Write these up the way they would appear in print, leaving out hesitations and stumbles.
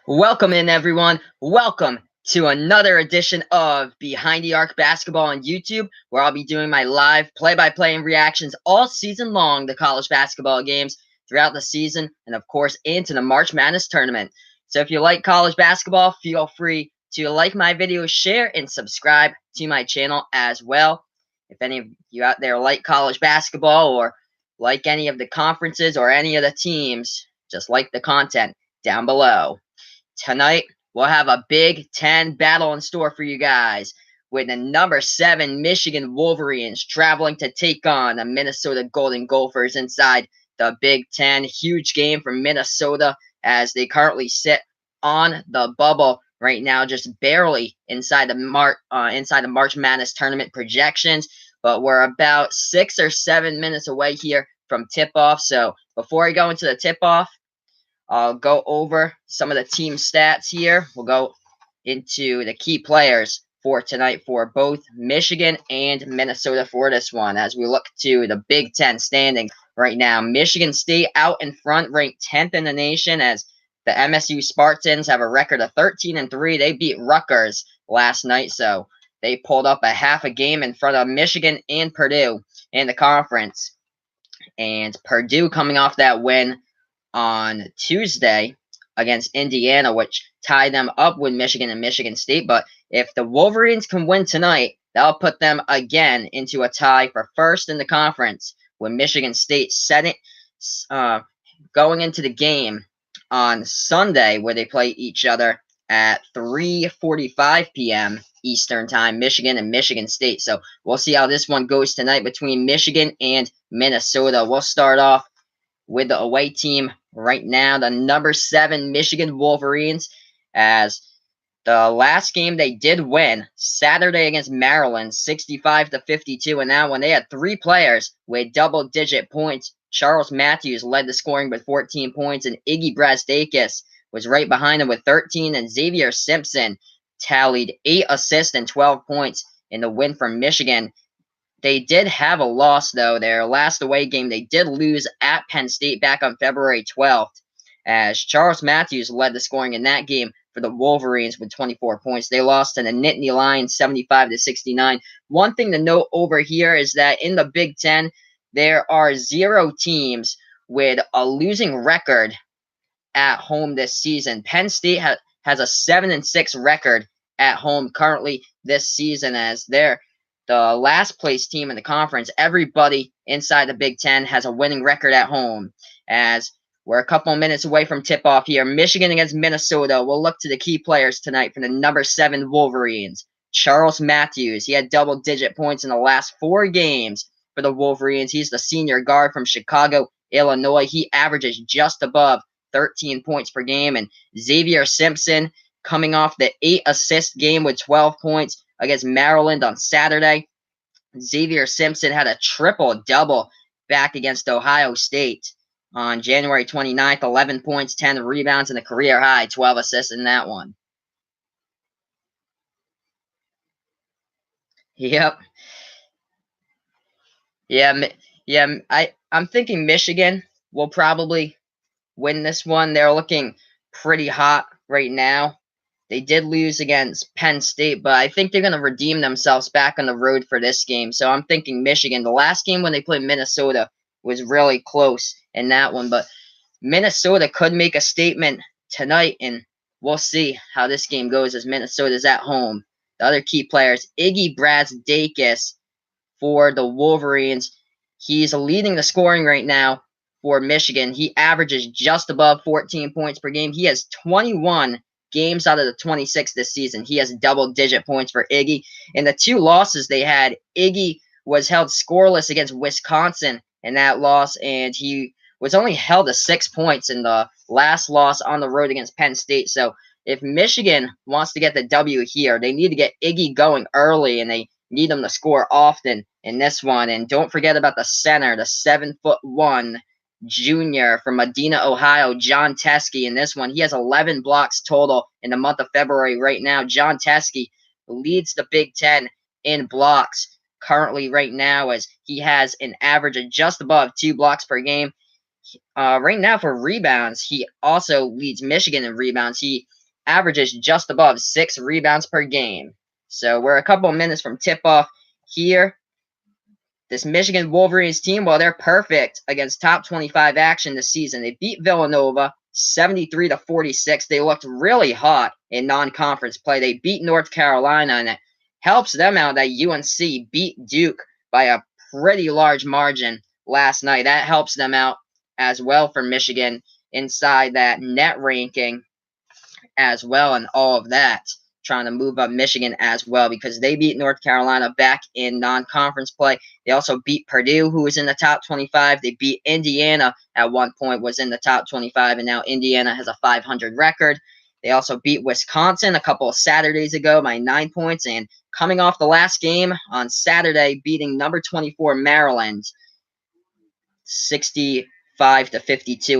Welcome in, everyone. Welcome to another edition of Behind the Arc Basketball on YouTube, where I'll be doing my live play-by-play and reactions all season long to college basketball games throughout the season and, of course, into the March Madness tournament. So if you like college basketball, feel free to like my video, share, and subscribe to my channel as well. If any of you out there like college basketball or like any of the conferences or any of the teams, just like the content down below. Tonight, we'll have a Big Ten battle in store for you guys, with the number 7 Michigan Wolverines traveling to take on the Minnesota Golden Gophers inside the Big Ten. Huge game for Minnesota as they currently sit on the bubble right now, just barely inside the March Madness tournament projections. But we're about 6 or 7 minutes away here from tip-off. So before I go into the tip-off, I'll go over some of the team stats here. We'll go into the key players for tonight for both Michigan and Minnesota for this one. As we look to the Big Ten standings right now, Michigan State out in front, ranked 10th in the nation, as the MSU Spartans have a record of 13-3. They beat Rutgers last night, so they pulled up a half a game in front of Michigan and Purdue in the conference. And Purdue coming off that win on Tuesday against Indiana, which tied them up with Michigan and Michigan State. But if the Wolverines can win tonight, that'll put them again into a tie for first in the conference, with Michigan State going into the game on Sunday, where they play each other at 3:45 p.m. Eastern Time, Michigan and Michigan State. So we'll see how this one goes tonight between Michigan and Minnesota. We'll start off with the away team right now, the number 7 Michigan Wolverines, as the last game they did win Saturday against Maryland, 65-52, and now when they had 3 players with double-digit points. Charles Matthews led the scoring with 14 points, and Iggy Brasdakis was right behind him with 13, and Xavier Simpson tallied 8 assists and 12 points in the win for Michigan. They did have a loss, though. Their last away game, they did lose at Penn State back on February 12th, as Charles Matthews led the scoring in that game for the Wolverines with 24 points. They lost to the Nittany Lions 75-69. One thing to note over here is that in the Big Ten, there are 0 teams with a losing record at home this season. Penn State has a 7-6 record at home currently this season, as they're the last place team in the conference. Everybody inside the Big Ten has a winning record at home. As we're a couple minutes away from tip-off here, Michigan against Minnesota. We'll look to the key players tonight for the number 7 Wolverines. Charles Matthews, he had double-digit points in the last 4 games for the Wolverines. He's the senior guard from Chicago, Illinois. He averages just above 13 points per game. And Xavier Simpson, coming off the 8-assist game with 12 points against Maryland on Saturday. Xavier Simpson had a triple-double back against Ohio State on January 29th, 11 points, 10 rebounds, and a career high 12 assists in that one. Yep. I'm thinking Michigan will probably win this one. They're looking pretty hot right now. They did lose against Penn State, but I think they're going to redeem themselves back on the road for this game. So I'm thinking Michigan. The last game when they played Minnesota was really close in that one, but Minnesota could make a statement tonight, and we'll see how this game goes as Minnesota's at home. The other key players, Iggy Brasdakis for the Wolverines. He's leading the scoring right now for Michigan. He averages just above 14 points per game. He has 21 games out of the 26 this season. He has double-digit points for Iggy. In the 2 losses they had, Iggy was held scoreless against Wisconsin in that loss, and he was only held to 6 points in the last loss on the road against Penn State. So if Michigan wants to get the W here, they need to get Iggy going early, and they need him to score often in this one. And don't forget about the center, the 7'1" junior from Medina, Ohio, John Teske. In this one, he has 11 blocks total in the month of February right now. John Teske leads the Big Ten in blocks currently right now, as he has an average of just above 2 blocks per game. Right now for rebounds, he also leads Michigan in rebounds. He averages just above 6 rebounds per game. So we're a couple of minutes from tip-off here. This Michigan Wolverines team, well, they're perfect against top 25 action this season. They beat Villanova 73-46. They looked really hot in non-conference play. They beat North Carolina, and it helps them out that UNC beat Duke by a pretty large margin last night. That helps them out as well for Michigan inside that net ranking as well and all of that. Trying to move up Michigan as well because they beat North Carolina back in non-conference play. They also beat Purdue, who was in the top 25. They beat Indiana at one point, was in the top 25, and now Indiana has a 500 record. They also beat Wisconsin a couple of Saturdays ago by 9 points, and coming off the last game on Saturday, beating number 24 Maryland 65-52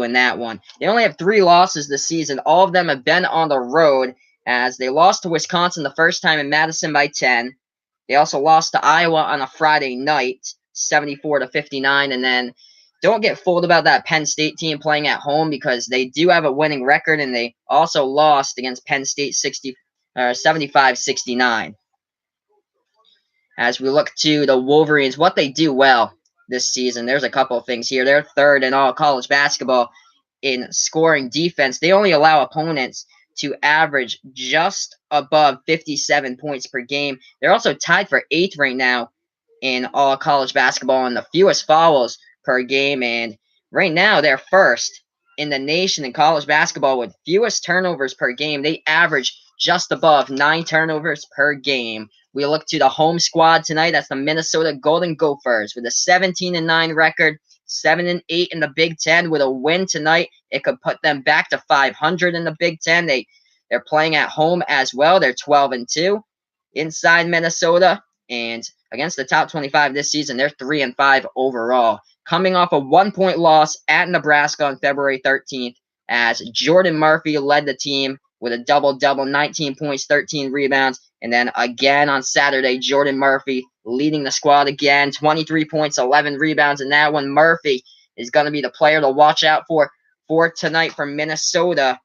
in that one. They only have 3 losses this season. All of them have been on the road, as they lost to Wisconsin the first time in Madison by 10. They also lost to Iowa on a Friday night, 74-59. And then don't get fooled about that Penn State team playing at home because they do have a winning record, and they also lost against Penn State 75-69. As we look to the Wolverines, what they do well this season, there's a couple of things here. They're third in all college basketball in scoring defense. They only allow opponents to average just above 57 points per game. They're also tied for 8th right now in all college basketball and the fewest fouls per game. And right now, they're first in the nation in college basketball with fewest turnovers per game. They average just above 9 turnovers per game. We look to the home squad tonight. That's the Minnesota Golden Gophers with a 17-9 record, 7-8 in the Big Ten. With a win tonight, it could put them back to 500 in the Big Ten. They're playing at home as well. They're 12-2 inside Minnesota, and against the top 25 this season, they're 3-5 overall. Coming off a 1-point loss at Nebraska on February 13th, as Jordan Murphy led the team with a double-double, 19 points, 13 rebounds. And then again on Saturday, Jordan Murphy leading the squad again, 23 points, 11 rebounds. And that one, Murphy is going to be the player to watch out for tonight for Minnesota,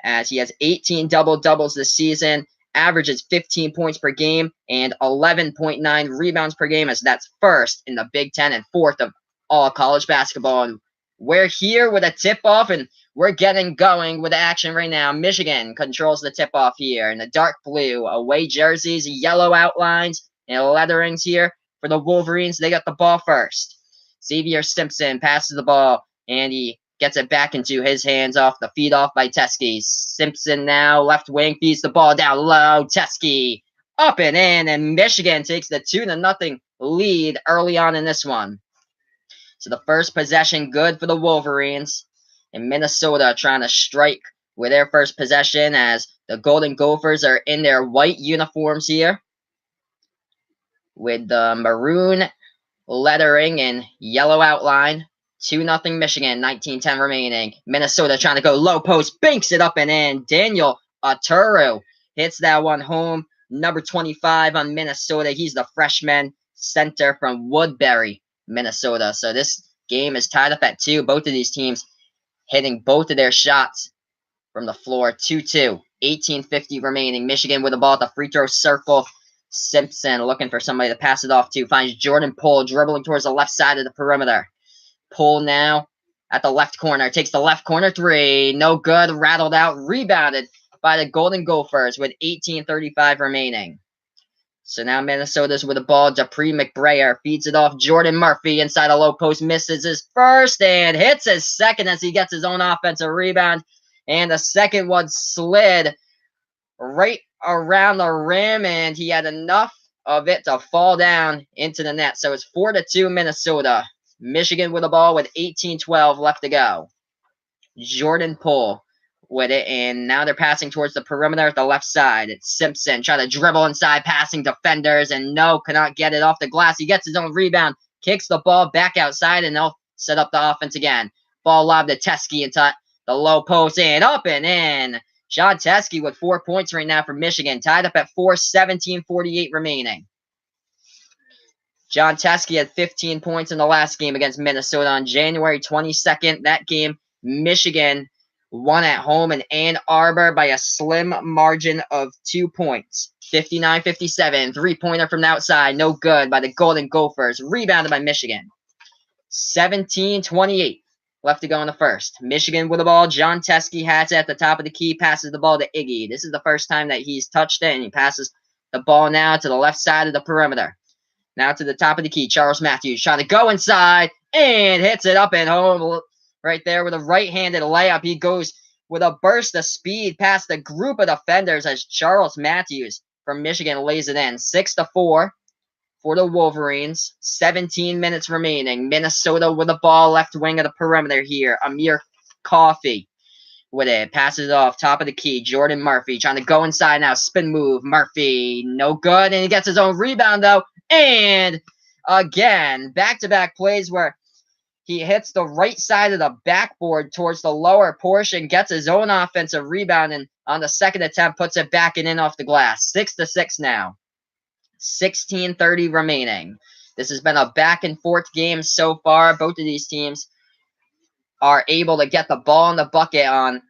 as he has 18 double-doubles this season, averages 15 points per game and 11.9 rebounds per game, as that's first in the Big Ten and 4th of all college basketball. And we're here with a tip-off, and we're getting going with action right now. Michigan controls the tip-off here in the dark blue, away jerseys, yellow outlines, and letterings here for the Wolverines. They got the ball first. Xavier Simpson passes the ball, and he gets it back into his hands off the feed off by Teskey. Simpson now, left wing, feeds the ball down low. Teskey up and in, and Michigan takes the 2-0 lead early on in this one. So the first possession good for the Wolverines. And Minnesota trying to strike with their first possession, as the Golden Gophers are in their white uniforms here with the maroon lettering and yellow outline. 2-0 Michigan, 19-10 remaining. Minnesota trying to go low post, banks it up and in. Daniel Oturu hits that one home. Number 25 on Minnesota. He's the freshman center from Woodbury, Minnesota. So this game is tied up at 2. Both of these teams hitting both of their shots from the floor. 2-2. 18:50 remaining. Michigan with the ball at the free throw circle. Simpson looking for somebody to pass it off to. Finds Jordan Poole dribbling towards the left side of the perimeter. Poole now at the left corner. Takes the left corner 3. No good. Rattled out. Rebounded by the Golden Gophers with 18:35 remaining. So now Minnesota's with the ball. Dupree McBrayer feeds it off. Jordan Murphy inside a low post. Misses his first and hits his second as he gets his own offensive rebound. And the second one slid right around the rim, and he had enough of it to fall down into the net. So it's 4-2 Minnesota. Michigan with the ball with 18:12 left to go. Jordan Poole with it, and now they're passing towards the perimeter at the left side. It's Simpson trying to dribble inside, passing defenders, and no, cannot get it off the glass. He gets his own rebound, kicks the ball back outside, and they'll set up the offense again. Ball lobbed to Teskey into the low post, and up and in. Sean Teskey with 4 points right now for Michigan, tied up at 4, 17:48 remaining. John Teske had 15 points in the last game against Minnesota on January 22nd. That game, Michigan won at home in Ann Arbor by a slim margin of 2 points. 59-57, three-pointer from the outside, no good by the Golden Gophers, rebounded by Michigan. 17-28, left to go in the first. Michigan with the ball, John Teske has it at the top of the key, passes the ball to Iggy. This is the first time that he's touched it, and he passes the ball now to the left side of the perimeter. Now to the top of the key, Charles Matthews trying to go inside and hits it up and home right there with a right-handed layup. He goes with a burst of speed past the group of defenders as Charles Matthews from Michigan lays it in. 6-4 for the Wolverines. 17 minutes remaining. Minnesota with the ball, left wing of the perimeter here. Amir Coffey with it. Passes it off, top of the key. Jordan Murphy trying to go inside now. Spin move. Murphy, no good. And he gets his own rebound, though. And again, back-to-back plays where he hits the right side of the backboard towards the lower portion, gets his own offensive rebound, and on the second attempt, puts it back and in off the glass. 6-6 now. 16:30 remaining. This has been a back-and-forth game so far. Both of these teams are able to get the ball in the bucket on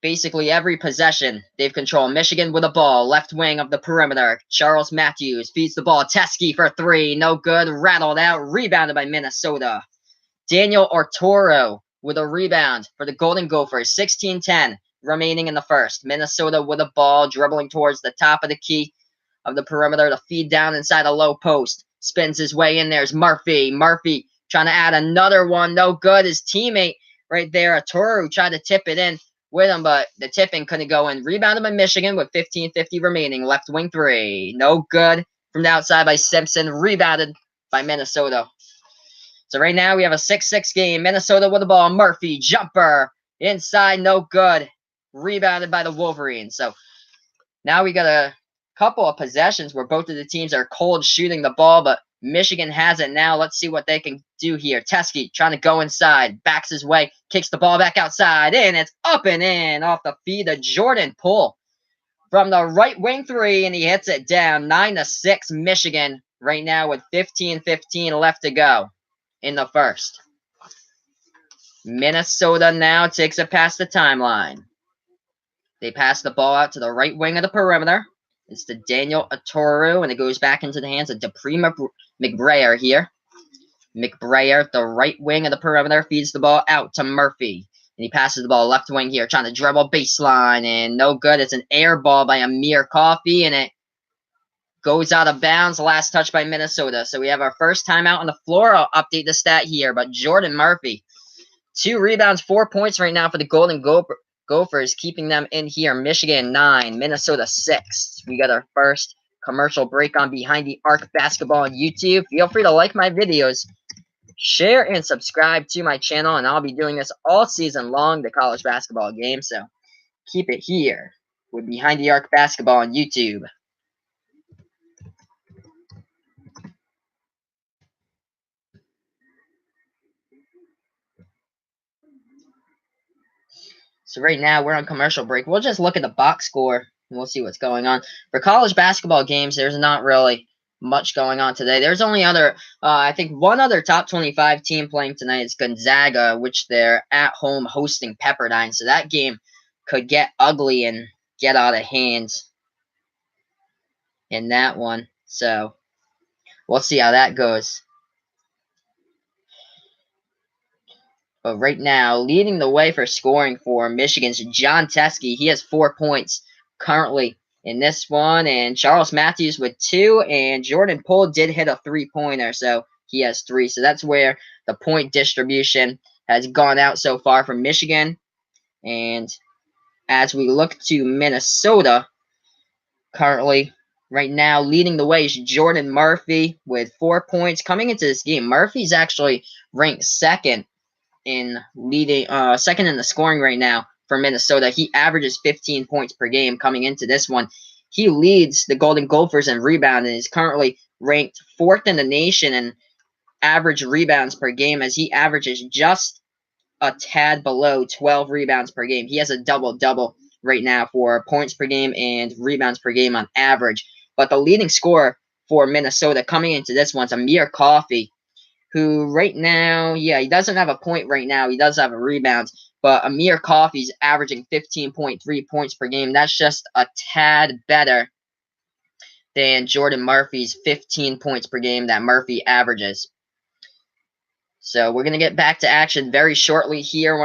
basically every possession. They've controlled. Michigan with the ball, left wing of the perimeter. Charles Matthews feeds the ball. Teske for three, no good. Rattled out, rebounded by Minnesota. Daniel Arturo with a rebound for the Golden Gophers. 16-10 remaining in the first. Minnesota with the ball, dribbling towards the top of the key of the perimeter to feed down inside a low post. Spins his way in. There's Murphy. Murphy trying to add another one. No good. His teammate right there, Arturo, tried to tip it in with him, but the tipping couldn't go in. Rebounded by Michigan with 15:50 remaining. Left wing three. No good from the outside by Simpson. Rebounded by Minnesota. So right now we have a 6-6 game. Minnesota with the ball. Murphy, jumper. Inside, no good. Rebounded by the Wolverines. So now we got a couple of possessions where both of the teams are cold shooting the ball, but Michigan has it now. Let's see what they can do here. Teske trying to go inside. Backs his way. Kicks the ball back outside. And it's up and in off the feed of Jordan Poole from the right wing three, and he hits it down. 9-6 Michigan right now with 15:15 left to go in the first. Minnesota now takes it past the timeline. They pass the ball out to the right wing of the perimeter. It's to Daniel Arturo, and it goes back into the hands of Dupree McBrayer here. McBrayer, the right wing of the perimeter, feeds the ball out to Murphy. And he passes the ball left wing here, trying to dribble baseline, and no good. It's an air ball by Amir Coffey, and it goes out of bounds. Last touch by Minnesota. So we have our first timeout on the floor. I'll update the stat here, but Jordan Murphy, 2 rebounds, 4 points right now for the Golden Gophers, keeping them in here. Michigan 9, Minnesota 6. We got our first commercial break on Behind the Arc Basketball on YouTube. Feel free to like my videos, share, and subscribe to my channel, and I'll be doing this all season long, the college basketball game, so keep it here with Behind the Arc Basketball on YouTube. So right now we're on commercial break. We'll just look at the box score and we'll see what's going on. For college basketball games, there's not really much going on today. There's only I think one other top 25 team playing tonight is Gonzaga, which they're at home hosting Pepperdine. So that game could get ugly and get out of hand in that one. So we'll see how that goes. But right now, leading the way for scoring for Michigan's John Teske. He has 4 points currently in this one. And Charles Matthews with 2. And Jordan Poole did hit a 3-pointer, so he has 3. So that's where the point distribution has gone out so far for Michigan. And as we look to Minnesota, currently, right now, leading the way is Jordan Murphy with 4 points. Coming into this game, Murphy's actually ranked second in the scoring right now for Minnesota. He averages 15 points per game coming into this one. He leads the Golden Gophers in rebound and is currently ranked 4th in the nation in average rebounds per game, as he averages just a tad below 12 rebounds per game. He has a double-double right now for points per game and rebounds per game on average. But the leading scorer for Minnesota coming into this one's Amir Coffey, who right now, yeah, he doesn't have a point right now. He does have a rebound, but Amir Coffey's averaging 15.3 points per game. That's just a tad better than Jordan Murphy's 15 points per game that Murphy averages. So we're going to get back to action very shortly here.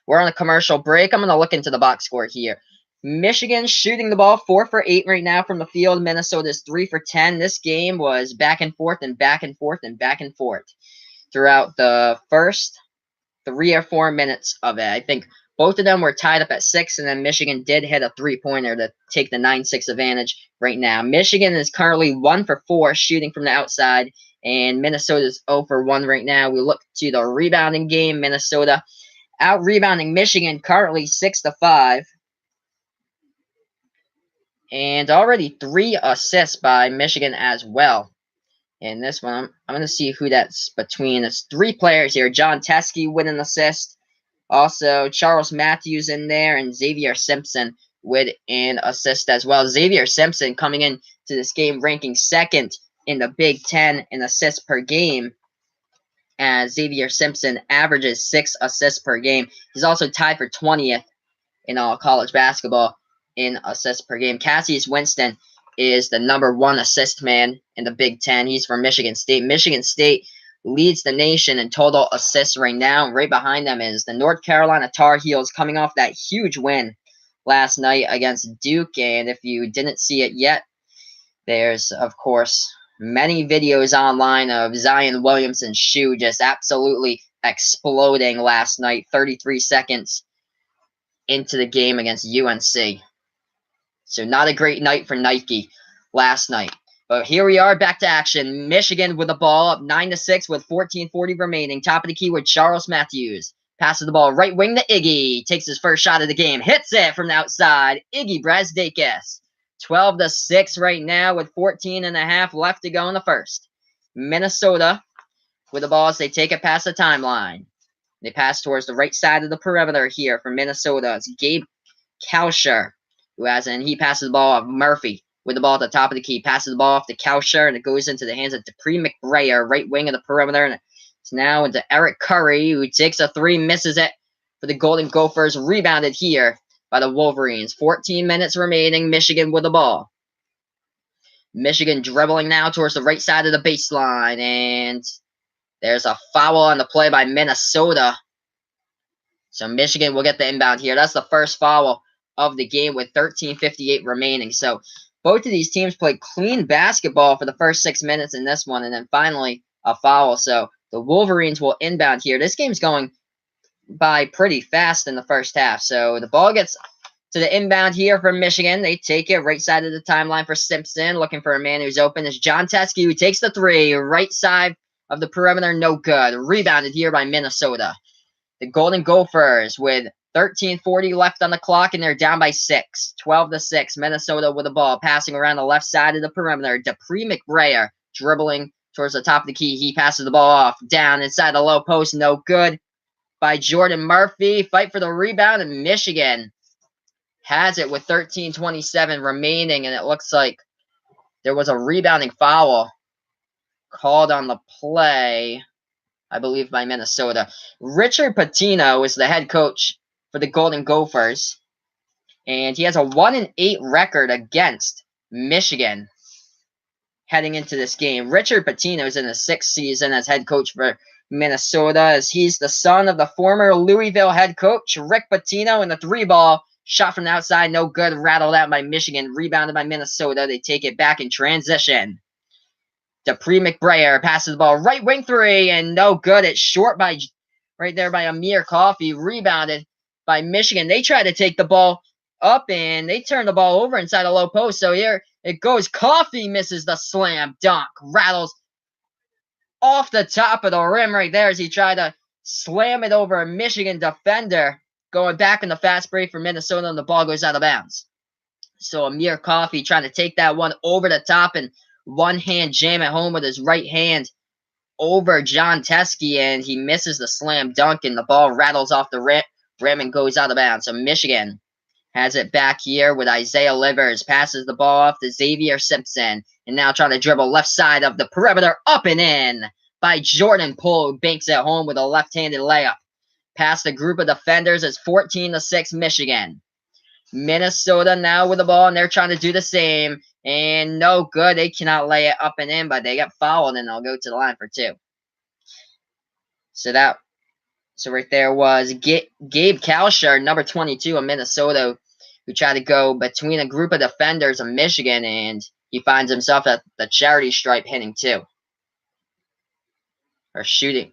We're on a commercial break. I'm going to look into the box score here. Michigan shooting the ball 4 for 8 right now from the field. Minnesota's 3 for 10. This game was back and forth and back and forth and back and forth throughout the first 3 or 4 minutes of it. I think both of them were tied up at 6, and then Michigan did hit a 3-pointer to take the 9-6 advantage right now. Michigan is currently 1 for 4 shooting from the outside, and Minnesota's 0 for 1 right now. We look to the rebounding game. Minnesota out-rebounding Michigan currently 6 to 5. And already 3 assists by Michigan as well. In this one, I'm going to see who that's between. It's 3 players here. John Teskey with an assist. Also, Charles Matthews in there, and Xavier Simpson with an assist as well. Xavier Simpson coming in to this game ranking 2nd in the Big Ten in assists per game, as Xavier Simpson averages 6 assists per game. He's also tied for 20th in all college basketball in assists per game. Cassius Winston is the #1 assist man in the Big Ten. He's from Michigan State. Michigan State leads the nation in total assists right now. Right behind them is the North Carolina Tar Heels, coming off that huge win last night against Duke. And if you didn't see it yet, there's, of course, many videos online of Zion Williamson's shoe just absolutely exploding last night, 33 seconds into the game against UNC. So not a great night for Nike last night. But here we are, back to action. Michigan with the ball up 9-6 with 14:40 remaining. Top of the key with Charles Matthews. Passes the ball right wing to Iggy. Takes his first shot of the game. Hits it from the outside. Iggy Brazdeikis. 12-6 right now with 14.5 left to go in the first. Minnesota with the ball as they take it past the timeline. They pass towards the right side of the perimeter here for Minnesota. It's Gabe Kalsher he passes the ball off Murphy with the ball at the top of the key. Passes the ball off to Kalsher, and it goes into the hands of Dupree McBrayer, right wing of the perimeter. And it's now into Eric Curry, who takes a 3, misses it for the Golden Gophers. Rebounded here by the Wolverines. 14 minutes remaining. Michigan with the ball. Michigan dribbling now towards the right side of the baseline. And there's a foul on the play by Minnesota. So Michigan will get the inbound here. That's the first foul of the game with 13:58 remaining. So both of these teams played clean basketball for the first 6 minutes in this one, and then finally a foul. So the Wolverines will inbound here. This game's going by pretty fast in the first half. So the ball gets to the inbound here from Michigan. They take it right side of the timeline for Simpson, looking for a man who's open. It's John Teskey, who takes the 3, right side of the perimeter, no good. Rebounded here by Minnesota. The Golden Gophers with 13:40 left on the clock, and they're down by 6. 12-6. Minnesota with the ball, passing around the left side of the perimeter. Dupree McBrayer dribbling towards the top of the key. He passes the ball off, down inside the low post, no good by Jordan Murphy. Fight for the rebound, and Michigan has it with 13:27 remaining, and it looks like there was a rebounding foul called on the play, I believe, by Minnesota. Richard Pitino is the head coach for the Golden Gophers, and he has a 1-8 record against Michigan heading into this game. Richard Pitino is in his 6th season as head coach for Minnesota, as he's the son of the former Louisville head coach Rick Pitino, and the 3-ball shot from the outside, no good, rattled out by Michigan, rebounded by Minnesota. They take it back in transition. Dupree McBrayer passes the ball right wing 3, and no good. It's short by right there by Amir Coffey, rebounded by Michigan. They try to take the ball up, and they turn the ball over inside a low post. So here it goes. Coffey misses the slam dunk, rattles off the top of the rim right there as he tried to slam it over a Michigan defender. Going back in the fast break for Minnesota, and the ball goes out of bounds. So Amir Coffey trying to take that one over the top and one-hand jam at home with his right hand over John Teskey, and he misses the slam dunk, and the ball rattles off the rim and goes out of bounds. So Michigan has it back here with Isaiah Livers. Passes the ball off to Xavier Simpson. And now trying to dribble left side of the perimeter. Up and in by Jordan Poole, who banks it home with a left-handed layup. Past the group of defenders. It's 14-6 Michigan. Minnesota now with the ball, and they're trying to do the same. And no good. They cannot lay it up and in, but they get fouled, and they'll go to the line for two. So right there was Gabe Kalshar, number 22 of Minnesota, who tried to go between a group of defenders of Michigan, and he finds himself at the charity stripe hitting two. Or shooting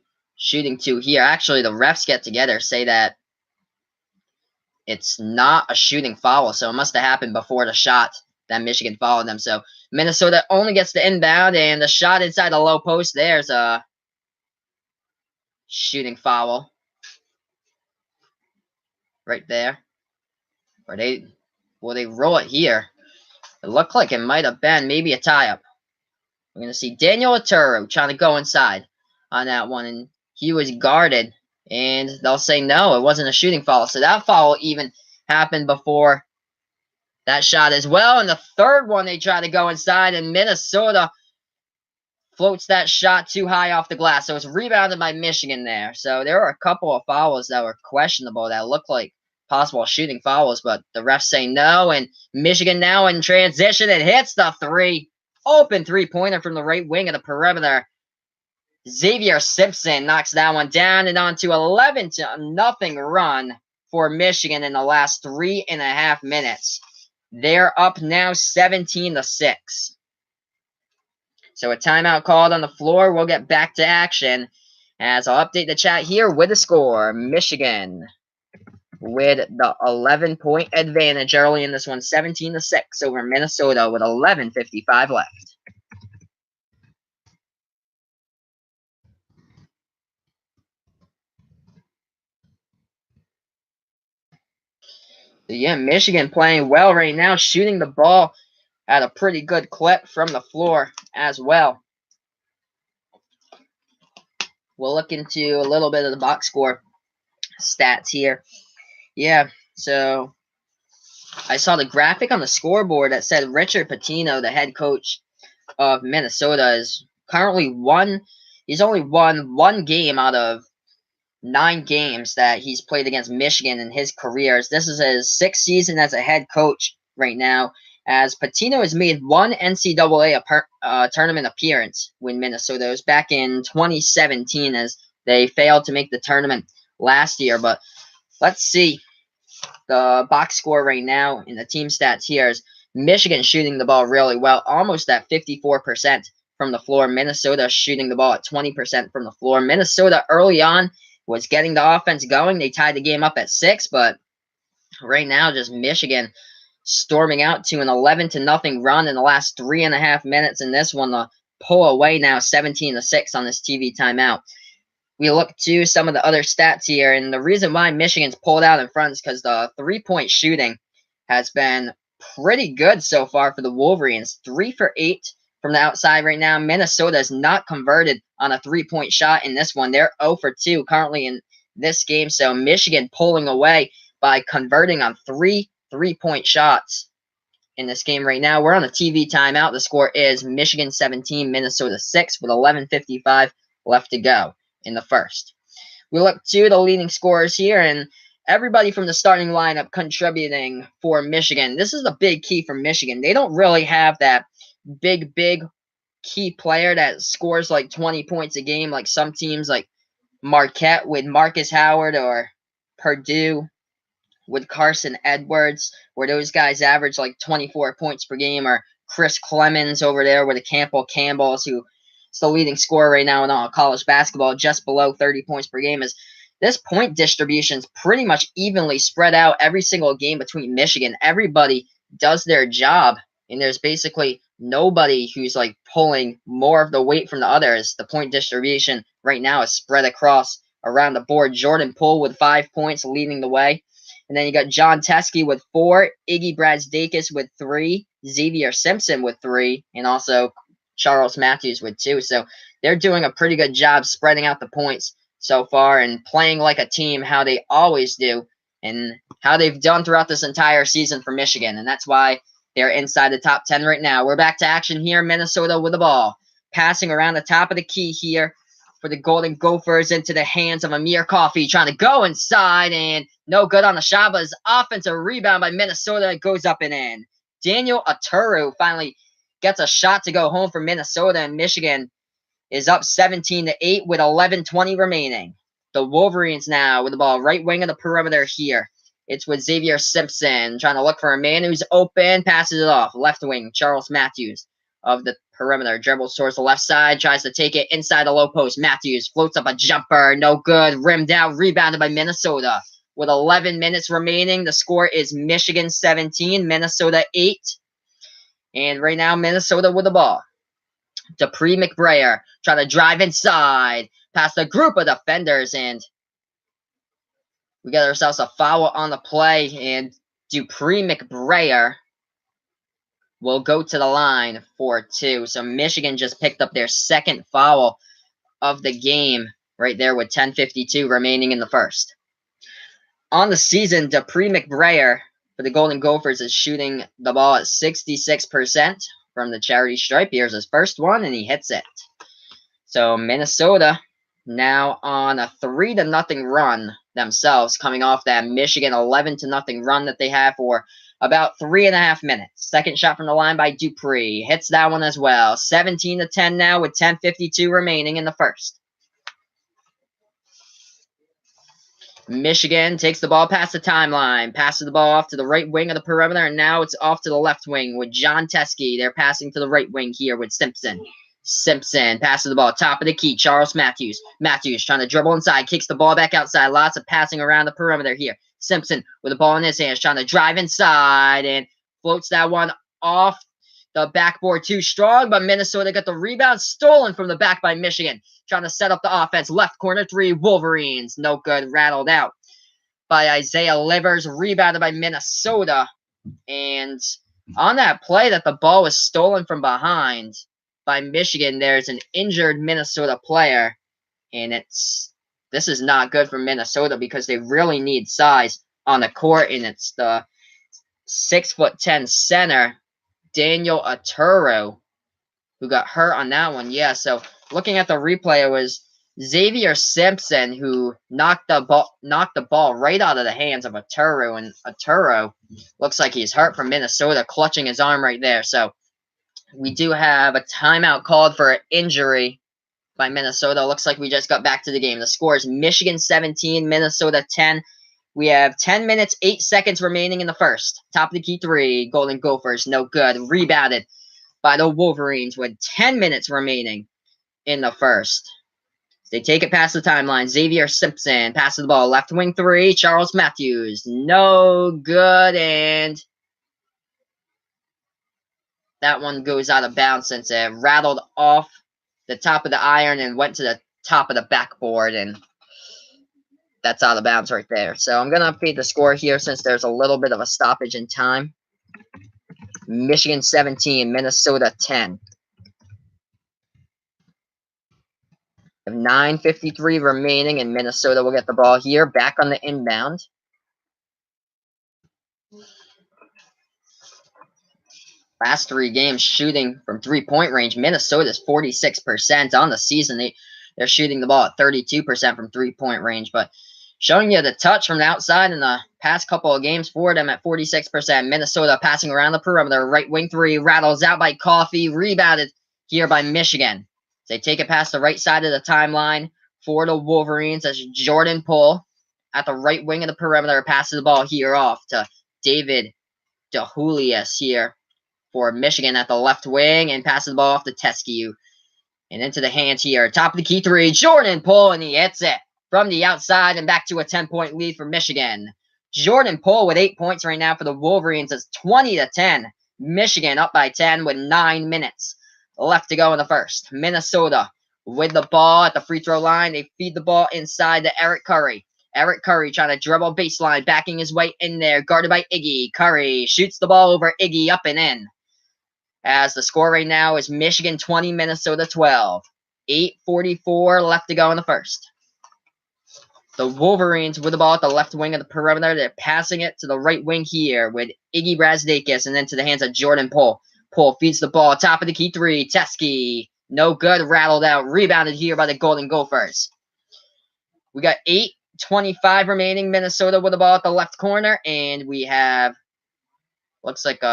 two here. Actually, the refs get together, say that it's not a shooting foul, so it must have happened before the shot that Michigan fouled them. So Minnesota only gets the inbound, and the shot inside the low post, there's a shooting foul right there. Or they roll it here. It looked like it might have been maybe a tie-up. We're going to see Daniel Oturu trying to go inside on that one, and he was guarded, and they'll say no, it wasn't a shooting foul. So that foul even happened before that shot as well. And the third one, they try to go inside, and Minnesota floats that shot too high off the glass. So it's rebounded by Michigan there. So there were a couple of fouls that were questionable that looked like possible shooting fouls, but the refs say no, and Michigan now in transition. It hits the three. Open three-pointer from the right wing of the perimeter. Xavier Simpson knocks that one down, and on to 11-0 run for Michigan in the last 3.5 minutes. They're up now 17-6. So a timeout called on the floor. We'll get back to action as I'll update the chat here with the score. Michigan with the 11-point advantage early in this one, 17-6 over Minnesota with 11:55 left. Yeah, Michigan playing well right now, shooting the ball at a pretty good clip from the floor as well. We'll look into a little bit of the box score stats here. Yeah, so I saw the graphic on the scoreboard that said Richard Pitino, the head coach of Minnesota, is currently he's only won one game out of 9 games that he's played against Michigan in his career. This is his 6th season as a head coach right now, as Pitino has made one NCAA tournament appearance with Minnesota. It was back in 2017 as they failed to make the tournament last year. But let's see the box score right now in the team stats here is Michigan shooting the ball really well, almost at 54% from the floor. Minnesota shooting the ball at 20% from the floor. Minnesota early on was getting the offense going. They tied the game up at 6, but right now just Michigan storming out to an 11-0 run in the last 3.5 minutes in this one. The pull away now 17-6 on this TV timeout. We look to some of the other stats here, and the reason why Michigan's pulled out in front is because the three-point shooting has been pretty good so far for the Wolverines. 3 for 8 from the outside right now. Minnesota is not converted on a three-point shot in this one. They're 0 for 2 currently in this game, so Michigan pulling away by converting on 3 three-point shots in this game right now. We're on a TV timeout. The score is Michigan 17, Minnesota 6 with 11:55 left to go in the first. We look to the leading scorers here, and everybody from the starting lineup contributing for Michigan. This is the big key for Michigan. They don't really have that big key player that scores like 20 points a game like some teams like Marquette with Marcus Howard or Purdue with Carson Edwards, where those guys average like 24 points per game, or Chris Clemens over there with the Campbells, who is the leading scorer right now in all college basketball, just below 30 points per game. Is this point distribution is pretty much evenly spread out every single game between Michigan. Everybody does their job, and there's basically nobody who's like pulling more of the weight from the others. The point distribution right now is spread across around the board. Jordan Poole with 5 points leading the way. And then you got John Teske with 4, Iggy Brazdeikis with 3, Xavier Simpson with 3, and also Charles Matthews with 2. So they're doing a pretty good job spreading out the points so far and playing like a team how they always do and how they've done throughout this entire season for Michigan, and that's why they're inside the top 10 right now. We're back to action here. Minnesota with the ball. Passing around the top of the key here for the Golden Gophers into the hands of Amir Coffey, trying to go inside, and no good on the shot, but his offensive rebound by Minnesota goes up and in. Daniel Aturu finally gets a shot to go home for Minnesota, and Michigan is up 17-8 with 11:20 remaining. The Wolverines now with the ball right wing of the perimeter here. It's with Xavier Simpson trying to look for a man who's open, passes it off. Left wing, Charles Matthews of the perimeter. Dribbles towards the left side, tries to take it inside the low post. Matthews floats up a jumper, no good. Rimmed out, rebounded by Minnesota. With 11 minutes remaining, the score is Michigan 17, Minnesota 8. And right now, Minnesota with the ball. Dupree McBrayer trying to drive inside past a group of defenders, and we got ourselves a foul on the play, and Dupree McBrayer will go to the line for 2. So Michigan just picked up their second foul of the game right there with 10:52 remaining in the first. On the season, Dupree McBrayer for the Golden Gophers is shooting the ball at 66% from the charity stripe. Here's his first one, and he hits it. So Minnesota now on a 3-0 run themselves, coming off that Michigan 11-0 run that they have for about 3.5 minutes. Second shot from the line by Dupree. Hits that one as well. 17-10 now with 10:52 remaining in the first. Michigan takes the ball past the timeline, passes the ball off to the right wing of the perimeter, and now it's off to the left wing with John Teskey. They're passing to the right wing here with Simpson. Simpson passes the ball top of the key. Charles Matthews. Matthews trying to dribble inside, kicks the ball back outside. Lots of passing around the perimeter here. Simpson with the ball in his hands, trying to drive inside and floats that one off the backboard too strong, but Minnesota got the rebound, stolen from the back by Michigan. Trying to set up the offense. Left corner 3, Wolverines. No good. Rattled out by Isaiah Livers. Rebounded by Minnesota. And on that play that the ball was stolen from behind by Michigan, there's an injured Minnesota player. And this is not good for Minnesota because they really need size on the court. And it's the 6'10" center, Daniel Aturu, who got hurt on that one. Yeah, so looking at the replay, it was Xavier Simpson who knocked the ball right out of the hands of Aturu, and Aturu looks like he's hurt from Minnesota, clutching his arm right there. So we do have a timeout called for an injury by Minnesota. Looks like we just got back to the game. The score is Michigan 17, Minnesota 10. We have 10 minutes, 8 seconds remaining in the first. Top of the key 3, Golden Gophers, no good. Rebounded by the Wolverines with 10 minutes remaining in the first. They take it past the timeline. Xavier Simpson passes the ball. Left wing 3, Charles Matthews. No good, and that one goes out of bounds since it rattled off the top of the iron and went to the top of the backboard, and that's out of bounds right there. So I'm going to update the score here since there's a little bit of a stoppage in time. Michigan 17, Minnesota 10. 9:53 remaining, and Minnesota will get the ball here. Back on the inbound. Last 3 games shooting from 3-point range. Minnesota's 46% on the season. They're shooting the ball at 32% from 3-point range, but showing you the touch from the outside in the past couple of games for them at 46%. Minnesota passing around the perimeter. Right wing 3 rattles out by Coffey. Rebounded here by Michigan. They take it past the right side of the timeline for the Wolverines as Jordan Poole at the right wing of the perimeter passes the ball here off to David DeJulius here for Michigan at the left wing and passes the ball off to Teskey. And into the hands here. Top of the key 3, Jordan Poole, and he hits it from the outside and back to a 10-point lead for Michigan. Jordan Poole with 8 points right now for the Wolverines. It's 20-10. Michigan up by 10 with 9 minutes left to go in the first. Minnesota with the ball at the free throw line. They feed the ball inside to Eric Curry. Eric Curry trying to dribble baseline, backing his way in there, guarded by Iggy. Curry shoots the ball over Iggy, up and in. As the score right now is Michigan 20, Minnesota 12. 8:44 left to go in the first. The Wolverines with the ball at the left wing of the perimeter. They're passing it to the right wing here with Iggy Brazdakis and then to the hands of Jordan Poole. Poole feeds the ball, top of the key three. Teskey, no good, rattled out, rebounded here by the Golden Gophers. We got 8:25 remaining. Minnesota with the ball at the left corner, and we have, looks like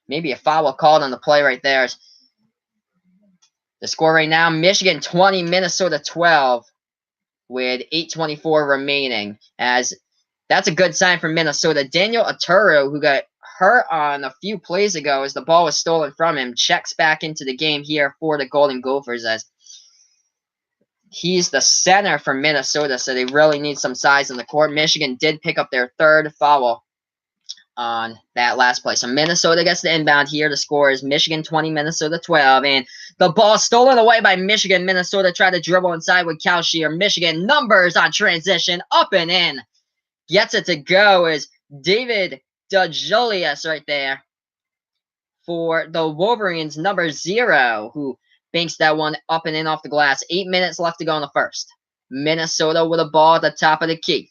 maybe a foul called on the play right there. The score right now, Michigan 20, Minnesota 12. With 8:24 remaining, as that's a good sign for Minnesota. Daniel Arturo, who got hurt on a few plays ago as the ball was stolen from him, checks back into the game here for the Golden Gophers, as he's the center for Minnesota, so they really need some size in the court. Michigan did pick up their third foul on that last play. So Minnesota gets the inbound here. The score is Michigan 20, Minnesota 12. And the ball stolen away by Michigan. Minnesota tried to dribble inside with Cal Shear. Michigan numbers on transition. Up and in. Gets it to go is David DeJulius right there for the Wolverines, number 0, who banks that one up and in off the glass. 8 minutes left to go in the first. Minnesota with a ball at the top of the key.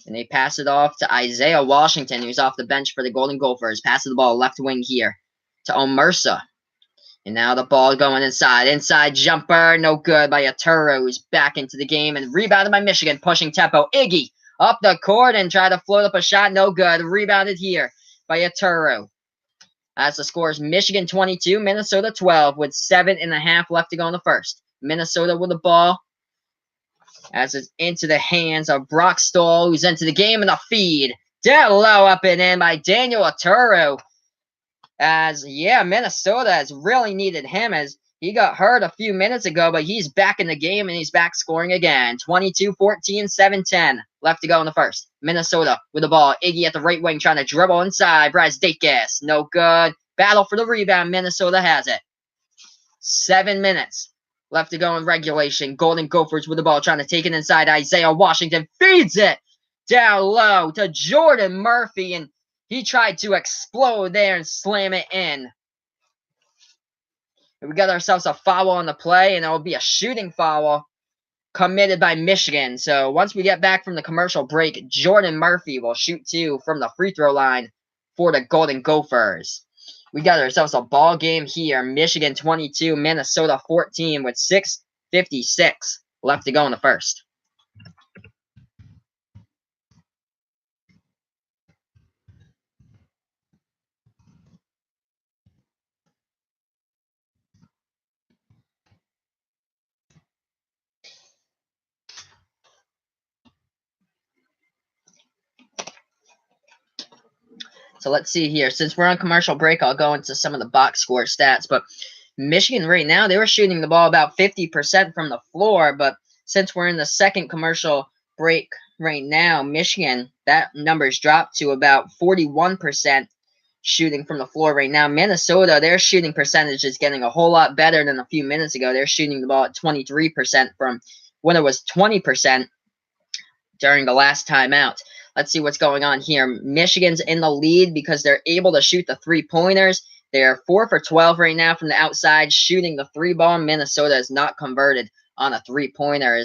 And they pass it off to Isaiah Washington, who's off the bench for the Golden Gophers. Passes the ball left wing here to Omersa. And now the ball going inside. Inside jumper, no good by Arturo, who's back into the game. And rebounded by Michigan, pushing tempo. Iggy up the court and tried to float up a shot. No good. Rebounded here by Arturo. As the score is Michigan 22, Minnesota 12, with 7.5 left to go in the first. Minnesota with the ball. As it's into the hands of Brock Stoll, who's into the game, and a feed. Down low, up and in by Daniel Arturo. As, yeah, Minnesota has really needed him, as he got hurt a few minutes ago, but he's back in the game, and he's back scoring again. 22-14, 7-10 left to go in the first. Minnesota with the ball. Iggy at the right wing trying to dribble inside. Brazdakis, no good. Battle for the rebound. Minnesota has it. 7 minutes left to go in regulation. Golden Gophers with the ball trying to take it inside. Isaiah Washington feeds it down low to Jordan Murphy, and he tried to explode there and slam it in. And we got ourselves a foul on the play, and it will be a shooting foul committed by Michigan. So once we get back from the commercial break, Jordan Murphy will shoot 2 from the free throw line for the Golden Gophers. We got ourselves a ball game here. Michigan 22, Minnesota 14, with 6:56 left to go in the first. So let's see here. Since we're on commercial break, I'll go into some of the box score stats. But Michigan right now, they were shooting the ball about 50% from the floor. But since we're in the second commercial break right now, Michigan, that number's dropped to about 41% shooting from the floor right now. Minnesota, their shooting percentage is getting a whole lot better than a few minutes ago. They're shooting the ball at 23% from when it was 20% during the last time out. Let's see what's going on here. Michigan's in the lead because they're able to shoot the three-pointers. They're 4 for 12 right now from the outside, shooting the three ball. Minnesota is not converted on a three-pointer.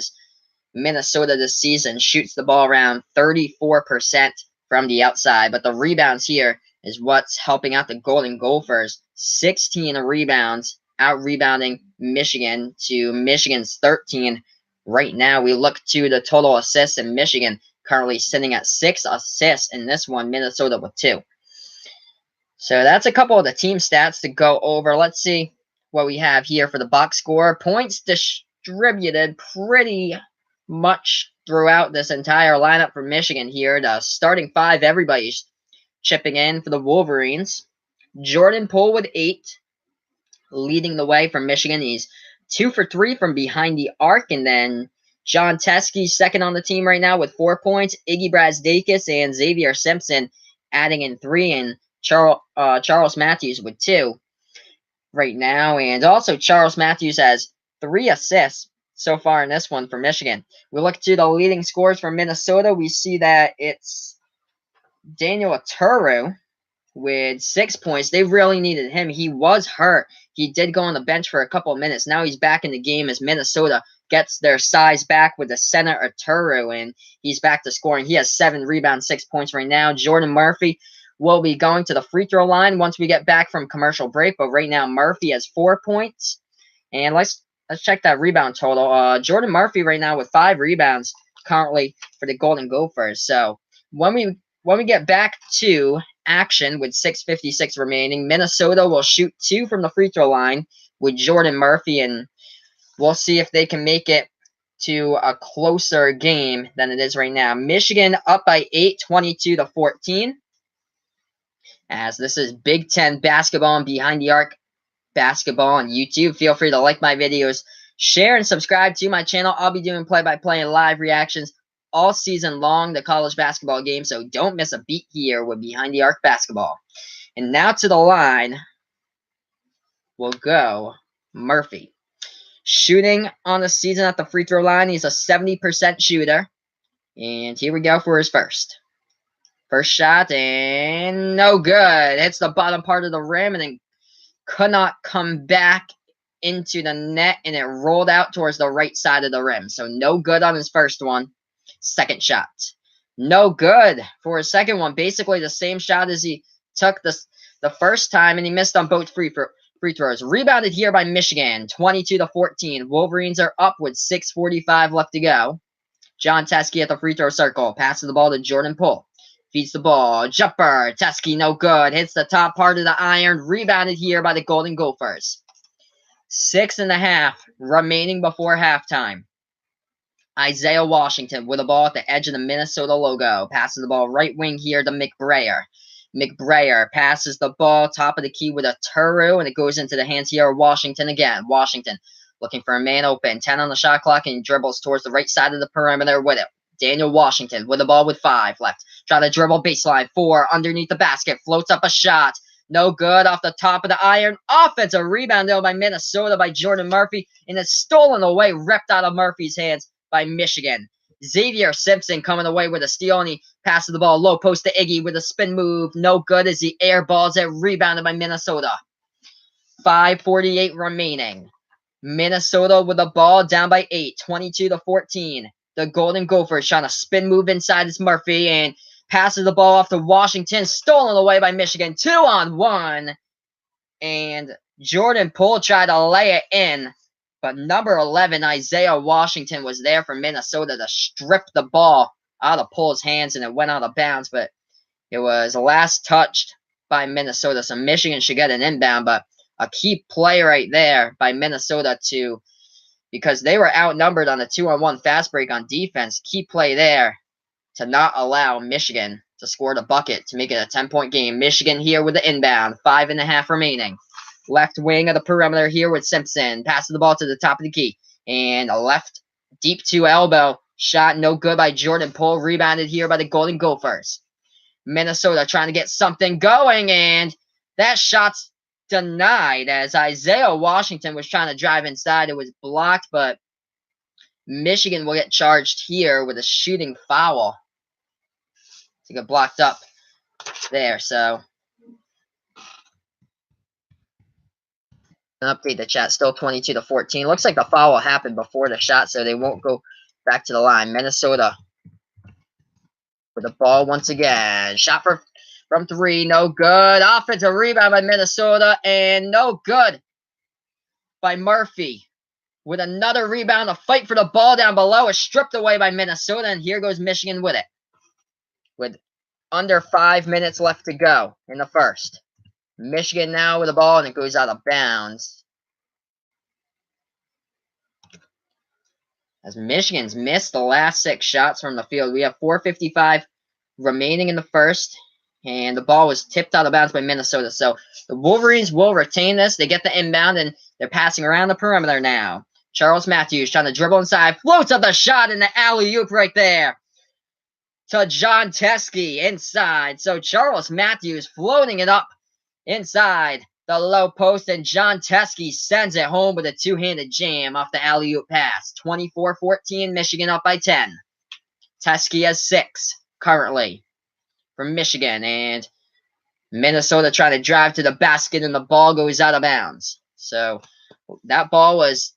Minnesota this season shoots the ball around 34% from the outside. But the rebounds here is what's helping out the Golden Gophers. 16 rebounds, out-rebounding Michigan to Michigan's 13. Right now, we look to the total assists in Michigan, currently sitting at 6 assists in this one, Minnesota with 2. So that's a couple of the team stats to go over. Let's see what we have here for the box score. Points distributed pretty much throughout this entire lineup for Michigan here. The starting 5, everybody's chipping in for the Wolverines. Jordan Poole with 8, leading the way for Michigan. He's 2 for 3 from behind the arc, and then John Teskey, second on the team right now with 4 points. Iggy Brazdakis and Xavier Simpson adding in 3, and Charles Matthews with 2 right now. And also Charles Matthews has 3 assists so far in this one for Michigan. We look to the leading scores for Minnesota. We see that it's Daniel Arturo with 6 points. They really needed him. He was hurt. He did go on the bench for a couple of minutes. Now he's back in the game as Minnesota gets their size back with the center Arturo, and he's back to scoring. He has 7 rebounds, 6 points right now. Jordan Murphy will be going to the free throw line once we get back from commercial break, but right now Murphy has 4 points. And let's check that rebound total. Jordan Murphy right now with 5 rebounds currently for the Golden Gophers. So when we get back to action with 6:56 remaining, Minnesota will shoot 2 from the free throw line with Jordan Murphy, and we'll see if they can make it to a closer game than it is right now. Michigan up by 8, 22-14. As this is Big Ten basketball and Behind the Arc basketball on YouTube. Feel free to like my videos, share, and subscribe to my channel. I'll be doing play-by-play and live reactions all season long to college basketball games, so don't miss a beat here with Behind the Arc basketball. And now to the line will go Murphy. Shooting on the season at the free throw line, he's a 70% shooter. And here we go for his first. First shot, and no good. Hits the bottom part of the rim, and then could not come back into the net, and it rolled out towards the right side of the rim. So no good on his first one. Second shot. No good for his second one. Basically the same shot as he took the first time, and he missed on both free throws. Rebounded here by Michigan, 22-14. Wolverines are up with 6:45 left to go. John Teske at the free throw circle. Passes the ball to Jordan Poole. Feeds the ball. Jumper. Teske no good. Hits the top part of the iron. Rebounded here by the Golden Gophers. 6.5 remaining before halftime. Isaiah Washington with the ball at the edge of the Minnesota logo. Passes the ball right wing here to McBrayer. McBrayer passes the ball top of the key with a Turu, and it goes into the hands here of Washington again. Washington looking for a man open. 10 on the shot clock, and dribbles towards the right side of the perimeter with it. Daniel Washington with the ball with 5 left. Try to dribble baseline. 4 underneath the basket. Floats up a shot. No good off the top of the iron. Offensive rebound though by Minnesota by Jordan Murphy, and it's stolen away, ripped out of Murphy's hands by Michigan. Xavier Simpson coming away with a steal, and he passes the ball low post to Iggy with a spin move. No good as he airballs it. Rebounded by Minnesota. 5:48 remaining. Minnesota with the ball down by 8, 22-14. The Golden Gophers trying to spin move inside is Murphy, and passes the ball off to Washington. Stolen away by Michigan. 2-on-1. And Jordan Poole tried to lay it in, but number 11, Isaiah Washington, was there for Minnesota to strip the ball out of Poole's hands, and it went out of bounds, but it was last touched by Minnesota. So Michigan should get an inbound, but a key play right there by Minnesota because they were outnumbered on a 2-on-1 fast break on defense. Key play there to not allow Michigan to score the bucket to make it a 10-point game. Michigan here with the inbound. 5.5 remaining. Left wing of the perimeter here with Simpson. Passes the ball to the top of the key. And a left deep to elbow. Shot no good by Jordan Poole. Rebounded here by the Golden Gophers. Minnesota trying to get something going, and that shot's denied as Isaiah Washington was trying to drive inside. It was blocked, but Michigan will get charged here with a shooting foul to get blocked up there. So an update the chat, still 22-14. Looks like the foul happened before the shot, so they won't go back to the line. Minnesota with the ball once again. Shot from 3, no good. Offensive rebound by Minnesota, and no good by Murphy. With another rebound, a fight for the ball down below is stripped away by Minnesota, and here goes Michigan with it. With under 5 minutes left to go in the first. Michigan now with the ball, and it goes out of bounds. As Michigan's missed the last 6 shots from the field. We have 4:55 remaining in the first, and the ball was tipped out of bounds by Minnesota. So the Wolverines will retain this. They get the inbound, and they're passing around the perimeter now. Charles Matthews trying to dribble inside. Floats up the shot in the alley-oop right there to John Teske inside. So Charles Matthews floating it up inside the low post, and John Teske sends it home with a two-handed jam off the alley-oop pass. 24-14, Michigan up by 10. Teske has 6 currently for Michigan, and Minnesota trying to drive to the basket, and the ball goes out of bounds. So that ball was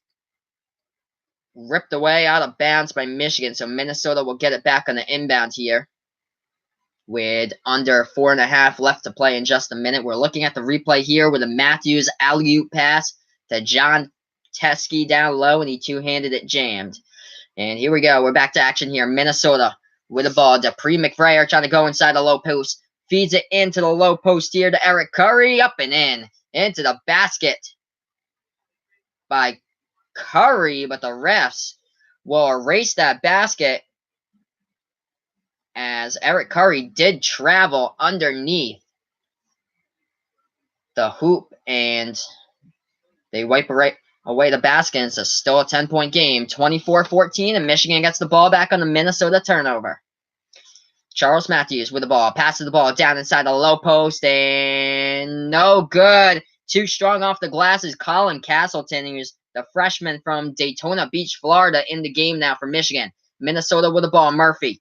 ripped away out of bounds by Michigan. So Minnesota will get it back on the inbound here with under 4.5 left to play in just a minute. We're looking at the replay here with a Matthews alley-oop pass to John Teskey down low, and he two-handed it jammed. And here we go. We're back to action here. Minnesota with the ball. Dupree McBrayer trying to go inside the low post. Feeds it into the low post here to Eric Curry. Up and in. Into the basket by Curry, but the refs will erase that basket as Eric Curry did travel underneath the hoop, and they wipe away the basket. It's still a 10-point game, 24-14, and Michigan gets the ball back on the Minnesota turnover. Charles Matthews with the ball, passes the ball down inside the low post, and no good. Too strong off the glass is Colin Castleton, who's the freshman from Daytona Beach, Florida, in the game now for Michigan. Minnesota with the ball, Murphy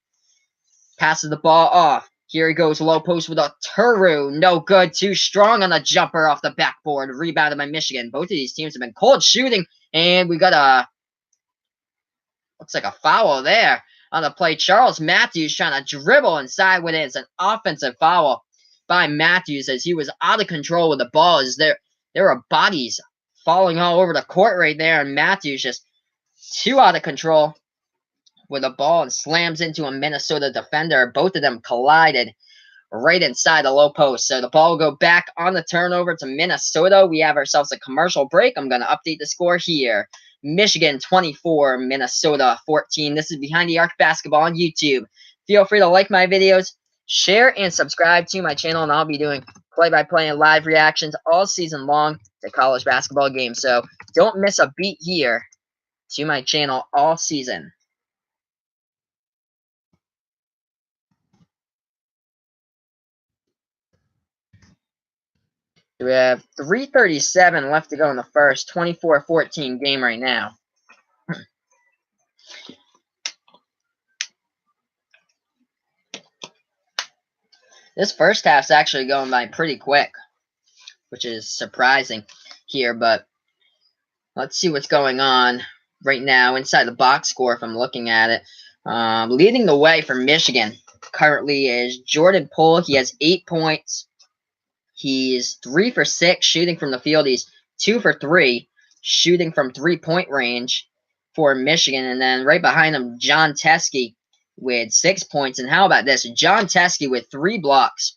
passes the ball off. Here he goes, low post with a Turu. No good. Too strong on the jumper off the backboard. Rebounded by Michigan. Both of these teams have been cold shooting. And we got looks like a foul there on the play. Charles Matthews trying to dribble inside with it. It's an offensive foul by Matthews as he was out of control with the ball. As there were bodies falling all over the court right there. And Matthews just too out of control with the ball and slams into a Minnesota defender. Both of them collided right inside the low post. So the ball will go back on the turnover to Minnesota. We have ourselves a commercial break. I'm going to update the score here. Michigan 24, Minnesota 14. This is Behind the Arc Basketball on YouTube. Feel free to like my videos, share, and subscribe to my channel, and I'll be doing play-by-play and live reactions all season long to college basketball games. So don't miss a beat here to my channel all season. We have 3:37 left to go in the first. 24-14 game right now. This first half's actually going by pretty quick, which is surprising here, but let's see what's going on right now inside the box score if I'm looking at it. Leading the way for Michigan currently is Jordan Poole. He has 8 points. He's 3 for 6 shooting from the field. He's 2 for 3 shooting from three-point range for Michigan. And then right behind him, John Teskey with 6 points. And how about this? John Teskey with 3 blocks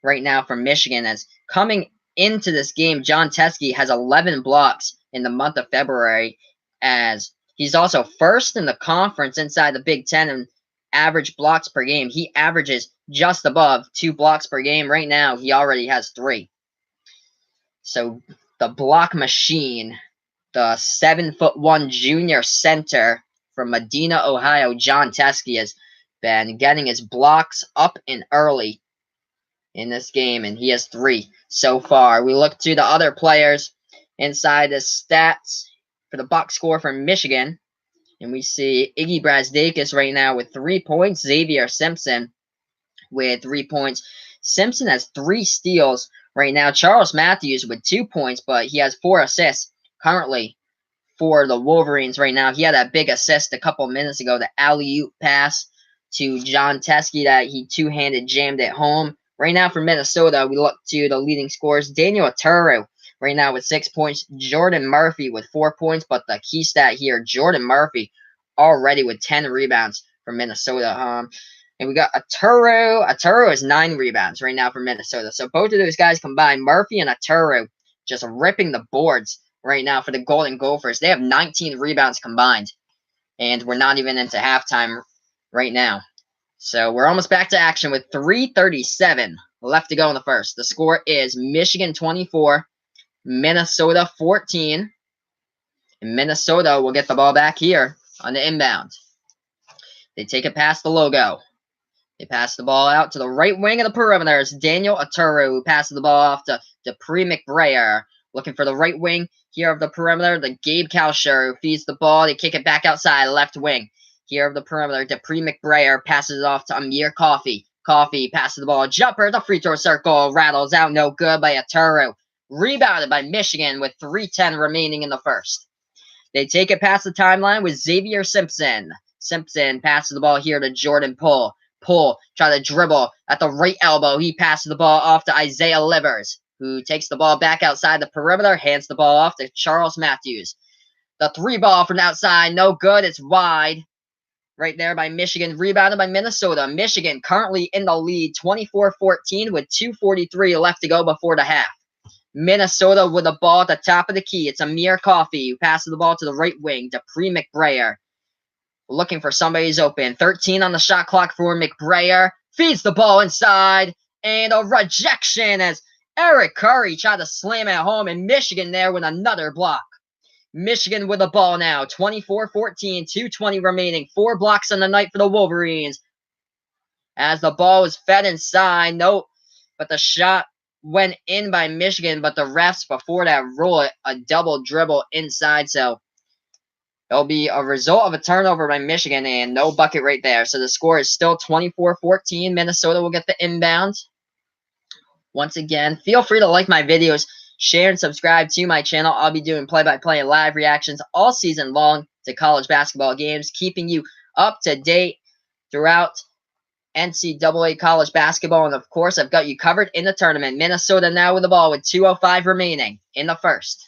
right now for Michigan. As coming into this game, John Teskey has 11 blocks in the month of February, as he's also first in the conference inside the Big Ten in average blocks per game. He averages just above 2 blocks per game. Right now, he already has 3. So the block machine, the 7'1" junior center from Medina, Ohio, John Teskey, has been getting his blocks up and early in this game, and he has 3 so far. We look to the other players inside the stats for the box score for Michigan, and we see Iggy Brasdakis right now with 3 points. Xavier Simpson with 3 points. Simpson has 3 steals right now. Charles Matthews with 2 points, but he has 4 assists currently for the Wolverines right now. He had that big assist a couple minutes ago, the alley-oop pass to John Teskey that he two-handed jammed it home. Right now for Minnesota, we look to the leading scorers. Daniel Oturu right now with 6 points. Jordan Murphy with 4 points, but the key stat here, Jordan Murphy already with 10 rebounds for Minnesota. And we got Oturu. Oturu has 9 rebounds right now for Minnesota. So both of those guys combined, Murphy and Oturu, just ripping the boards right now for the Golden Gophers. They have 19 rebounds combined, and we're not even into halftime right now. So we're almost back to action with 3:37 left to go in the first. The score is Michigan 24, Minnesota 14. And Minnesota will get the ball back here on the inbound. They take it past the logo. They pass the ball out to the right wing of the perimeter. It's Daniel Oturu who passes the ball off to Dupree McBrayer. Looking for the right wing here of the perimeter. The Gabe Kalsher who feeds the ball. They kick it back outside, left wing. Here of the perimeter, Dupree McBrayer passes it off to Amir Coffey. Coffey passes the ball. Jumper, the free throw circle. Rattles out, no good by Oturu. Rebounded by Michigan with 3:10 remaining in the first. They take it past the timeline with Xavier Simpson. Simpson passes the ball here to Jordan Poole. Poole try to dribble at the right elbow. He passes the ball off to Isaiah Livers, who takes the ball back outside the perimeter, hands the ball off to Charles Matthews. The three ball from outside, no good. It's wide. Right there by Michigan, rebounded by Minnesota. Michigan currently in the lead, 24-14 with 2:43 left to go before the half. Minnesota with the ball at the top of the key. It's Amir Coffey who passes the ball to the right wing. Dupree McBrayer looking for somebody who's open. 13 on the shot clock for McBrayer. Feeds the ball inside. And a rejection as Eric Curry tried to slam it home. And Michigan there with another block. Michigan with the ball now. 24-14. 2:20 remaining. 4 blocks on the night for the Wolverines. As the ball was fed inside. Nope. But the shot went in by Michigan, but the refs before that rule it a double dribble inside, so it'll be a result of a turnover by Michigan and no bucket right there. So the score is still 24-14. Minnesota will get the inbound. Once again, feel free to like my videos, share and subscribe to my channel. I'll be doing play-by-play and live reactions all season long to college basketball games, keeping you up to date throughout NCAA college basketball, and of course, I've got you covered in the tournament. Minnesota now with the ball with 2:05 remaining in the first.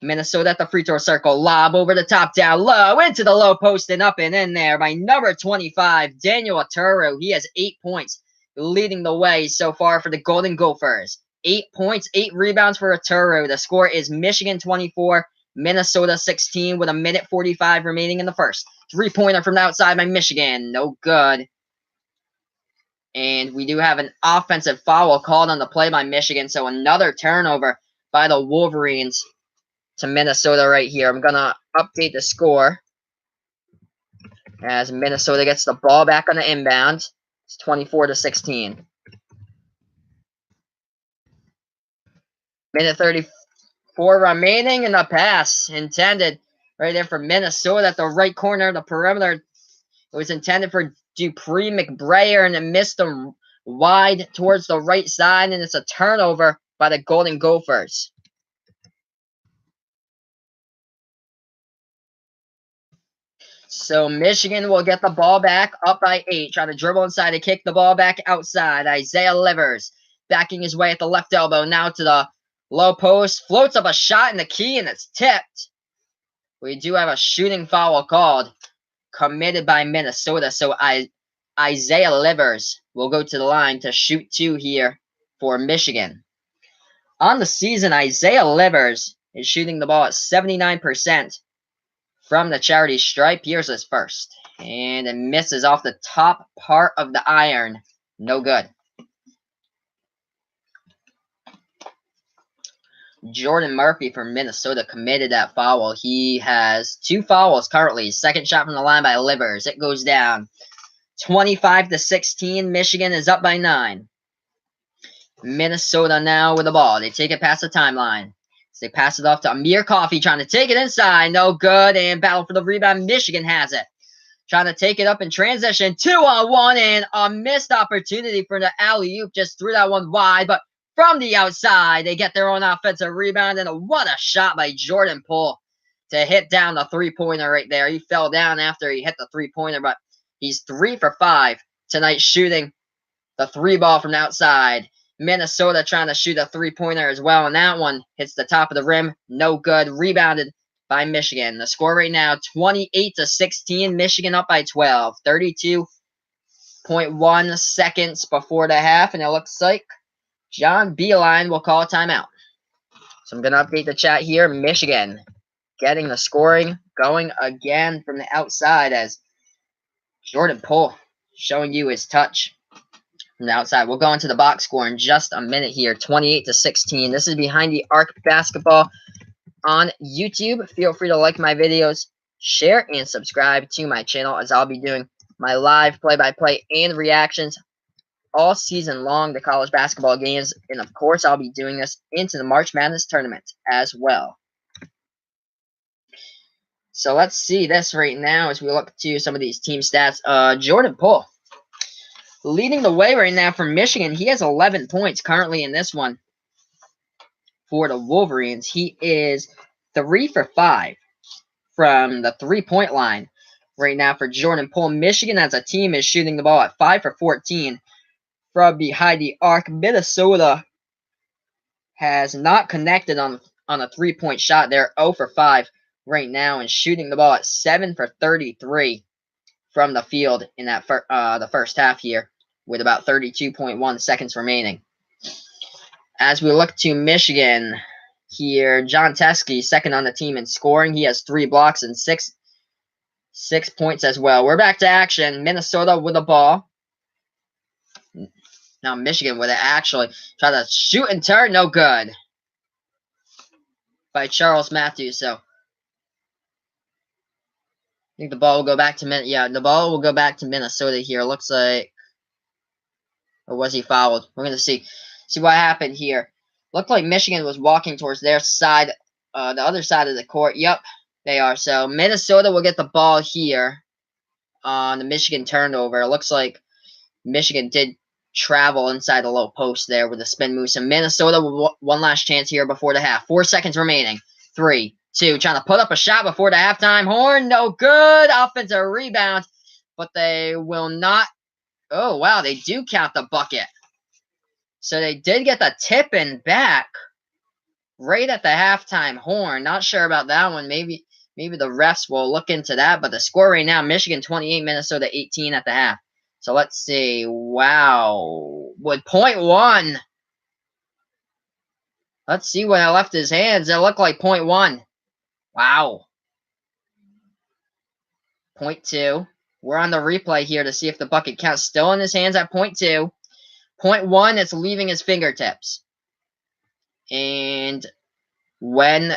Minnesota at the free throw circle. Lob over the top, down low, into the low post, and up and in there by number 25, Daniel Oturu. He has 8 points, leading the way so far for the Golden Gophers. 8 points, 8 rebounds for Oturu. The score is Michigan 24, Minnesota 16 with 1:45 remaining in the first. Three-pointer from the outside by Michigan. No good. And we do have an offensive foul called on the play by Michigan. So another turnover by the Wolverines to Minnesota right here. I'm going to update the score as Minnesota gets the ball back on the inbound. It's 24-16. Minute 34 remaining, and the pass intended right there for Minnesota at the right corner of the perimeter. It was intended for Dupree McBrayer, and it missed him wide towards the right side, and it's a turnover by the Golden Gophers. So Michigan will get the ball back up by 8. Try to dribble inside and kick the ball back outside. Isaiah Livers backing his way at the left elbow. Now to the low post. Floats up a shot in the key, and it's tipped. We do have a shooting foul called, committed by Minnesota. So Isaiah Livers will go to the line to shoot 2 here for Michigan. On the season, Isaiah Livers is shooting the ball at 79% from the charity stripe. Here's his first. And it misses off the top part of the iron. No good. Jordan Murphy from Minnesota committed that foul. He has 2 fouls currently. Second shot from the line by Livers. It goes down. 25-16. Michigan is up by 9. Minnesota now with the ball. They take it past the timeline. So they pass it off to Amir Coffey, trying to take it inside. No good. And battle for the rebound. Michigan has it. Trying to take it up in transition. 2-on-1 and a missed opportunity for the alley-oop. Just threw that one wide. But from the outside, they get their own offensive rebound. And what a shot by Jordan Poole to hit down the three-pointer right there. He fell down after he hit the three-pointer. But he's 3 for 5 tonight shooting the 3 ball from the outside. Minnesota trying to shoot a three-pointer as well, and that one hits the top of the rim. No good. Rebounded by Michigan. The score right now, 28-16. Michigan up by 12. 32.1 seconds before the half, and it looks like John Beilein will call a timeout. So I'm going to update the chat here. Michigan getting the scoring going again from the outside as Jordan Poole showing you his touch from the outside. We'll go into the box score in just a minute here. 28-16. This is Behind the Arc Basketball on YouTube. Feel free to like my videos, share, and subscribe to my channel as I'll be doing my live play-by-play and reactions all season long to college basketball games. And, of course, I'll be doing this into the March Madness tournament as well. So let's see this right now as we look to some of these team stats. Jordan Poole leading the way right now for Michigan. He has 11 points currently in this one for the Wolverines. He is 3 for 5 from the three-point line right now for Jordan Poole. Michigan as a team is shooting the ball at 5 for 14 from behind the arc. Minnesota has not connected on a three-point shot. They're 0 for 5 right now and shooting the ball at 7 for 33 from the field in that the first half here with about 32.1 seconds remaining. As we look to Michigan here, John Teske, second on the team in scoring. He has 3 blocks and 6 points as well. We're back to action. Minnesota with the ball. Now Michigan with it actually try to shoot and turn. No good. By Charles Matthews. So I think the ball will go back to the ball will go back to Minnesota here. Looks like, or was he fouled? We're gonna see what happened here. Looked like Michigan was walking towards their side, the other side of the court. Yep, they are. So Minnesota will get the ball here on the Michigan turnover. It looks like Michigan did travel inside the low post there with a spin move. So Minnesota with one last chance here before the half. 4 seconds remaining. 3, 2, trying to put up a shot before the halftime horn. No good. Offensive rebound, but they will not. Oh, wow, they do count the bucket. So they did get the tip-in back right at the halftime horn. Not sure about that one. Maybe the refs will look into that. But the score right now, Michigan 28, Minnesota 18 at the half. So let's see. Wow. With .1. Let's see when I left his hands. It looked like .1. Wow. .2. We're on the replay here to see if the bucket counts. Still in his hands at .2. .1, it's leaving his fingertips. And when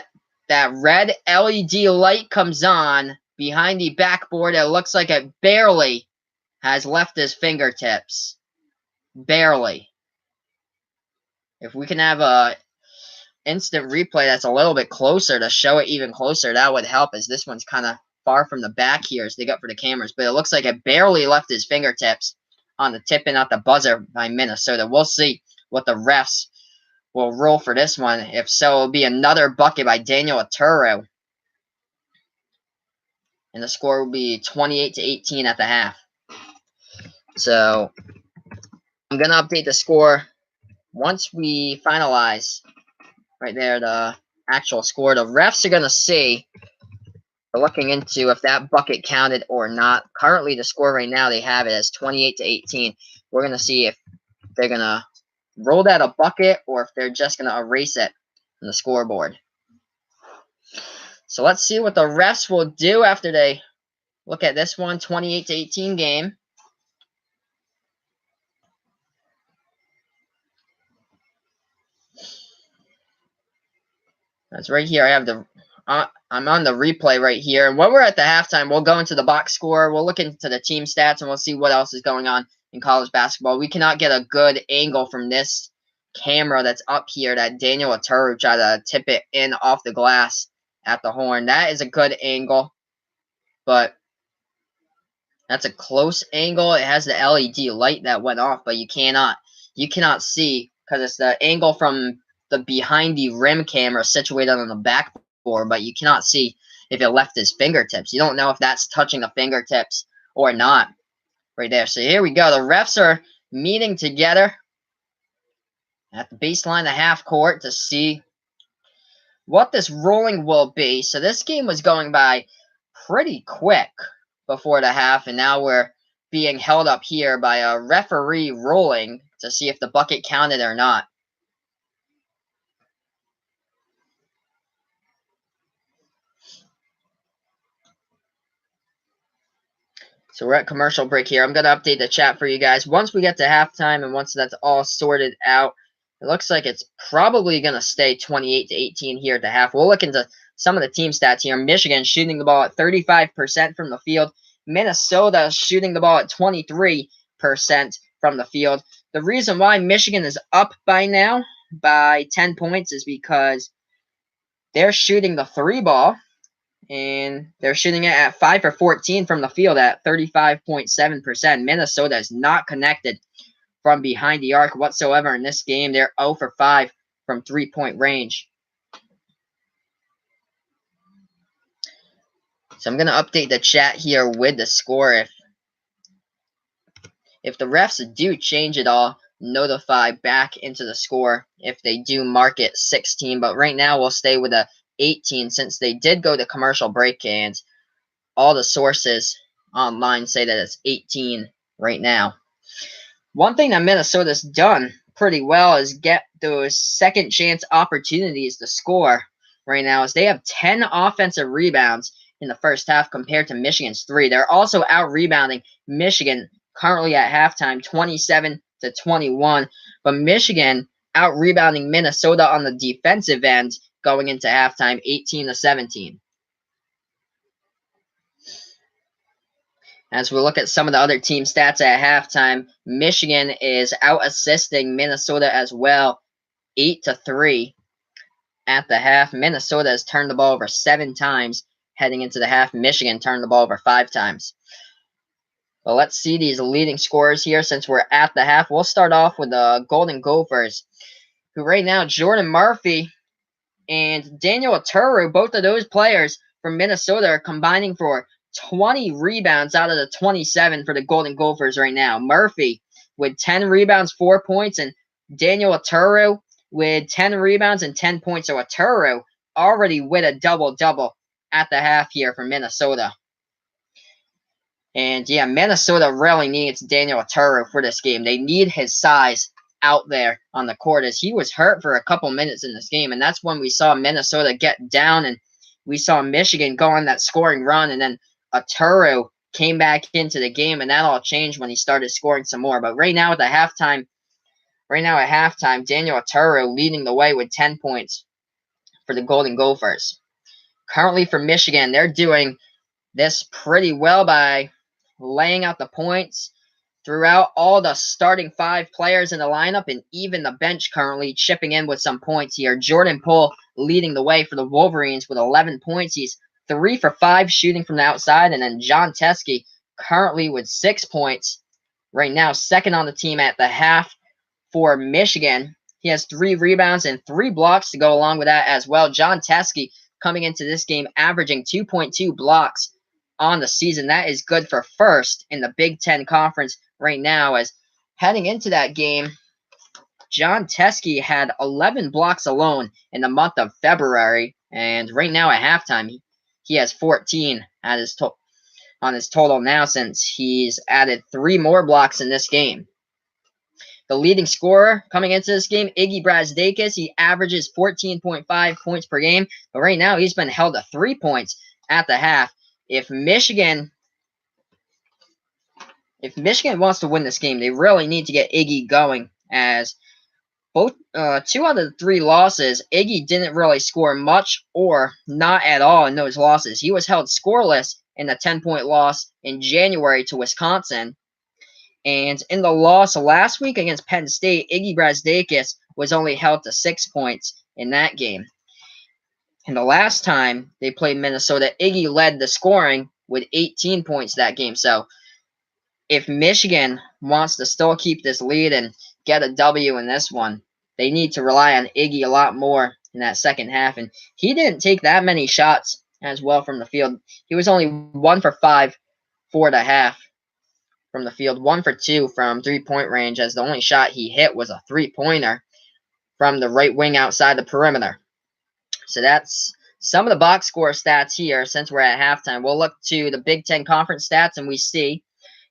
that red LED light comes on behind the backboard, it looks like it barely has left his fingertips. Barely. If we can have a instant replay that's a little bit closer to show it even closer, that would help, as this one's kind of far from the back here as they go for the cameras. But it looks like it barely left his fingertips on the tip and at the buzzer by Minnesota. We'll see what the refs will rule for this one. If so, it'll be another bucket by Daniel Oturu. And the score will be 28-18 at the half. So I'm going to update the score once we finalize right there the actual score. The refs are going to see. We're looking into if that bucket counted or not. Currently, the score right now, they have it as 28-18. We're going to see if they're going to roll that a bucket or if they're just going to erase it on the scoreboard. So let's see what the refs will do after they look at this one, 28-18 game. That's right here. I have the I'm on the replay right here. And when we're at the halftime, we'll go into the box score. We'll look into the team stats, and we'll see what else is going on in college basketball. We cannot get a good angle from this camera that's up here that Daniel Oturu tried to tip it in off the glass at the horn. That is a good angle, but that's a close angle. It has the LED light that went off, but you cannot see because it's the angle from the behind the rim camera situated on the backboard, but you cannot see if it left his fingertips. You don't know if that's touching the fingertips or not right there. So here we go. The refs are meeting together at the baseline, the half court, to see what this ruling will be. So this game was going by pretty quick before the half, and now we're being held up here by a referee ruling to see if the bucket counted or not. So we're at commercial break here. I'm going to update the chat for you guys. Once we get to halftime and once that's all sorted out, it looks like it's probably going to stay 28-18 here at the half. We'll look into some of the team stats here. Michigan shooting the ball at 35% from the field. Minnesota shooting the ball at 23% from the field. The reason why Michigan is up by now by 10 points is because they're shooting the 3 ball. And they're shooting it at 5 for 14 from the field at 35.7%. Minnesota is not connected from behind the arc whatsoever in this game. They're 0 for 5 from three-point range. So I'm going to update the chat here with the score. If the refs do change it all, notify back into the score if they do mark it 16. But right now we'll stay with a 18 since they did go to commercial break, and all the sources online say that it's 18 right now. One thing that Minnesota's done pretty well is get those second chance opportunities to score right now, as they have 10 offensive rebounds in the first half compared to Michigan's 3. They're also out rebounding Michigan currently at halftime 27-21, but Michigan out rebounding Minnesota on the defensive end going into halftime 18-17. As we look at some of the other team stats at halftime, Michigan is out assisting Minnesota as well, 8-3 at the half. Minnesota has turned the ball over 7 times heading into the half. Michigan turned the ball over 5 times. But let's see these leading scorers here since we're at the half. We'll start off with the Golden Gophers, who right now, Jordan Murphy and Daniel Oturu, both of those players from Minnesota, are combining for 20 rebounds out of the 27 for the Golden Gophers right now. Murphy with 10 rebounds, 4 points, and Daniel Oturu with 10 rebounds and 10 points. So Oturu already with a double-double at the half here for Minnesota. And yeah, Minnesota really needs Daniel Oturu for this game. They need his size out there on the court, as he was hurt for a couple minutes in this game, and that's when we saw Minnesota get down, and we saw Michigan go on that scoring run, and then Oturu came back into the game, and that all changed when he started scoring some more. But right now at halftime, Daniel Oturu leading the way with 10 points for the Golden Gophers. Currently for Michigan, they're doing this pretty well by laying out the points throughout all the starting 5 players in the lineup, and even the bench currently chipping in with some points here. Jordan Poole leading the way for the Wolverines with 11 points. He's 3 for 5 shooting from the outside, and then Jon Teske currently with 6 points right now, second on the team at the half for Michigan. He has 3 rebounds and 3 blocks to go along with that as well. Jon Teske coming into this game averaging 2.2 blocks on the season. That is good for first in the Big Ten Conference right now, as heading into that game, Jon Teske had 11 blocks alone in the month of February, and right now at halftime, he has 14 at on his total now, since he's added 3 more blocks in this game. The leading scorer coming into this game, Iggy Brazdeikis, he averages 14.5 points per game, but right now he's been held to 3 points at the half. If Michigan wants to win this game, they really need to get Iggy going, as both 2 out of the 3 losses, Iggy didn't really score much or not at all in those losses. He was held scoreless in the 10-point loss in January to Wisconsin. And in the loss last week against Penn State, Iggy Brazdeikis was only held to 6 points in that game. And the last time they played Minnesota, Iggy led the scoring with 18 points that game. So if Michigan wants to still keep this lead and get a W in this one, they need to rely on Iggy a lot more in that second half. And he didn't take that many shots as well from the field. He was only 1 for 5 for the half from the field, 1 for 2 from 3-point range, as the only shot he hit was a 3-pointer from the right wing outside the perimeter. So that's some of the box score stats here since we're at halftime. We'll look to the Big Ten Conference stats, and we see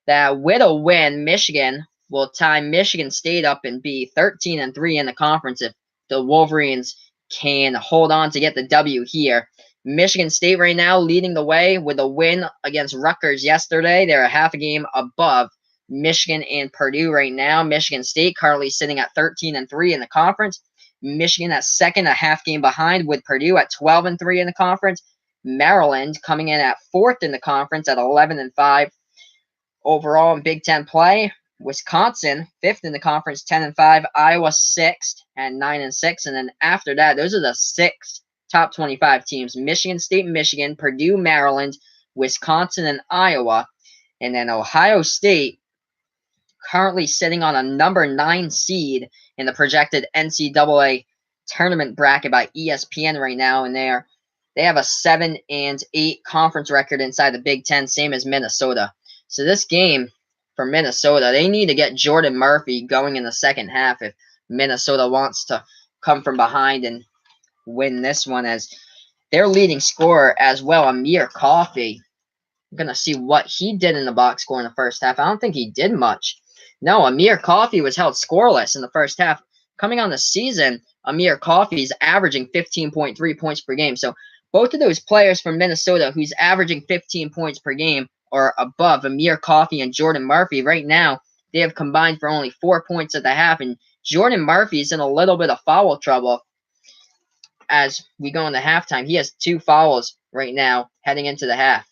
that with a win, Michigan will tie Michigan State up and be 13-3 in the conference if the Wolverines can hold on to get the W here. Michigan State right now leading the way with a win against Rutgers yesterday. They're a half a game above Michigan and Purdue right now. Michigan State currently sitting at 13-3 in the conference. Michigan at second, a half game behind, with Purdue at 12-3 in the conference. Maryland coming in at 4th in the conference at 11-5 overall in Big Ten play. Wisconsin 5th in the conference, 10-5. Iowa 6th at 9-6, and then after that, those are the 6 top 25 teams: Michigan State, Michigan, Purdue, Maryland, Wisconsin, and Iowa. And then Ohio State currently sitting on a number 9 seed in the projected NCAA tournament bracket by ESPN right now, and they are They have a 7-8 conference record inside the Big Ten, same as Minnesota. So this game for Minnesota, they need to get Jordan Murphy going in the second half if Minnesota wants to come from behind and win this one, as their leading scorer as well, Amir Coffey. I'm going to see what he did in the box score in the first half. I don't think he did much. No, Amir Coffey was held scoreless in the first half. Coming on the season, Amir Coffey is averaging 15.3 points per game. So both of those players from Minnesota who's averaging 15 points per game or above, Amir Coffey and Jordan Murphy, right now, they have combined for only 4 points at the half. And Jordan Murphy's in a little bit of foul trouble as we go into halftime. He has 2 fouls right now heading into the half.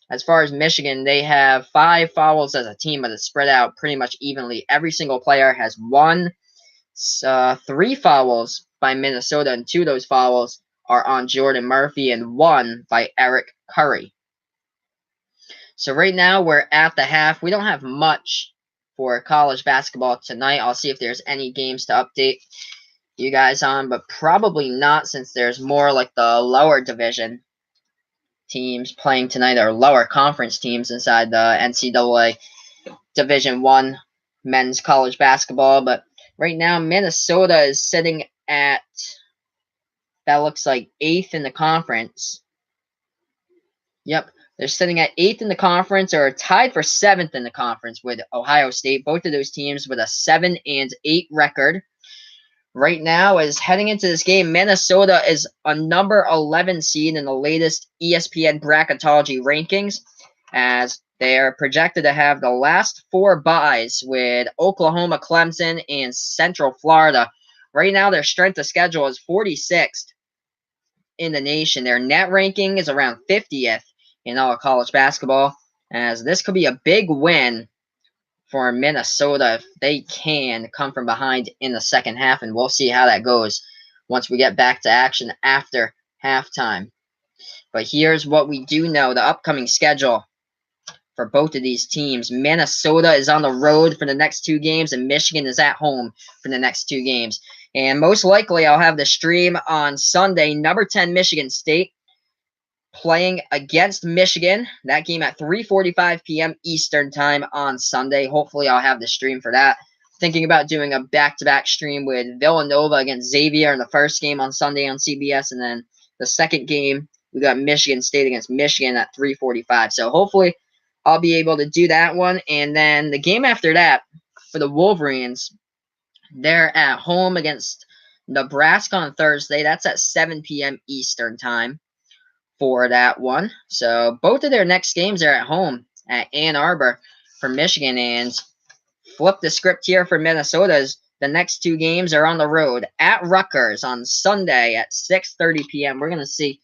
As far as Michigan, they have 5 fouls as a team, but it's spread out pretty much evenly. Every single player has 3 fouls by Minnesota, and 2 of those fouls are on Jordan Murphy, and 1 by Eric Curry. So right now we're at the half. We don't have much for college basketball tonight. I'll see if there's any games to update you guys on, but probably not, since there's more like the lower division teams playing tonight, or lower conference teams inside the NCAA Division I men's college basketball. But right now, Minnesota is sitting at, that looks like 8th in the conference. Yep, they're sitting at 8th in the conference, or tied for 7th in the conference with Ohio State. Both of those teams with a 7-8 record. Right now, is heading into this game, Minnesota is a number 11 seed in the latest ESPN bracketology rankings, as they are projected to have the last 4 byes with Oklahoma, Clemson, and Central Florida. Right now, their strength of schedule is 46th in the nation. Their net ranking is around 50th in all of college basketball, as this could be a big win for Minnesota if they can come from behind in the second half, and we'll see how that goes once we get back to action after halftime. But here's what we do know: the upcoming schedule for both of these teams. Minnesota is on the road for the next 2 games, and Michigan is at home for the next 2 games. And most likely I'll have the stream on Sunday. Number 10 Michigan State playing against Michigan. That game at 3:45 p.m. Eastern time on Sunday. Hopefully I'll have the stream for that. Thinking about doing a back-to-back stream with Villanova against Xavier in the first game on Sunday on CBS, and then the second game we got Michigan State against Michigan at 3:45. So hopefully I'll be able to do that one. And then the game after that for the Wolverines, they're at home against Nebraska on Thursday. That's at 7 p.m. Eastern time for that one. So both of their next games are at home at Ann Arbor for Michigan. And flip the script here for Minnesota's. The next 2 games are on the road at Rutgers on Sunday at 6:30 p.m. We're going to see.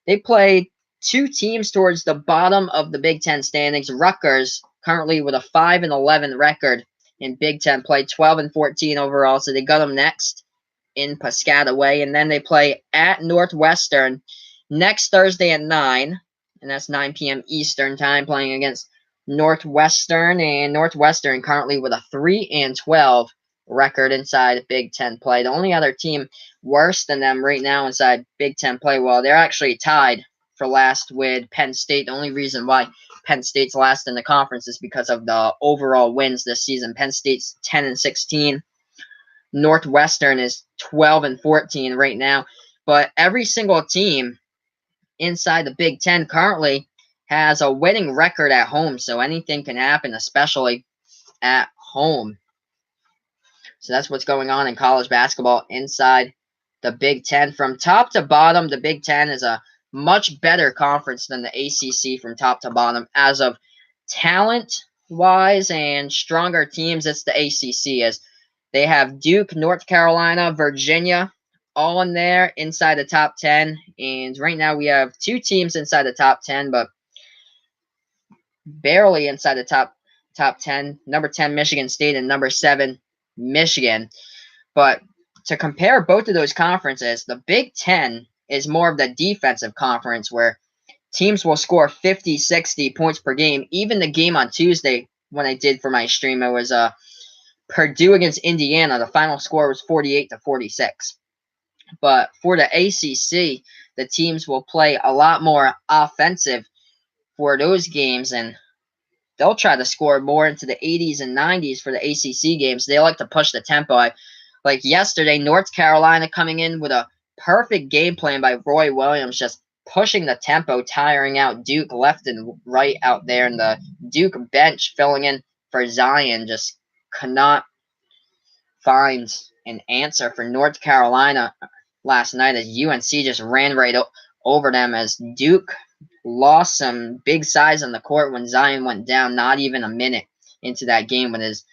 They play 2 teams towards the bottom of the Big Ten standings. Rutgers currently with a 5-11 record in Big Ten play, 12-14 overall. So they got them next in Piscataway, and then they play at Northwestern next Thursday at 9, and that's 9 p.m. Eastern time, playing against Northwestern, and Northwestern currently with a 3-12 record inside Big Ten play. The only other team worse than them right now inside Big Ten play, well, they're actually tied for last with Penn State. The only reason why Penn State's last in the conference is because of the overall wins this season. Penn State's 10-16. Northwestern is 12-14 right now. But every single team inside the Big Ten currently has a winning record at home, so anything can happen, especially at home. So that's what's going on in college basketball inside the Big Ten. From top to bottom, the Big Ten is a much better conference than the ACC from top to bottom. As of talent-wise and stronger teams, it's the ACC, as they have Duke, North Carolina, Virginia, all in there inside the top 10. And right now we have 2 teams inside the top 10, but barely inside the top 10. Number 10, Michigan State, and number 7, Michigan. But to compare both of those conferences, the Big Ten is more of the defensive conference, where teams will score 50, 60 points per game. Even the game on Tuesday when I did for my stream, it was Purdue against Indiana. The final score was 48-46. But for the ACC, the teams will play a lot more offensive for those games, and they'll try to score more into the 80s and 90s for the ACC games. They like to push the tempo. Like yesterday, North Carolina coming in with a perfect game plan by Roy Williams, just pushing the tempo, tiring out Duke left and right out there, and the Duke bench filling in for Zion just cannot find an answer for North Carolina last night as UNC just ran right over them as Duke lost some big size on the court when Zion went down not even a minute into that game when his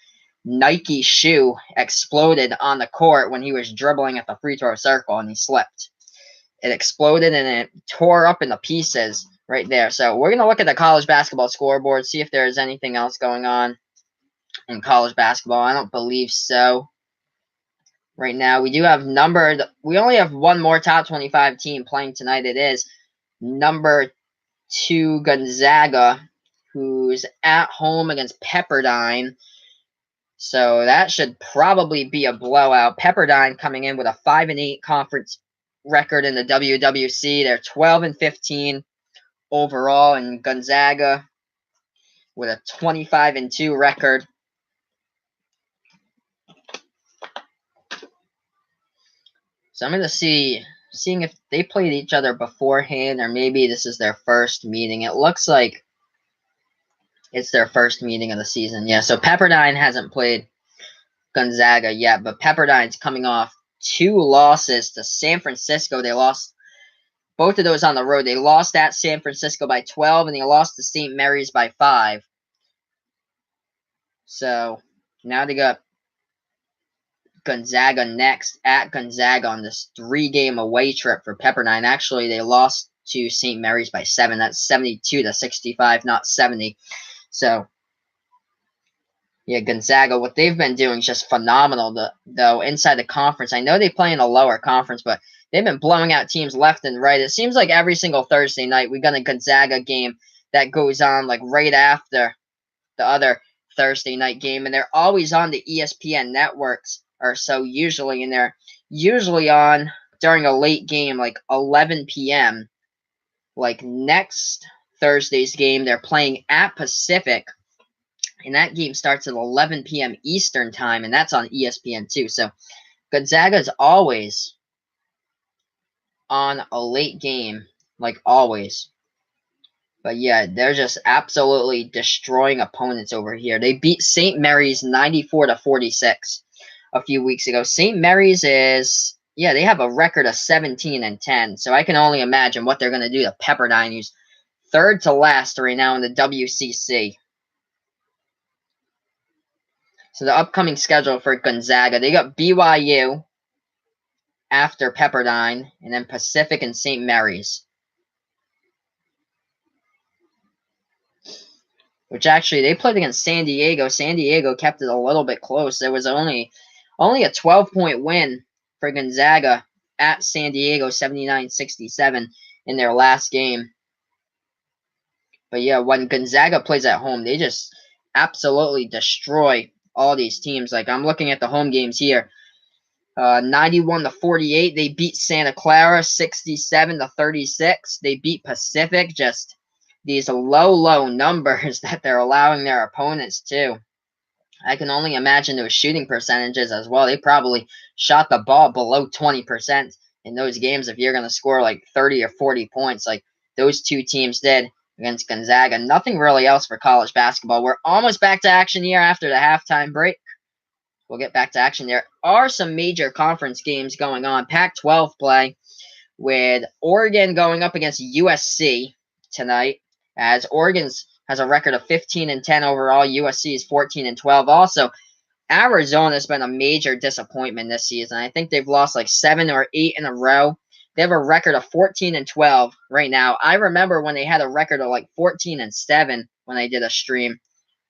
Nike shoe exploded on the court when he was dribbling at the free throw circle and he slipped. It exploded and it tore up into pieces right there. So we're going to look at the college basketball scoreboard, see if there's anything else going on in college basketball. I don't believe so. Right now, we only have one more top 25 team playing tonight. It is number 2 Gonzaga, who's at home against Pepperdine. So that should probably be a blowout. Pepperdine coming in with a 5-8 conference record in the WWC. They're 12-15 overall, and Gonzaga with a 25-2 record. So I'm going to seeing if they played each other beforehand, or maybe this is their first meeting. It looks like it's their first meeting of the season. Yeah, so Pepperdine hasn't played Gonzaga yet, but Pepperdine's coming off 2 losses to San Francisco. They lost both of those on the road. They lost at San Francisco by 12, and they lost to St. Mary's by 5. So now they got Gonzaga next at Gonzaga on this 3-game away trip for Pepperdine. Actually, they lost to St. Mary's by 7. That's 72-65, not 70. So, yeah, Gonzaga, what they've been doing is just phenomenal, though, inside the conference. I know they play in a lower conference, but they've been blowing out teams left and right. It seems like every single Thursday night we got a Gonzaga game that goes on like right after the other Thursday night game, and they're always on the ESPN networks or so usually, and they're usually on during a late game like 11 p.m. Like next Thursday's game, they're playing at Pacific, and that game starts at 11 p.m. Eastern time, and that's on ESPN too. So Gonzaga's always on a late game, like always. But yeah, they're just absolutely destroying opponents over here. They beat St. Mary's 94-46 a few weeks ago. St. Mary's they have a record of 17-10. So I can only imagine what they're going to do to Pepperdine, who's third to last right now in the WCC. So the upcoming schedule for Gonzaga, they got BYU after Pepperdine, and then Pacific and St. Mary's. Which actually, they played against San Diego. San Diego kept it a little bit close. There was only a 12-point win for Gonzaga at San Diego, 79-67 in their last game. But yeah, when Gonzaga plays at home, they just absolutely destroy all these teams. Like, I'm looking at the home games here. 91-48, they beat Santa Clara. 67-36, they beat Pacific. Just these low numbers that they're allowing their opponents to. I can only imagine those shooting percentages as well. They probably shot the ball below 20% in those games if you're going to score like 30 or 40 points like those two teams did against Gonzaga. Nothing really else for college basketball. We're almost back to action here after the halftime break. We'll get back to action. There are some major conference games going on. Pac-12 play with Oregon going up against USC tonight, as Oregon has a record of 15-10 overall. USC is 14-12. Also, Arizona's been a major disappointment this season. I think they've lost like 7 or 8 in a row. They have a record of 14-12 right now. I remember when they had a record of like 14-7 when I did a stream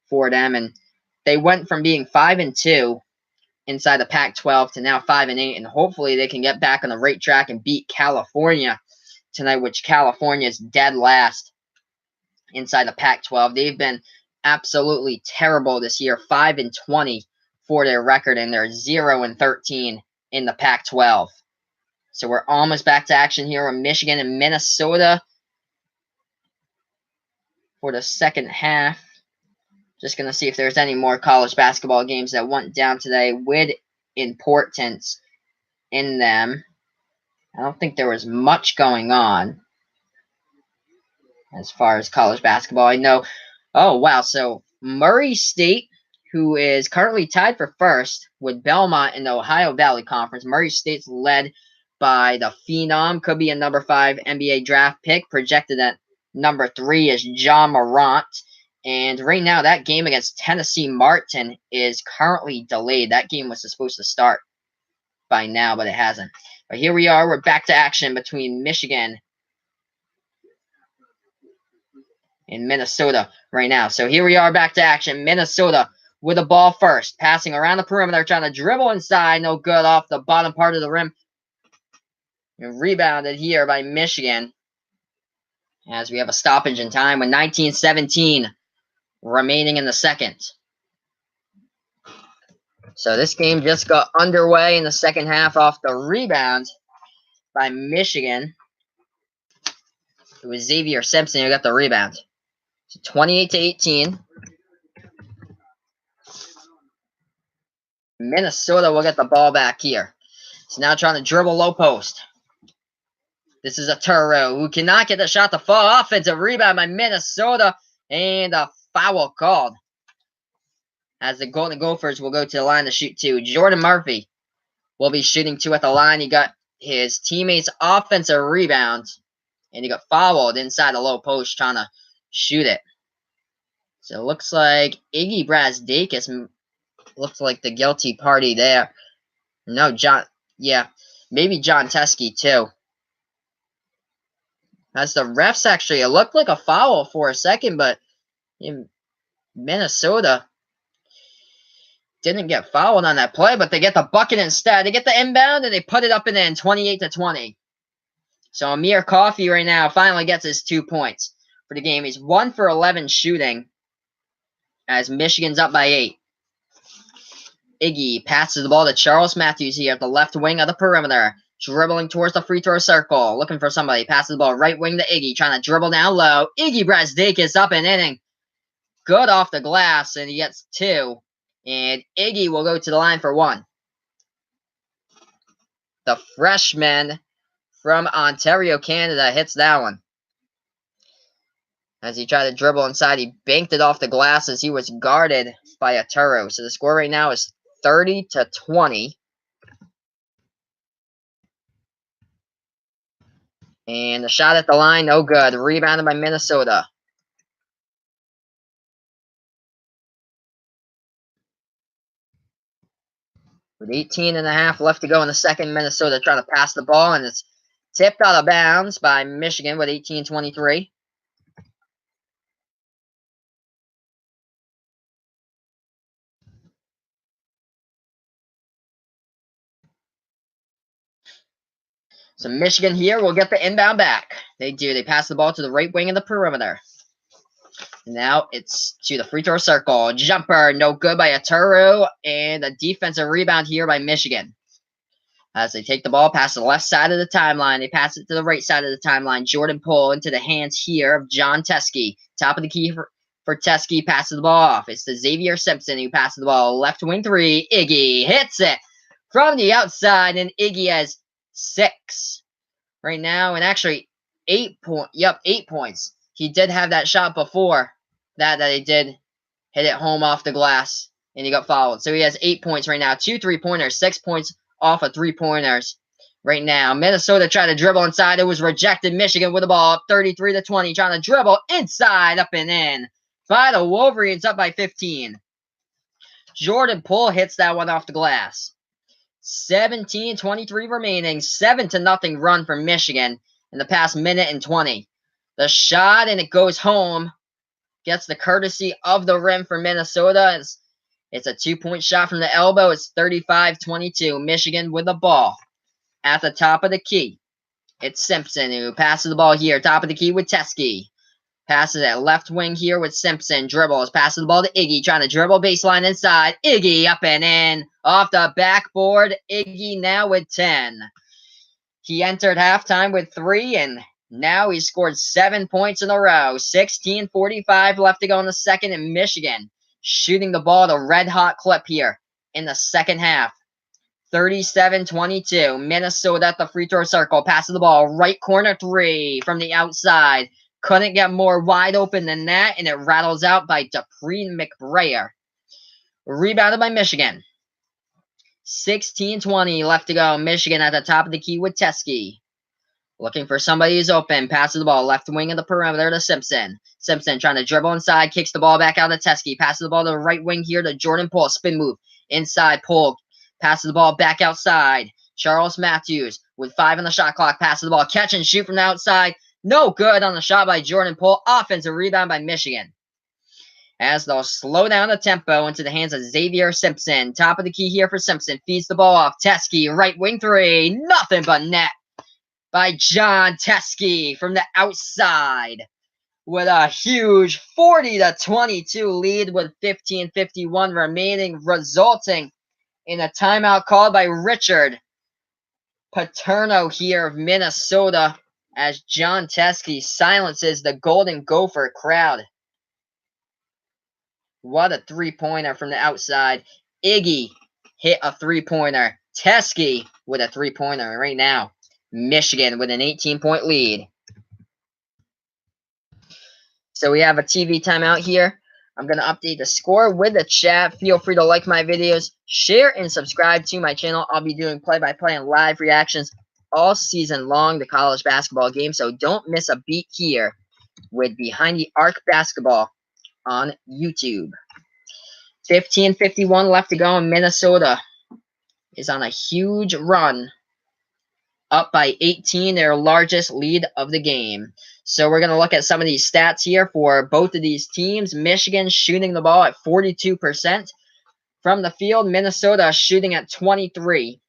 for them, and they went from being 5-2 inside the Pac-12 to now 5-8, and hopefully they can get back on the right track and beat California tonight, which California is dead last inside the Pac-12. They've been absolutely terrible this year, 5-20 for their record, and they're 0-13 in the Pac-12. So we're almost back to action here with Michigan and Minnesota for the second half. Just going to see if there's any more college basketball games that went down today with importance in them. I don't think there was much going on as far as college basketball. I know. Oh, wow. So Murray State, who is currently tied for first with Belmont in the Ohio Valley Conference. Murray State's led by the Phenom. Could be a number 5 NBA draft pick. Projected at number 3 is John Morant. And right now, that game against Tennessee Martin is currently delayed. That game was supposed to start by now, but it hasn't. But here we are. We're back to action between Michigan and Minnesota right now. So here we are back to action. Minnesota with the ball first. Passing around the perimeter. Trying to dribble inside. No good off the bottom part of the rim. And rebounded here by Michigan. As we have a stoppage in time with 19:17 remaining in the second. So this game just got underway in the second half off the rebound by Michigan. It was Xavier Simpson who got the rebound. So 28-18. Minnesota will get the ball back here. So now trying to dribble low post. This is a Turo who cannot get the shot to fall. Offensive rebound by Minnesota. And a foul called. As the Golden Gophers will go to the line to shoot 2. Jordan Murphy will be shooting 2 at the line. He got his teammates' offensive rebound. And he got fouled inside the low post trying to shoot it. So it looks like Iggy Brazdakis looks like the guilty party there. No, John. Yeah, maybe John Teskey too. As the refs actually, it looked like a foul for a second, but in Minnesota didn't get fouled on that play, but they get the bucket instead. They get the inbound and they put it up and in 28-20. So Amir Coffey right now finally gets his 2 points for the game. He's 1 for 11 shooting as Michigan's up by 8. Iggy passes the ball to Charles Matthews here at the left wing of the perimeter. Dribbling towards the free throw circle. Looking for somebody. Passes the ball right wing to Iggy. Trying to dribble down low. Iggy Brazdakis up and inning. Good off the glass. And he gets 2. And Iggy will go to the line for 1. The freshman from Ontario, Canada hits that one. As he tried to dribble inside, he banked it off the glass as he was guarded by a Turo. So the score right now is 30-20. And the shot at the line, no good. Rebounded by Minnesota. With 18.5 left to go in the second, Minnesota trying to pass the ball, and it's tipped out of bounds by Michigan with 18:23. So Michigan here will get the inbound back. They do. They pass the ball to the right wing of the perimeter. Now it's to the free throw circle. Jumper, no good by Aturu, and a defensive rebound here by Michigan. As they take the ball past the left side of the timeline, they pass it to the right side of the timeline. Jordan Poole into the hands here of John Teskey. Top of the key for Teskey, passes the ball off. It's to Xavier Simpson who passes the ball left wing 3. Iggy hits it from the outside, and Iggy has 6 right now, and actually 8 points. Yep, 8 points. He did have that shot before that he did hit it home off the glass, and he got fouled. So he has 8 points right now. 2 3-pointers, 6 points off of 3-pointers right now. Minnesota tried to dribble inside. It was rejected. Michigan with the ball up 33-20, trying to dribble inside, up and in. By the Wolverines, up by 15. Jordan Poole hits that one off the glass. 17:23 remaining. 7-0 run for Michigan in the past minute and 20. The shot, and it goes home. Gets the courtesy of the rim for Minnesota. It's a 2-point shot from the elbow. It's 35-22. Michigan with the ball at the top of the key. It's Simpson who passes the ball here. Top of the key with Teskey. Passes at left wing here with Simpson. Dribbles. Passes the ball to Iggy. Trying to dribble baseline inside. Iggy up and in. Off the backboard. Iggy now with 10. He entered halftime with 3, and now he's scored 7 points in a row. 16:45 left to go in the second, and Michigan shooting the ball at a red-hot clip here in the second half. 37-22. Minnesota at the free throw circle. Passes the ball. Right corner 3 from the outside. Couldn't get more wide open than that, and it rattles out by Dupree McBrayer. Rebounded by Michigan. 16:20 left to go. Michigan at the top of the key with Teskey. Looking for somebody who's open. Passes the ball. Left wing of the perimeter to Simpson. Simpson trying to dribble inside. Kicks the ball back out to Teskey. Passes the ball to the right wing here to Jordan Poole. Spin move. Inside Poole. Passes the ball back outside. Charles Matthews with 5 on the shot clock. Passes the ball. Catch and shoot from the outside. No good on the shot by Jordan Poole. Offensive rebound by Michigan. As they'll slow down the tempo into the hands of Xavier Simpson. Top of the key here for Simpson. Feeds the ball off. Teskey. Right wing 3. Nothing but net by John Teskey from the outside. With a huge 40-22 lead with 15:51 remaining, resulting in a timeout called by Richard Paterno here of Minnesota as John Teskey silences the Golden Gopher crowd. What a three-pointer from the outside. Iggy hit a three-pointer. Teskey with a three-pointer right now. Michigan with an 18-point lead. So we have a TV timeout here. I'm going to update the score with the chat. Feel free to like my videos, share, and subscribe to my channel. I'll be doing play-by-play and live reactions all season long to college basketball games, so don't miss a beat here with Behind the Arc Basketball on YouTube. 15:51 left to go, and Minnesota is on a huge run, up by 18, their largest lead of the game. So we're going to look at some of these stats here for both of these teams. Michigan shooting the ball at 42% from the field. Minnesota shooting at 23%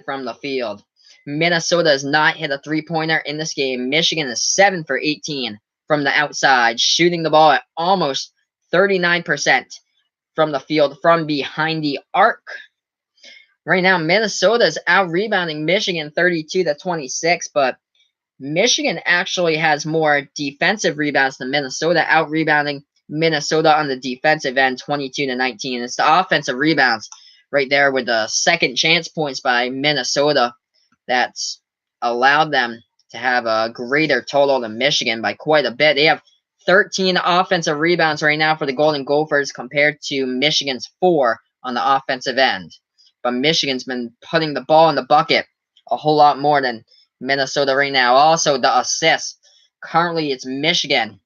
from the field. Minnesota has not hit a three-pointer in this game. Michigan is 7 for 18 from the outside, shooting the ball at almost 39% from the field from behind the arc. Right now, Minnesota is out-rebounding Michigan 32-26, but Michigan actually has more defensive rebounds than Minnesota, out-rebounding Minnesota on the defensive end 22-19. It's the offensive rebounds right there with the second chance points by Minnesota that's allowed them to have a greater total than Michigan by quite a bit. They have 13 offensive rebounds right now for the Golden Gophers compared to Michigan's 4 on the offensive end. But Michigan's been putting the ball in the bucket a whole lot more than Minnesota right now. Also, the assists. Currently, it's Michigan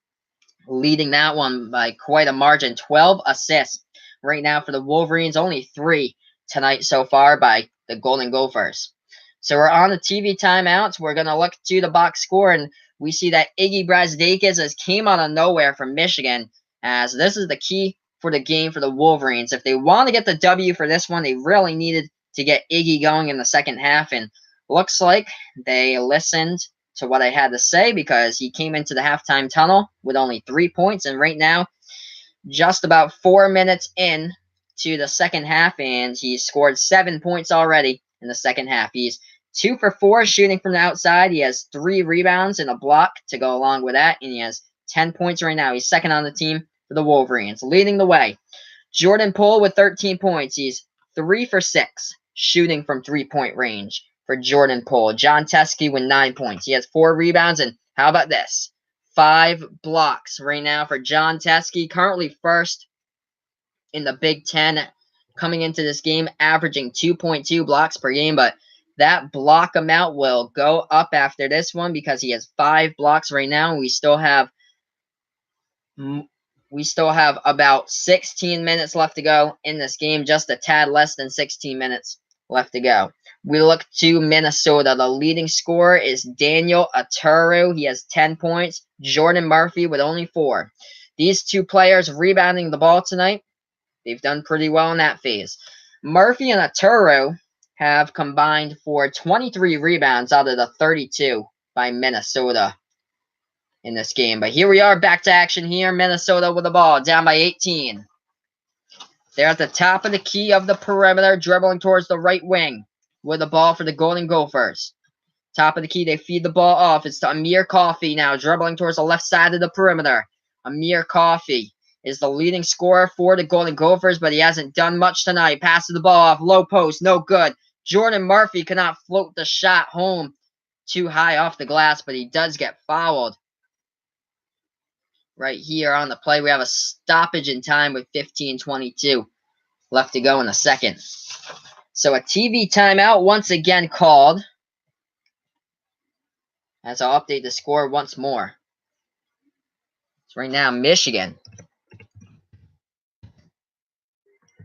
leading that one by quite a margin. 12 assists right now for the Wolverines. Only 3 tonight so far by the Golden Gophers. So we're on the TV timeouts. We're going to look to the box score, and we see that Iggy Brazdeikis has came out of nowhere from Michigan, as this is the key for the game for the Wolverines. If they want to get the W for this one, they really needed to get Iggy going in the second half, and looks like they listened to what I had to say because he came into the halftime tunnel with only 3 points, and right now, just about 4 minutes in to the second half, and he's scored 7 points already in the second half. He's 2 for 4 shooting from the outside. He has 3 rebounds and a block to go along with that, and he has 10 points right now. He's second on the team for the Wolverines. Leading the way, Jordan Poole with 13 points. He's 3 for 6 shooting from three-point range for Jordan Poole. John Teskey with 9 points. He has 4 rebounds, and how about this? 5 blocks right now for John Teskey, currently first in the Big Ten coming into this game, averaging 2.2 blocks per game, but that block amount will go up after this one because he has 5 blocks right now. We still have about 16 minutes left to go in this game, just a tad less than 16 minutes left to go. We look to Minnesota. The leading scorer is Daniel Aturu. He has 10 points. Jordan Murphy with only 4. These 2 players rebounding the ball tonight, they've done pretty well in that phase. Murphy and Aturu have combined for 23 rebounds out of the 32 by Minnesota in this game. But here we are, back to action here. Minnesota with the ball, down by 18. They're at the top of the key of the perimeter, dribbling towards the right wing with the ball for the Golden Gophers. Top of the key, they feed the ball off. It's to Amir Coffey now, dribbling towards the left side of the perimeter. Amir Coffey is the leading scorer for the Golden Gophers, but he hasn't done much tonight. Passes the ball off, low post, no good. Jordan Murphy cannot float the shot home too high off the glass, but he does get fouled. Right here on the play, we have a stoppage in time with 15:22 left to go in the second. So a TV timeout once again called. As I'll update the score once more. So right now, Michigan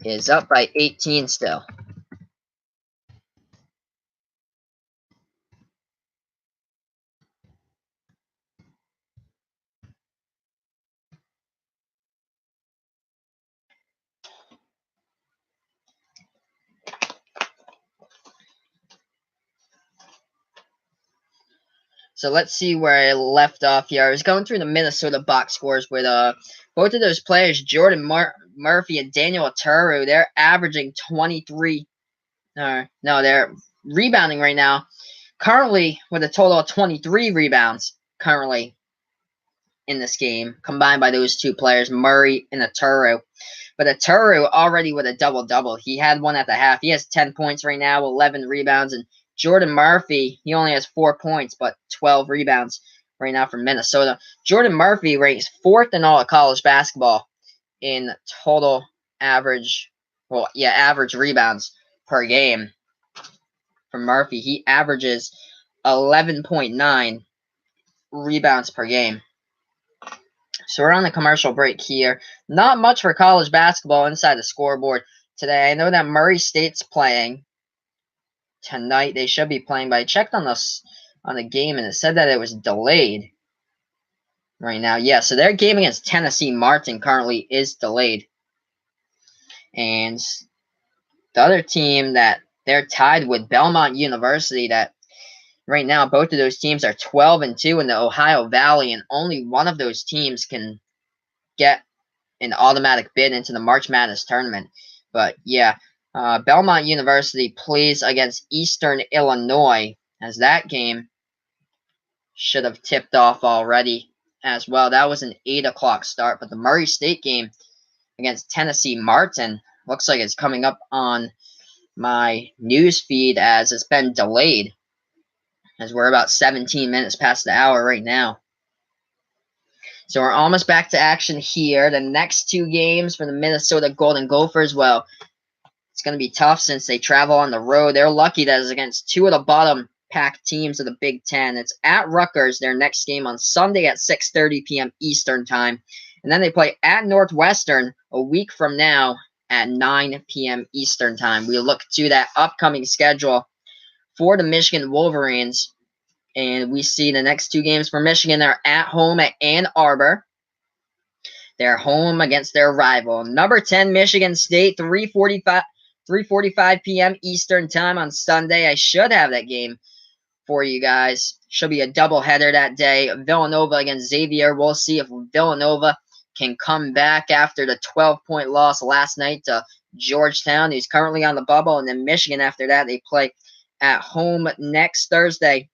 is up by 18 still. So let's see where I left off here. I was going through the Minnesota box scores with both of those players, Jordan Murphy and Daniel Oturu. They're averaging 23. No, they're rebounding right now. Currently with a total of 23 rebounds currently in this game, combined by those two players, Murray and Oturu. But Oturu already with a double-double. He had one at the half. He has 10 points right now, 11 rebounds. And Jordan Murphy, he only has 4 points, but 12 rebounds right now from Minnesota. Jordan Murphy ranks 4th in all of college basketball in total average, average rebounds per game. For Murphy, he averages 11.9 rebounds per game. So we're on the commercial break here. Not much for college basketball inside the scoreboard today. I know that Murray State's playing tonight. They should be playing, but I checked on the game and it said that it was delayed right now. Yeah, so their game against Tennessee Martin currently is delayed. And the other team that they're tied with, Belmont University, that right now both of those teams are 12-2 in the Ohio Valley, and only one of those teams can get an automatic bid into the March Madness tournament. But yeah, Belmont University plays against Eastern Illinois, as that game should have tipped off already as well. That was an 8 o'clock start, but the Murray State game against Tennessee Martin looks like it's coming up on my news feed as it's been delayed, as we're about 17 minutes past the hour right now. So we're almost back to action here. The next two games for the Minnesota Golden Gophers, well, it's going to be tough since they travel on the road. They're lucky that it's against two of the bottom-packed teams of the Big Ten. It's at Rutgers, their next game on Sunday at 6:30 p.m. Eastern Time. And then they play at Northwestern a week from now at 9 p.m. Eastern Time. We look to that upcoming schedule for the Michigan Wolverines. And we see the next two games for Michigan are at home at Ann Arbor. They're home against their rival, number 10 Michigan State, 3:45 p.m. Eastern Time on Sunday. I should have that game for you guys. Should be a doubleheader that day. Villanova against Xavier. We'll see if Villanova can come back after the 12-point loss last night to Georgetown, who's currently on the bubble. And then Michigan after that, they play at home next Thursday.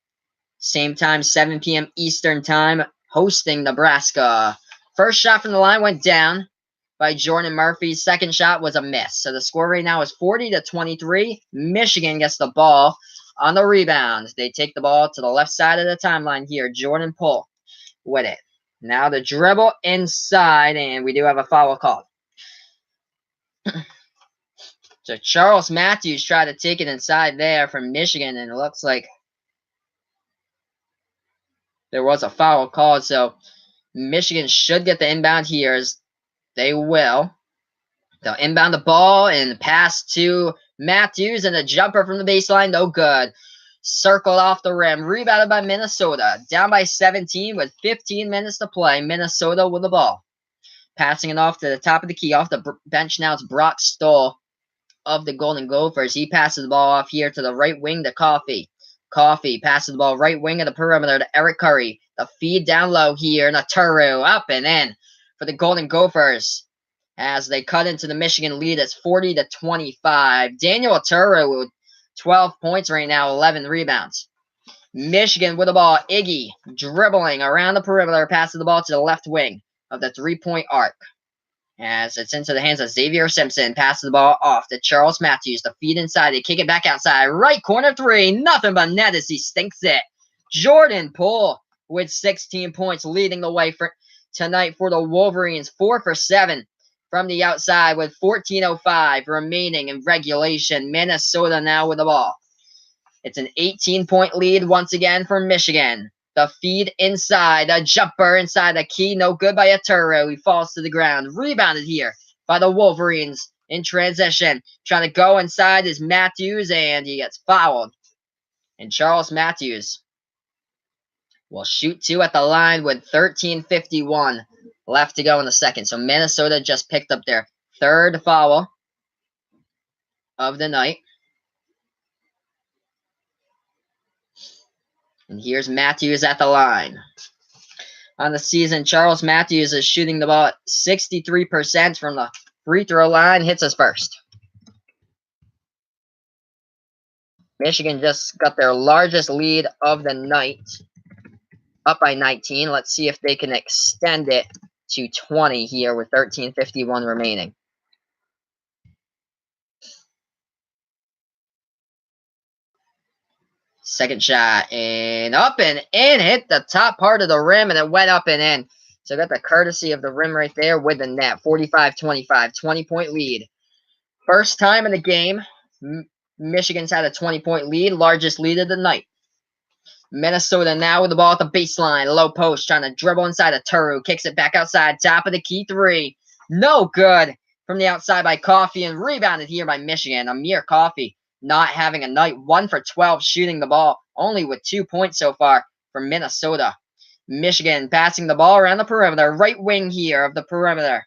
Same time, 7 p.m. Eastern Time, hosting Nebraska. First shot from the line went down by Jordan Murphy. Second shot was a miss. So the score right now is 40-23. Michigan gets the ball on the rebound. They take the ball to the left side of the timeline here. Jordan Poole with it. Now the dribble inside, and we do have a foul called. So Charles Matthews tried to take it inside there from Michigan, and it looks like there was a foul called, so Michigan should get the inbound here, as they will. They'll inbound the ball and pass to Matthews, and a jumper from the baseline, no good. Circled off the rim, rebounded by Minnesota. Down by 17 with 15 minutes to play. Minnesota with the ball. Passing it off to the top of the key, off the bench now. It's Brock Stoll of the Golden Gophers. He passes the ball off here to the right wing to Coffey. Coffey passes the ball right wing of the perimeter to Eric Curry. The feed down low here. Oturu up and in for the Golden Gophers as they cut into the Michigan lead. It's 40-25. Daniel Oturu with 12 points right now, 11 rebounds. Michigan with the ball. Iggy dribbling around the perimeter, passes the ball to the left wing of the three-point arc. As it's into the hands of Xavier Simpson, passes the ball off to Charles Matthews. The feed inside, they kick it back outside. Right corner three, nothing but net as he stinks it. Jordan Poole with 16 points, leading the way for tonight for the Wolverines. 4 for 7 from the outside with 14:05 remaining in regulation. Minnesota now with the ball. It's an 18-point lead once again for Michigan. The feed inside, a jumper inside the key, no good by Aturo. He falls to the ground. Rebounded here by the Wolverines in transition. Trying to go inside is Matthews, and he gets fouled. And Charles Matthews will shoot two at the line with 13:51 left to go in the second. So Minnesota just picked up their third foul of the night. And here's Matthews at the line. On the season, Charles Matthews is shooting the ball at 63% from the free throw line. Hits us first. Michigan just got their largest lead of the night, up by 19. Let's see if they can extend it to 20 here with 13:51 remaining. Second shot, and up and in, hit the top part of the rim, and it went up and in. So got the courtesy of the rim right there with the net. 45-25, 20-point lead. First time in the game, Michigan's had a 20-point lead, largest lead of the night. Minnesota now with the ball at the baseline, low post, trying to dribble inside of Turu, kicks it back outside, top of the key three. No good from the outside by Coffey, and rebounded here by Michigan. Amir Coffey not having a night, 1 for 12 shooting the ball, only with 2 points so far from Minnesota. Michigan passing the ball around the perimeter, right wing here of the perimeter,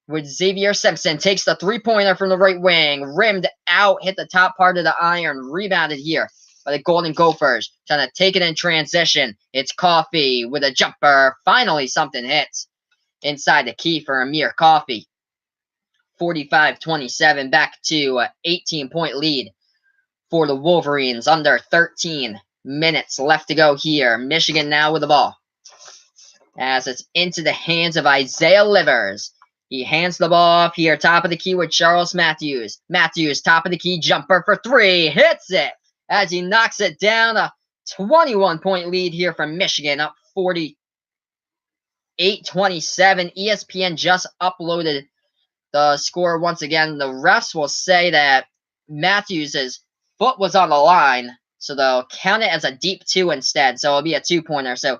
with Xavier Simpson, takes the three-pointer from the right wing, rimmed out, hit the top part of the iron, rebounded here by the Golden Gophers, trying to take it in transition. It's Coffey with a jumper. Finally, something hits inside the key for Amir Coffey. 45-27, back to 18-point lead for the Wolverines. Under 13 minutes left to go here. Michigan now with the ball, as it's into the hands of Isaiah Livers. He hands the ball off here, top of the key with Charles Matthews. Matthews, top of the key, jumper for three, hits it as he knocks it down. A 21-point lead here from Michigan, up 48-27. ESPN just uploaded the score once again. The refs will say that Matthews' foot was on the line, so they'll count it as a deep two instead. So it'll be a two-pointer. So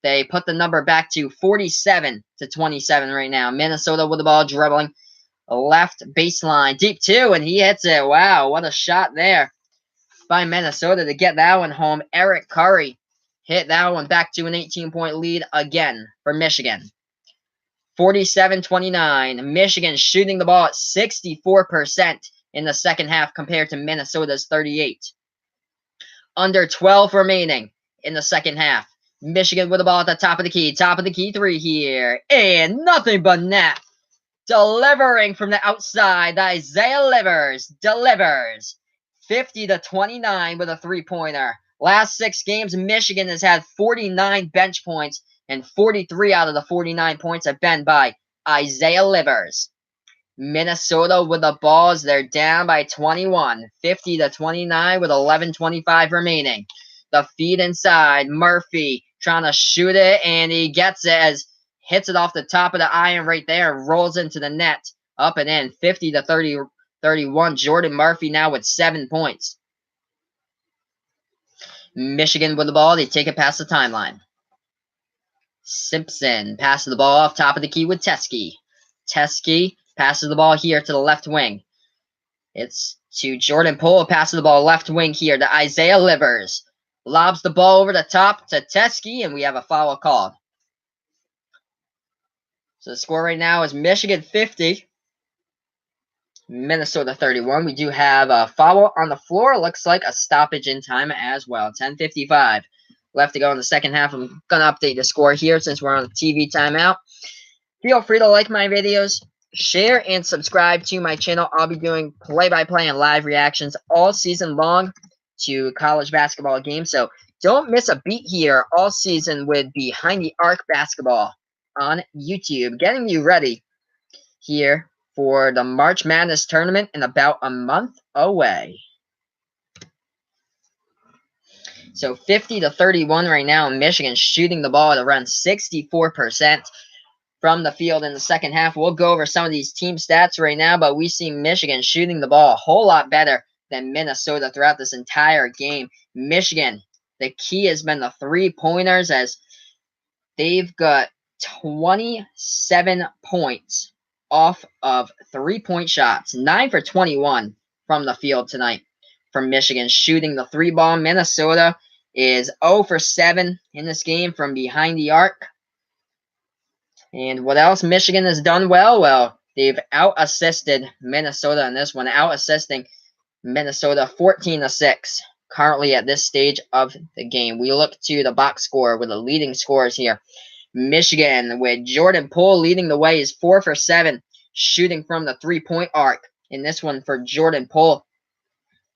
they put the number back to 47-27 right now. Minnesota with the ball, dribbling left baseline, deep two, and he hits it. Wow, what a shot there by Minnesota to get that one home. Eric Curry hit that one back to an 18-point lead again for Michigan. 47-29. Michigan shooting the ball at 64% in the second half compared to Minnesota's 38%. Under 12 remaining in the second half. Michigan with the ball at the top of the key three here, and nothing but net. Delivering from the outside, Isaiah Livers delivers 50-29 with a three-pointer. Last 6 games, Michigan has had 49 bench points, and 43 out of the 49 points have been by Isaiah Livers. Minnesota with the balls, they're down by 21, 50-29 with 11:25 remaining. The feed inside, Murphy trying to shoot it, and he gets it as hits it off the top of the iron right there and rolls into the net. Up and in, 50-31. Jordan Murphy now with 7 points. Michigan with the ball, they take it past the timeline. Simpson passes the ball off top of the key with Teskey. Teskey passes the ball here to the left wing. It's to Jordan Poole, passes the ball left wing here to Isaiah Livers. Lobs the ball over the top to Teskey, and we have a foul called. So the score right now is Michigan 50, Minnesota 31. We do have a foul on the floor. Looks like a stoppage in time as well. 10:55 left to go in the second half. I'm going to update the score here since we're on the TV timeout. Feel free to like my videos, share, and subscribe to my channel. I'll be doing play-by-play and live reactions all season long. to college basketball games. So don't miss a beat here all season with Behind the Arc Basketball on YouTube, getting you ready here for the March Madness tournament in about a month away. So 50-31 right now, Michigan shooting the ball at around 64% from the field in the second half. We'll go over some of these team stats right now, but we see Michigan shooting the ball a whole lot better than Minnesota throughout this entire game. Michigan, the key has been the three-pointers, as they've got 27 points off of three-point shots. 9 for 21 from the field tonight from Michigan shooting the three ball. Minnesota is 0 for 7 in this game from behind the arc. And what else Michigan has done well? Well, they've out-assisted Minnesota in this one, out-assisting Minnesota 14-6 currently at this stage of the game. We look to the box score with the leading scores here. Michigan, with Jordan Poole leading the way, is 4 for 7 shooting from the three-point arc. In this one for Jordan Poole,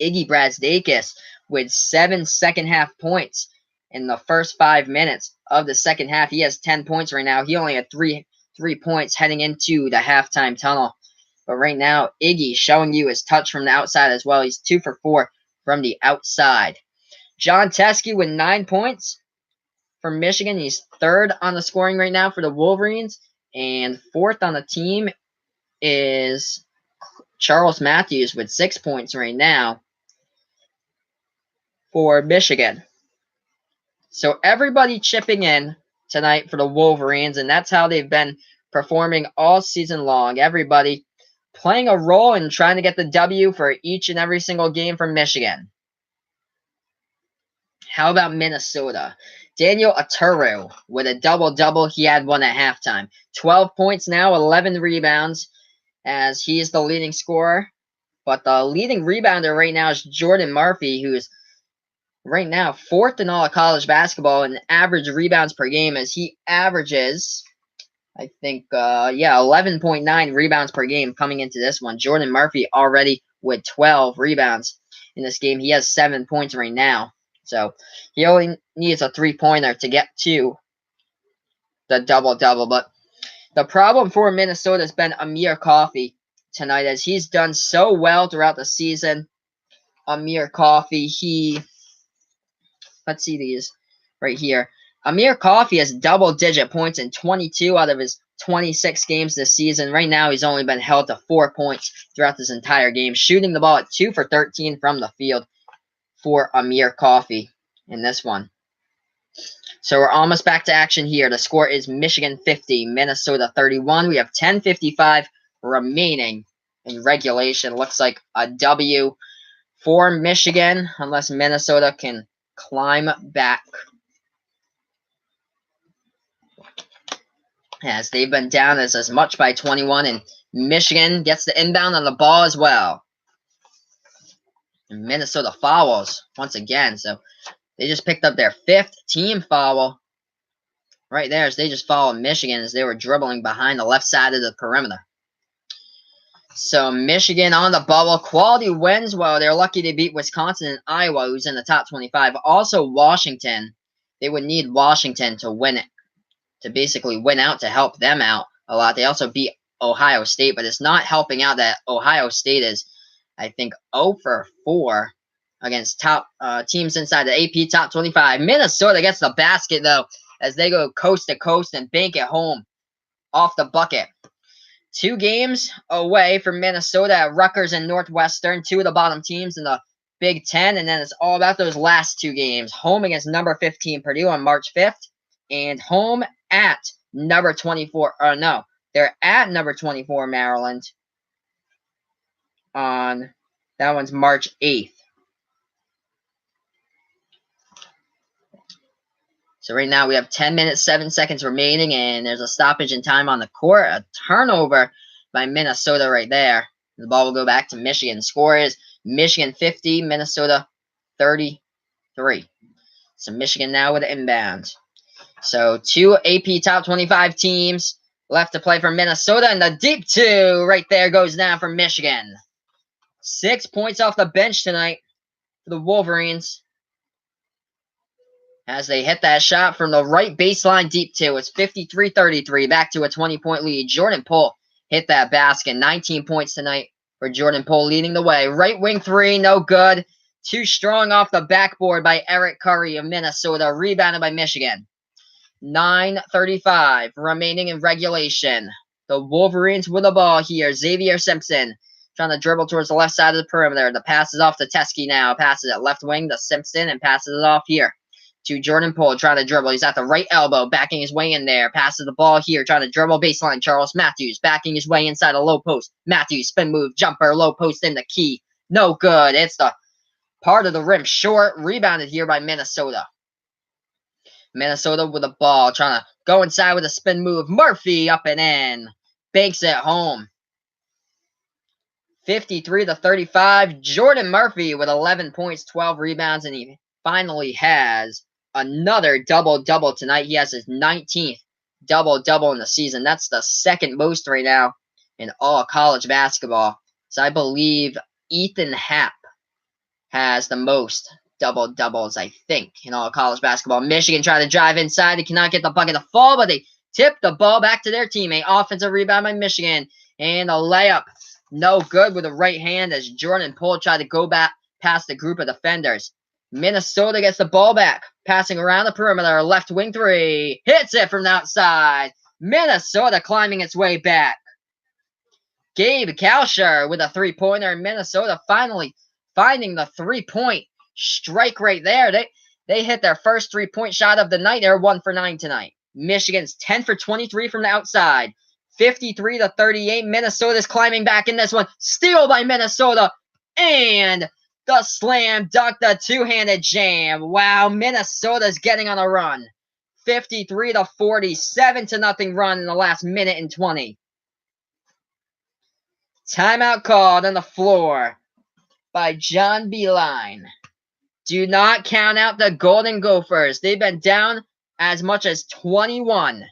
Iggy Brazdeikis with 7 second-half points in the first 5 minutes of the second half. He has 10 points right now. He only had three points heading into the halftime tunnel. But right now, Iggy showing you his touch from the outside as well. He's 2 for 4 from the outside. John Teske with 9 points for Michigan. He's third on the scoring right now for the Wolverines. And fourth on the team is Charles Matthews with 6 points right now for Michigan. So everybody chipping in tonight for the Wolverines, and that's how they've been performing all season long. Everybody playing a role in trying to get the W for each and every single game for Michigan. How about Minnesota? Daniel Oturu with a double-double. He had one at halftime. 12 points now, 11 rebounds, as he is the leading scorer. But the leading rebounder right now is Jordan Murphy, who's right now fourth in all of college basketball in average rebounds per game, as he averages, I think, 11.9 rebounds per game coming into this one. Jordan Murphy already with 12 rebounds in this game. He has 7 points right now. So he only needs a three-pointer to get to the double-double. But the problem for Minnesota has been Amir Coffey tonight, as he's done so well throughout the season. Amir Coffey, let's see these right here. Amir Coffey has double-digit points in 22 out of his 26 games this season. Right now, he's only been held to 4 points throughout this entire game, shooting the ball at 2 for 13 from the field for Amir Coffey in this one. So we're almost back to action here. The score is Michigan 50, Minnesota 31. We have 10:55 remaining in regulation. Looks like a W for Michigan, unless Minnesota can climb back, as they've been down as much by 21, and Michigan gets the inbound on the ball as well. And Minnesota fouls once again, so they just picked up their 5th team foul right there, as they just fouled Michigan as they were dribbling behind the left side of the perimeter. So Michigan on the bubble. Quality wins. Well, they're lucky to beat Wisconsin and Iowa, who's in the top 25. Also Washington. They would need Washington to win it, to basically win out, to help them out a lot. They also beat Ohio State, but it's not helping out that Ohio State is, I think, 0 for 4 against top teams inside the AP top 25. Minnesota gets the basket, though, as they go coast to coast and bank it home off the bucket. 2 games away from Minnesota at Rutgers and Northwestern, 2 of the bottom teams in the Big Ten, and then it's all about those last 2 games. Home against number 15 Purdue on March 5th, and home at number 24, they're at number 24 Maryland on, that one's March 8th. So right now we have 10 minutes, 7 seconds remaining, and there's a stoppage in time on the court. A turnover by Minnesota right there. The ball will go back to Michigan. Score is Michigan 50, Minnesota 33. So Michigan now with the inbound. So 2 AP top 25 teams left to play for Minnesota, and the deep 2 right there goes down for Michigan. 6 points off the bench tonight for the Wolverines. As they hit that shot from the right baseline deep too. It's 53-33, back to a 20-point lead. Jordan Poole hit that basket. 19 points tonight for Jordan Poole, leading the way. Right wing three, no good. Too strong off the backboard by Eric Curry of Minnesota. Rebounded by Michigan. 9:35 remaining in regulation. The Wolverines with the ball here. Xavier Simpson trying to dribble towards the left side of the perimeter. The pass is off to Teskey now. Passes it left wing to Simpson and passes it off here to Jordan Poole, trying to dribble. He's at the right elbow, backing his way in there. Passes the ball here, trying to dribble baseline. Charles Matthews backing his way inside a low post. Matthews, spin move, jumper, low post in the key. No good. It's the part of the rim short. Rebounded here by Minnesota. Minnesota with the ball, trying to go inside with a spin move. Murphy up and in. Banks it home. 53-35. Jordan Murphy with 11 points, 12 rebounds, and he finally has another double-double tonight. He has his 19th double-double in the season. That's the second most right now in all college basketball. So I believe Ethan Happ has the most double-doubles, I think, in all college basketball. Michigan tried to drive inside. They cannot get the bucket to fall, but they tip the ball back to their teammate. Offensive rebound by Michigan. And a layup. No good with the right hand as Jordan Poole tried to go back past the group of defenders. Minnesota gets the ball back. Passing around the perimeter. Left wing three. Hits it from the outside. Minnesota climbing its way back. Gabe Kalsher with a three-pointer. And Minnesota finally finding the three-point strike right there. They hit their first three-point shot of the night. They're 1 for 9 tonight. Michigan's 10 for 23 from the outside. 53-38. Minnesota's climbing back in this one. Steal by Minnesota. And the slam dunk, the two-handed jam. Wow, Minnesota's getting on a run. 53-40, 7-0 run in the last minute and 20. Timeout called on the floor by John Beeline. Do not count out the Golden Gophers. They've been down as much as 21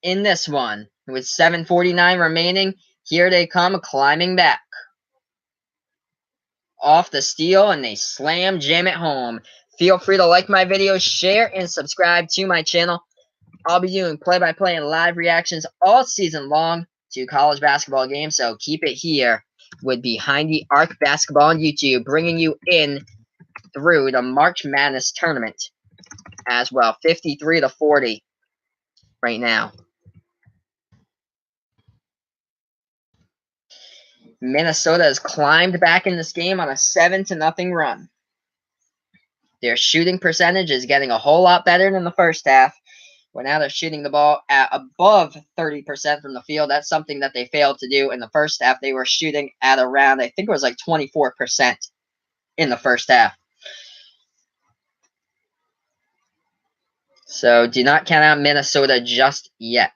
in this one. With 7:49 remaining, here they come climbing back. Off the steal, and they jam it home. Feel free to like my videos, share, and subscribe to my channel. I'll be doing play-by-play and live reactions all season long to college basketball games, so keep it here with Behind the Arc Basketball on YouTube, bringing you in through the March Madness tournament as well. 53-40 right now. Minnesota has climbed back in this game on a 7-0 run. Their shooting percentage is getting a whole lot better than the first half. Well, now they're shooting the ball at above 30% from the field. That's something that they failed to do in the first half. They were shooting at around, I think it was like 24% in the first half. So do not count out Minnesota just yet.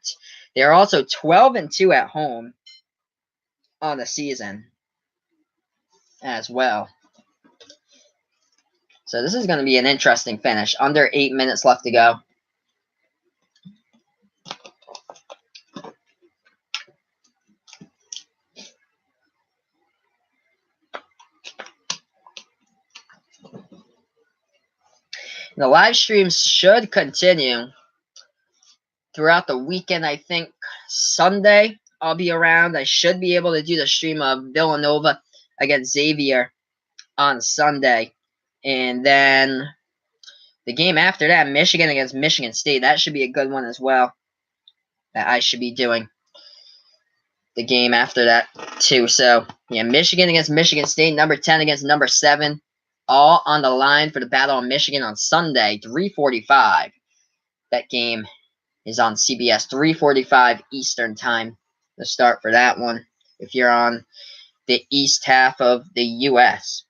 They are also 12-2 at home on the season as well. So this is going to be an interesting finish. Under 8 minutes left to go. The live streams should continue throughout the weekend. I think Sunday I'll be around. I should be able to do the stream of Villanova against Xavier on Sunday. And then the game after that, Michigan against Michigan State. That should be a good one as well. That I should be doing the game after that too. So, yeah, Michigan against Michigan State, number 10 against number 7. All on the line for the Battle of Michigan on Sunday, 3:45. That game is on CBS, 3:45 Eastern time. The start for that one if you're on the east half of the U.S.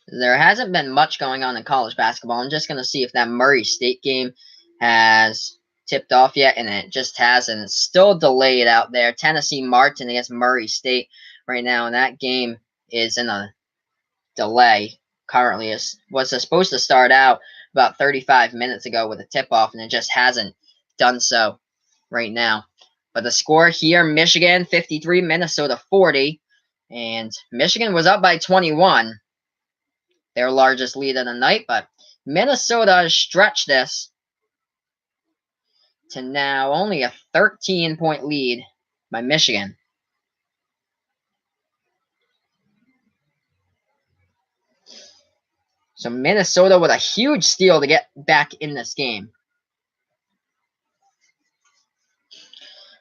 There hasn't been much going on in college basketball. I'm just going to see if that Murray State game has tipped off yet, and it just hasn't. It's still delayed out there. Tennessee Martin against Murray State right now, and that game is in a delay currently. It was supposed to start out about 35 minutes ago with a tip-off, and it just hasn't done so right now. But the score here, Michigan 53, Minnesota 40. And Michigan was up by 21, their largest lead of the night, but Minnesota stretched this to now only a 13-point lead by Michigan. So Minnesota with a huge steal to get back in this game.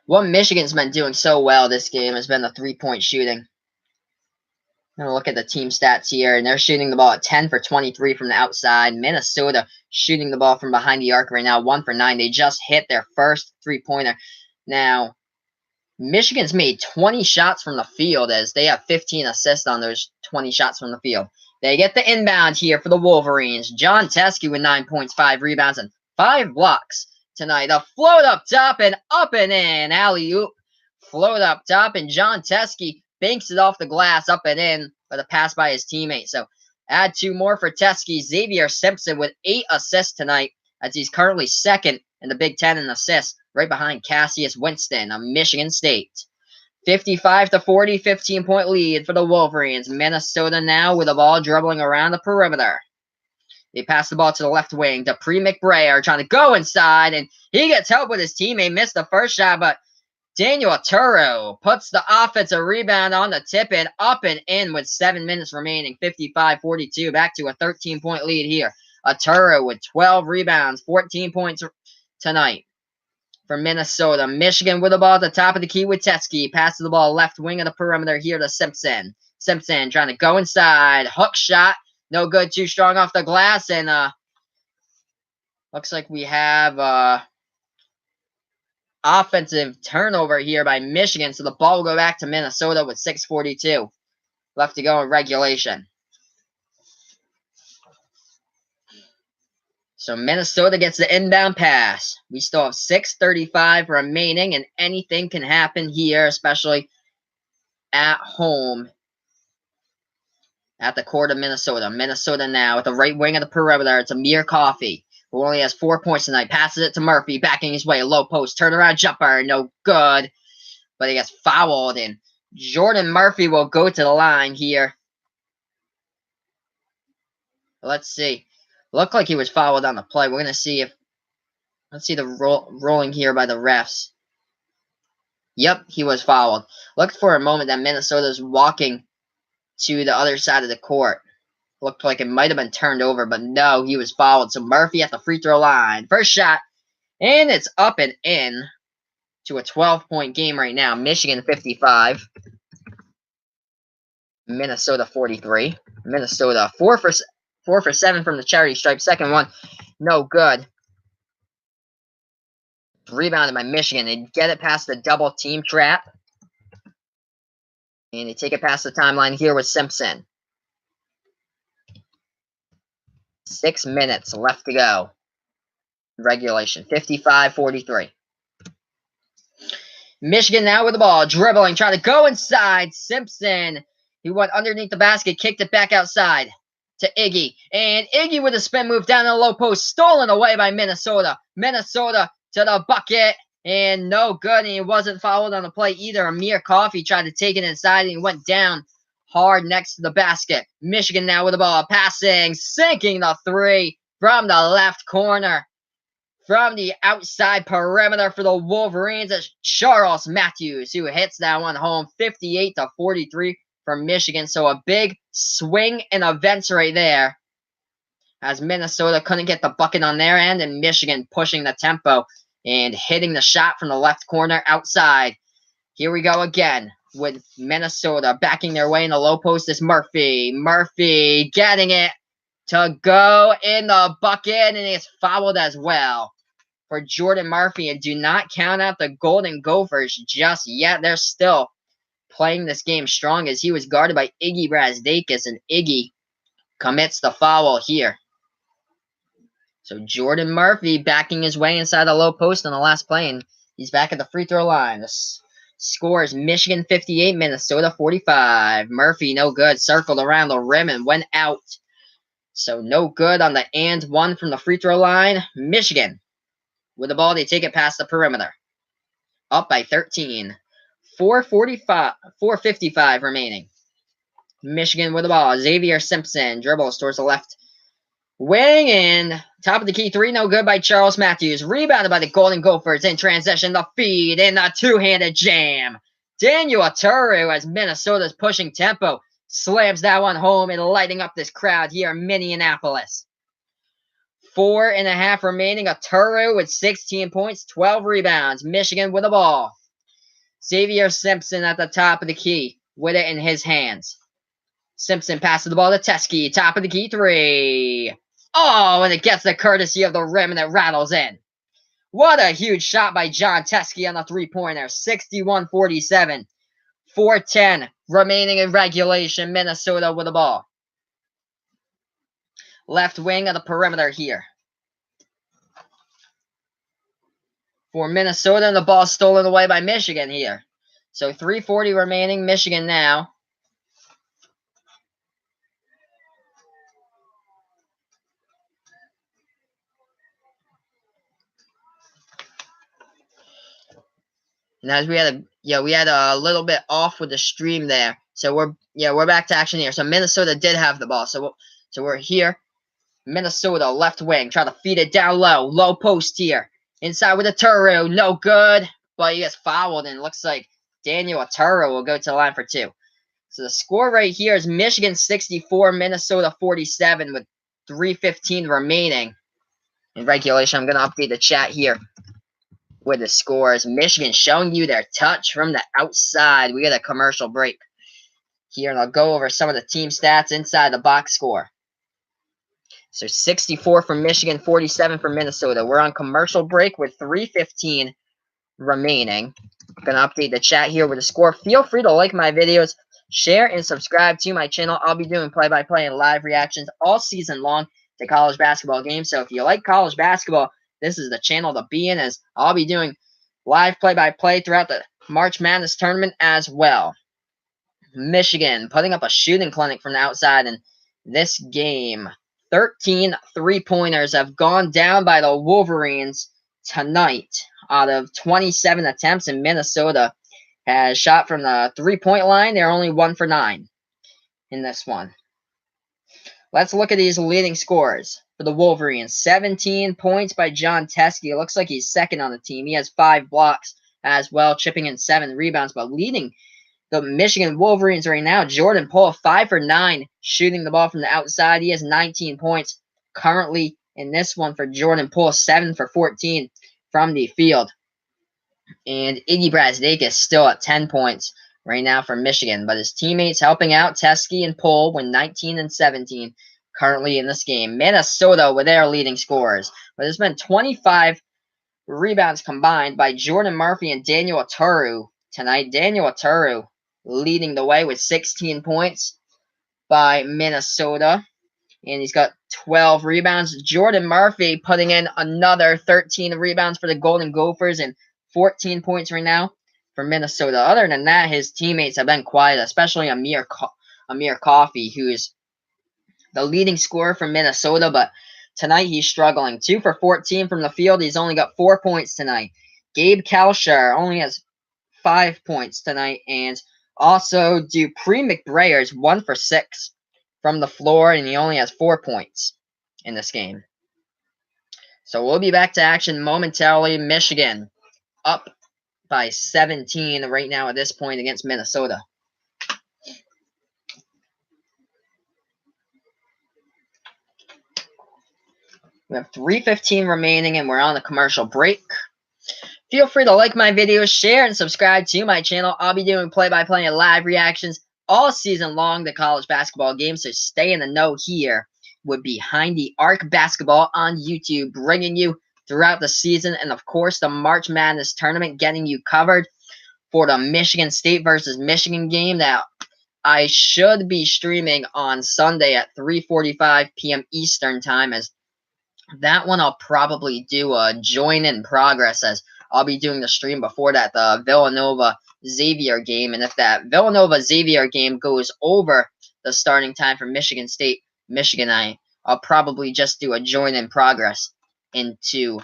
What Michigan's been doing so well this game has been the three-point shooting. I'm going to look at the team stats here, and they're shooting the ball at 10 for 23 from the outside. Minnesota shooting the ball from behind the arc right now, 1 for 9. They just hit their first three-pointer. Now, Michigan's made 20 shots from the field as they have 15 assists on those 20 shots from the field. They get the inbound here for the Wolverines. John Teske with 9 points, 5 rebounds, and 5 blocks tonight. A float up top and up and in. Alley-oop. Float up top, and John Teske banks it off the glass up and in with a pass by his teammate. So add 2 more for Teske. Xavier Simpson with 8 assists tonight as he's currently second in the Big Ten in assists, right behind Cassius Winston of Michigan State. 55-40, 15-point lead for the Wolverines. Minnesota now with the ball dribbling around the perimeter. They pass the ball to the left wing. Dupree McBrayer trying to go inside, and he gets help with his teammate. Missed the first shot, but Daniel Arturo puts the offensive rebound on the tip and up and in with 7 minutes remaining. 55-42, back to a 13-point lead here. Arturo with 12 rebounds, 14 points tonight for Minnesota. Michigan with the ball at the top of the key with Teske. Passes the ball left wing of the perimeter here to Simpson. Simpson trying to go inside. Hook shot. No good. Too strong off the glass. And looks like we have offensive turnover here by Michigan. So the ball will go back to Minnesota with 6:42 left to go in regulation. So Minnesota gets the inbound pass. We still have 6:35 remaining, and anything can happen here, especially at home at the court of Minnesota. Minnesota now at the right wing of the perimeter. It's Amir Coffey, who only has 4 points tonight. Passes it to Murphy, backing his way. Low post, turnaround jumper, no good. But he gets fouled, and Jordan Murphy will go to the line here. Let's see. Looked like he was fouled on the play. We're going to see if... Let's see the rolling here by the refs. Yep, he was fouled. Looked for a moment that Minnesota's walking to the other side of the court. Looked like it might have been turned over, but no, he was fouled. So Murphy at the free throw line. First shot, and it's up and in to a 12-point game right now. Michigan 55. Minnesota 43. Minnesota 4 for 7 from the charity stripe. Second one, no good. Rebounded by Michigan. They get it past the double team trap. And they take it past the timeline here with Simpson. 6 minutes left to go. Regulation. 55-43. Michigan now with the ball. Dribbling. Trying to go inside. Simpson. He went underneath the basket. Kicked it back outside to Iggy. And Iggy with a spin move down the low post. Stolen away by Minnesota. Minnesota to the bucket. And no good. And he wasn't fouled on the play either. Amir Coffey tried to take it inside. And he went down hard next to the basket. Michigan now with the ball. Passing. Sinking the three from the left corner. From the outside perimeter for the Wolverines. It's Charles Matthews who hits that one home. 58-43 for Michigan. So a big swing in events right there, as Minnesota couldn't get the bucket on their end, and Michigan pushing the tempo and hitting the shot from the left corner outside. Here we go again with Minnesota backing their way in the low post. Is Murphy. Murphy getting it to go in the bucket, and it's fouled as well for Jordan Murphy. And do not count out the Golden Gophers just yet. They're still playing this game strong, as he was guarded by Iggy Brazdeikis, and Iggy commits the foul here. So Jordan Murphy backing his way inside the low post on the last play, and he's back at the free throw line. The score is Michigan 58, Minnesota 45. Murphy, no good, circled around the rim and went out. So no good on the and one from the free throw line. Michigan with the ball, they take it past the perimeter. Up by 13. 4:55 remaining. Michigan with the ball. Xavier Simpson dribbles towards the left wing in. Top of the key, 3 no good by Charles Matthews. Rebounded by the Golden Gophers in transition. The feed and the two-handed jam. Daniel Aturu, as Minnesota's pushing tempo, slams that one home and lighting up this crowd here in Minneapolis. 4.5 remaining. Aturu with 16 points, 12 rebounds. Michigan with the ball. Xavier Simpson at the top of the key with it in his hands. Simpson passes the ball to Teskey. Top of the key, 3. Oh, and it gets the courtesy of the rim and it rattles in. What a huge shot by John Teskey on the three-pointer. 61-47. 4:10 remaining in regulation. Minnesota with the ball. Left wing of the perimeter here. For Minnesota, and the ball stolen away by Michigan here. So 3:40 remaining. Michigan now. And as we had a little bit off with the stream there. So we're back to action here. So Minnesota did have the ball. So we're here. Minnesota left wing, try to feed it down low post here. Inside with Aturu, no good, but he gets fouled and it looks like Daniel Aturu will go to the line for 2. So the score right here is Michigan 64, Minnesota 47 with 3:15 remaining in regulation. I'm going to update the chat here with the scores. Michigan showing you their touch from the outside. We get a commercial break here, and I'll go over some of the team stats inside the box score. So 64 for Michigan, 47 for Minnesota. We're on commercial break with 3:15 remaining. I'm going to update the chat here with the score. Feel free to like my videos, share, and subscribe to my channel. I'll be doing play-by-play and live reactions all season long to college basketball games. So if you like college basketball, this is the channel to be in, as I'll be doing live play-by-play throughout the March Madness tournament as well. Michigan putting up a shooting clinic from the outside in this game. 13 three-pointers have gone down by the Wolverines tonight out of 27 attempts, and Minnesota has shot from the three-point line. They're only 1 for 9 in this one. Let's look at these leading scorers for the Wolverines. 17 points by John Teskey. It looks like he's second on the team. He has 5 blocks as well, chipping in 7 rebounds, but leading the Michigan Wolverines right now, Jordan Poole, 5 for 9, shooting the ball from the outside. He has 19 points currently in this one for Jordan Poole, 7 for 14 from the field. And Iggy Brasdakis still at 10 points right now for Michigan, but his teammates helping out, Teskey and Poole, with 19 and 17 currently in this game. Minnesota with their leading scorers, but there's been 25 rebounds combined by Jordan Murphy and Daniel Aturu tonight. Daniel Aturu leading the way with 16 points by Minnesota, and he's got 12 rebounds. Jordan Murphy putting in another 13 rebounds for the Golden Gophers and 14 points right now for Minnesota. Other than that, his teammates have been quiet, especially Amir Coffey, who's the leading scorer for Minnesota, but tonight he's struggling. 2 for 14 from the field. He's only got 4 points tonight. Gabe Kalshar only has 5 points tonight, and also Dupree McBrayer's 1 for 6 from the floor, and he only has 4 points in this game. So we'll be back to action momentarily. Michigan up by 17 right now at this point against Minnesota. We have 3:15 remaining, and we're on the commercial break. Feel free to like my videos, share, and subscribe to my channel. I'll be doing play-by-play and live reactions all season long to college basketball games, so stay in the know here with Behind the Arc Basketball on YouTube, bringing you throughout the season, and of course the March Madness tournament, getting you covered for the Michigan State versus Michigan game that I should be streaming on Sunday at 3:45 p.m. Eastern time, as that one I'll probably do a join in progress, as I'll be doing the stream before that, the Villanova-Xavier game, and if that Villanova-Xavier game goes over the starting time for Michigan State, Michigan, I'll probably just do a join in progress into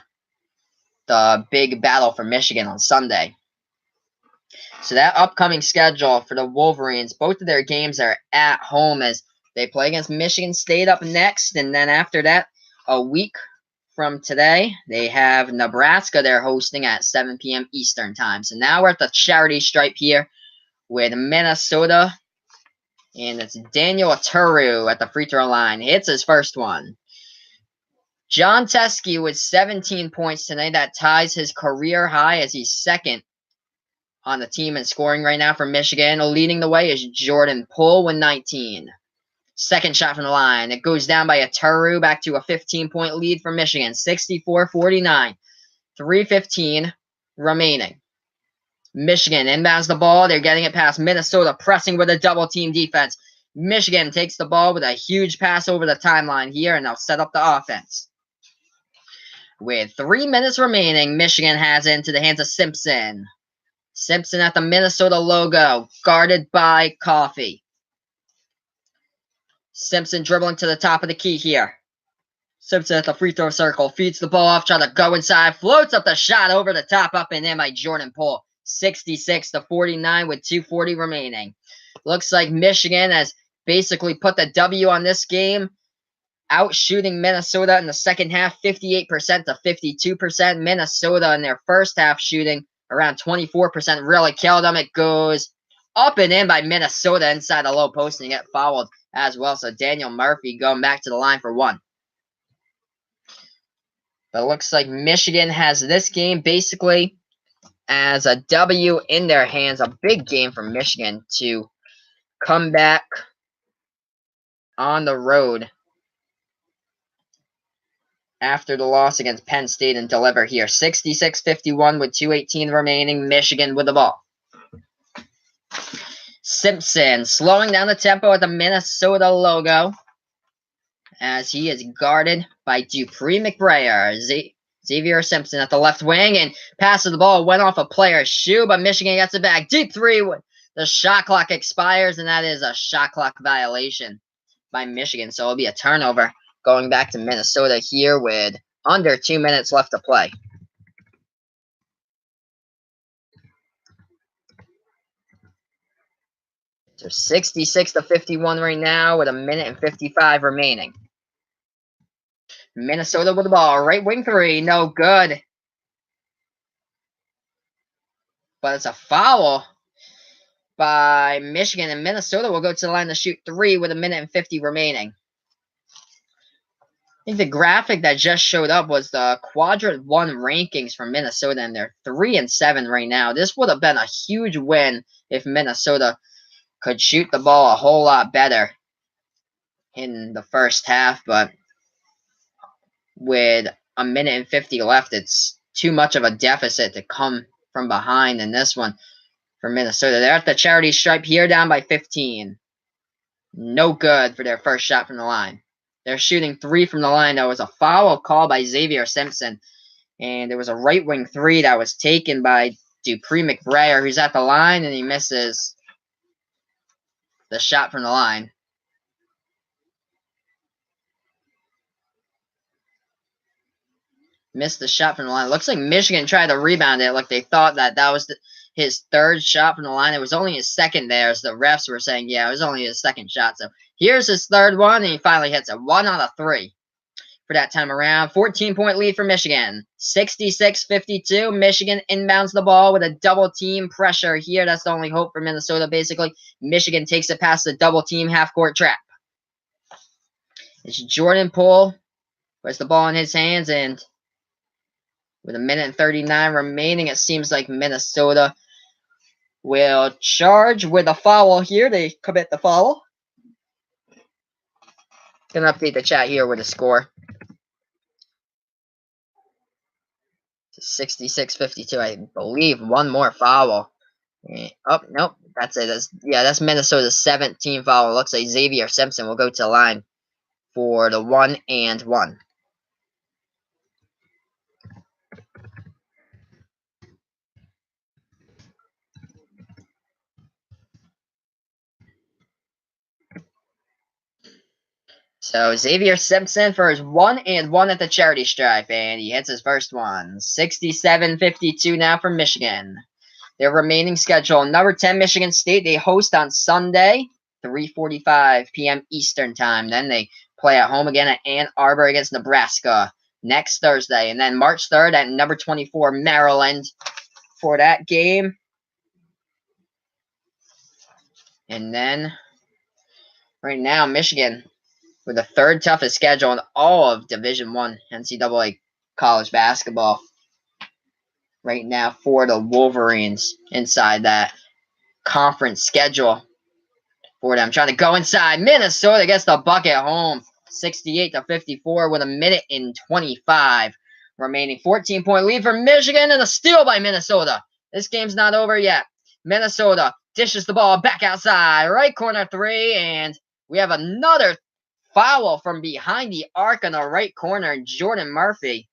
the big battle for Michigan on Sunday. So that upcoming schedule for the Wolverines, both of their games are at home as they play against Michigan State up next, and then after that, a week from today, they have Nebraska they're hosting at 7 p.m. Eastern time. So now we're at the charity stripe here with Minnesota, and it's Daniel Aturu at the free throw line. Hits his first one. John Teske with 17 points tonight. That ties his career high as he's second on the team in scoring right now for Michigan. Leading the way is Jordan Poole with 19. Second shot from the line. It goes down by Aturu, back to a 15-point lead for Michigan. 64-49. 3:15 remaining. Michigan inbounds the ball. They're getting it past Minnesota, pressing with a double-team defense. Michigan takes the ball with a huge pass over the timeline here, and they'll set up the offense. With 3 minutes remaining, Michigan has it into the hands of Simpson. Simpson at the Minnesota logo, guarded by Coffey. Simpson dribbling to the top of the key here. Simpson at the free throw circle, feeds the ball off, trying to go inside, floats up the shot over the top, up and in by Jordan Poole. 66-49 with 2:40 remaining. Looks like Michigan has basically put the W on this game, out shooting Minnesota in the second half, 58% to 52%. Minnesota in their first half shooting around 24%, really killed them. It goes up and in by Minnesota inside the low post and get fouled as well. So Daniel Murphy going back to the line for one. But it looks like Michigan has this game basically as a W in their hands. A big game for Michigan to come back on the road after the loss against Penn State and deliver here. 66-51 with 2:18 remaining. Michigan with the ball. Simpson slowing down the tempo at the Minnesota logo as he is guarded by Dupree McBrayer. Xavier Simpson at the left wing and passes the ball. Went off a player's shoe, but Michigan gets it back. Deep three. The shot clock expires, and that is a shot clock violation by Michigan. So it'll be a turnover going back to Minnesota here with under 2 minutes left to play. So 66-51 right now with 1:55 remaining. Minnesota with the ball. Right wing three. No good. But it's a foul by Michigan, and Minnesota will go to the line to shoot three with 1:50 remaining. I think the graphic that just showed up was the Quadrant 1 rankings for Minnesota, and they're 3-7 right now. This would have been a huge win if Minnesota could shoot the ball a whole lot better in the first half, but with 1:50 left, it's too much of a deficit to come from behind in this one for Minnesota. They're at the charity stripe here, down by 15. No good for their first shot from the line. They're shooting three from the line. There was a foul call by Xavier Simpson, and there was a right wing three that was taken by Dupree McBrayer, who's at the line, and he misses the shot from the line. Missed the shot from the line. Looks like Michigan tried to rebound it. Like they thought that was his third shot from the line. It was only his second there, so the refs were saying, yeah, it was only his second shot. So here's his third one, and he finally hits it. 1 out of 3 for that time around. 14-point lead for Michigan. 66-52. Michigan inbounds the ball with a double-team pressure here. That's the only hope for Minnesota, basically. Michigan takes it past the double-team half-court trap. It's Jordan Poole. Puts the ball in his hands, and with 1:39 remaining, it seems like Minnesota will charge with a foul here. They commit the foul. Gonna update the chat here with the score. 66-52, I believe. One more foul. Oh, nope. That's it. That's Minnesota's 17th foul. It looks like Xavier Simpson will go to the line for the 1-and-1. So Xavier Simpson for his 1-and-1 at the charity stripe, and he hits his first one. 67-52 now for Michigan. their remaining schedule. Number 10, Michigan State, they host on Sunday, 3:45 p.m. Eastern Time. Then they play at home again at Ann Arbor against Nebraska next Thursday. And then March 3rd at number 24, Maryland for that game. And then right now, Michigan with the third toughest schedule in all of Division I NCAA college basketball right now for the Wolverines inside that conference schedule for them. Trying to go inside. Minnesota gets the bucket home. 68-54 with a minute and 25 remaining. 14-point lead for Michigan and a steal by Minnesota. This game's not over yet. Minnesota dishes the ball back outside. Right corner three. And we have another foul from behind the arc on the right corner. Jordan Murphy.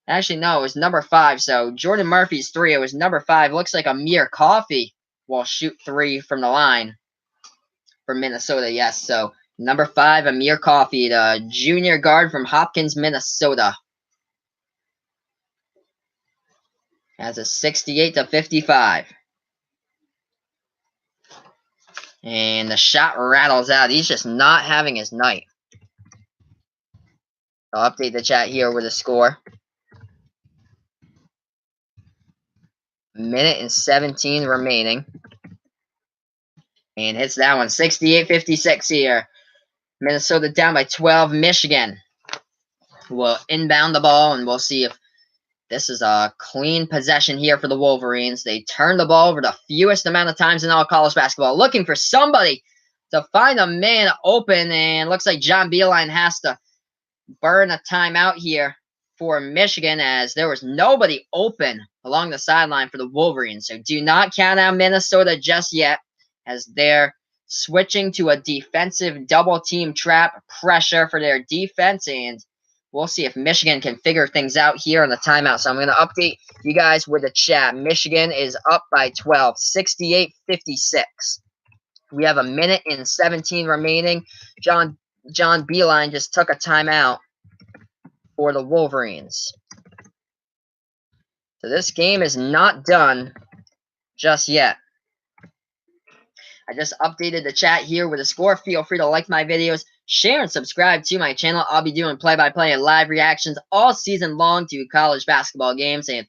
Actually, no, it was number 5. So Jordan Murphy's 3. It was number 5. Looks like Amir Coffey will shoot 3 from the line for Minnesota. Yes, so number 5, Amir Coffey, the junior guard from Hopkins, Minnesota. Has a 68-55. And the shot rattles out. He's just not having his night. I'll update the chat here with the score. Minute and 17 remaining. And hits that one. 68-56 here. Minnesota down by 12. Michigan will inbound the ball, and we'll see if this is a clean possession here for the Wolverines. They turn the ball over the fewest amount of times in all college basketball, looking for somebody to find a man open, and looks like John Beilein has to burn a timeout here for Michigan, as there was nobody open along the sideline for the Wolverines. So do not count out Minnesota just yet, as they're switching to a defensive double-team trap pressure for their defense, and we'll see if Michigan can figure things out here on the timeout. So I'm going to update you guys with the chat. Michigan is up by 12, 68-56. We have a minute and 17 remaining. John Beilein just took a timeout for the Wolverines. So this game is not done just yet. I just updated the chat here with a score. Feel free to like my videos, share, and subscribe to my channel. I'll be doing play-by-play and live reactions all season long to college basketball games. And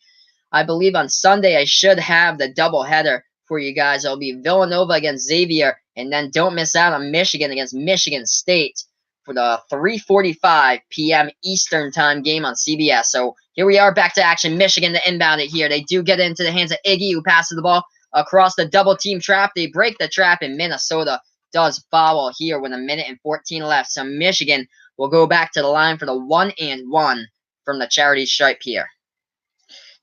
I believe on Sunday I should have the doubleheader for you guys. It'll be Villanova against Xavier, and then don't miss out on Michigan against Michigan State for the 3:45 p.m. Eastern Time game on CBS. So here we are, back to action. Michigan to inbound it here. They do get it into the hands of Iggy, who passes the ball across the double-team trap. They break the trap, and Minnesota does foul here with a minute and 14 left. So Michigan will go back to the line for the 1-and-1 from the charity stripe here.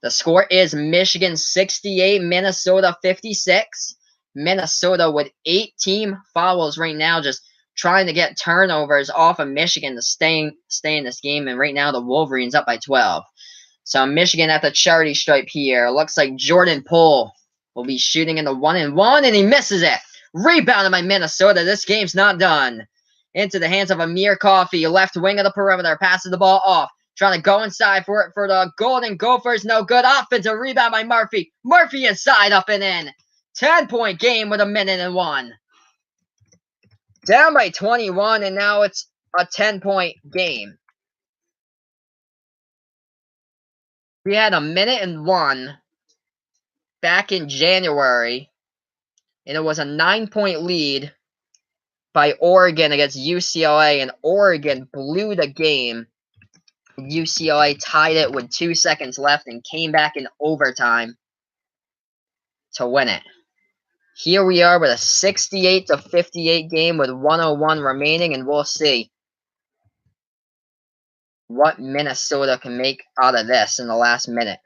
The score is Michigan 68, Minnesota 56. Minnesota with 8 team fouls right now, just trying to get turnovers off of Michigan to stay in this game. And right now the Wolverines up by 12. So Michigan at the charity stripe here. Looks like Jordan Poole will be shooting in the 1-and-1, and he misses it. Rebounded by Minnesota. This game's not done. Into the hands of Amir Coffey, left wing of the perimeter, passes the ball off. Trying to go inside for it for the Golden Gophers. No good. Offensive rebound by Murphy. Murphy inside, up and in. 10-point game with a minute and 1. Down by 21, and now it's a 10-point game. We had a minute and 1 back in January, and it was a 9-point lead by Oregon against UCLA, and Oregon blew the game. UCLA tied it with 2 seconds left and came back in overtime to win it. Here we are with a 68-58 game with 1:01 remaining, and we'll see what Minnesota can make out of this in the last minute.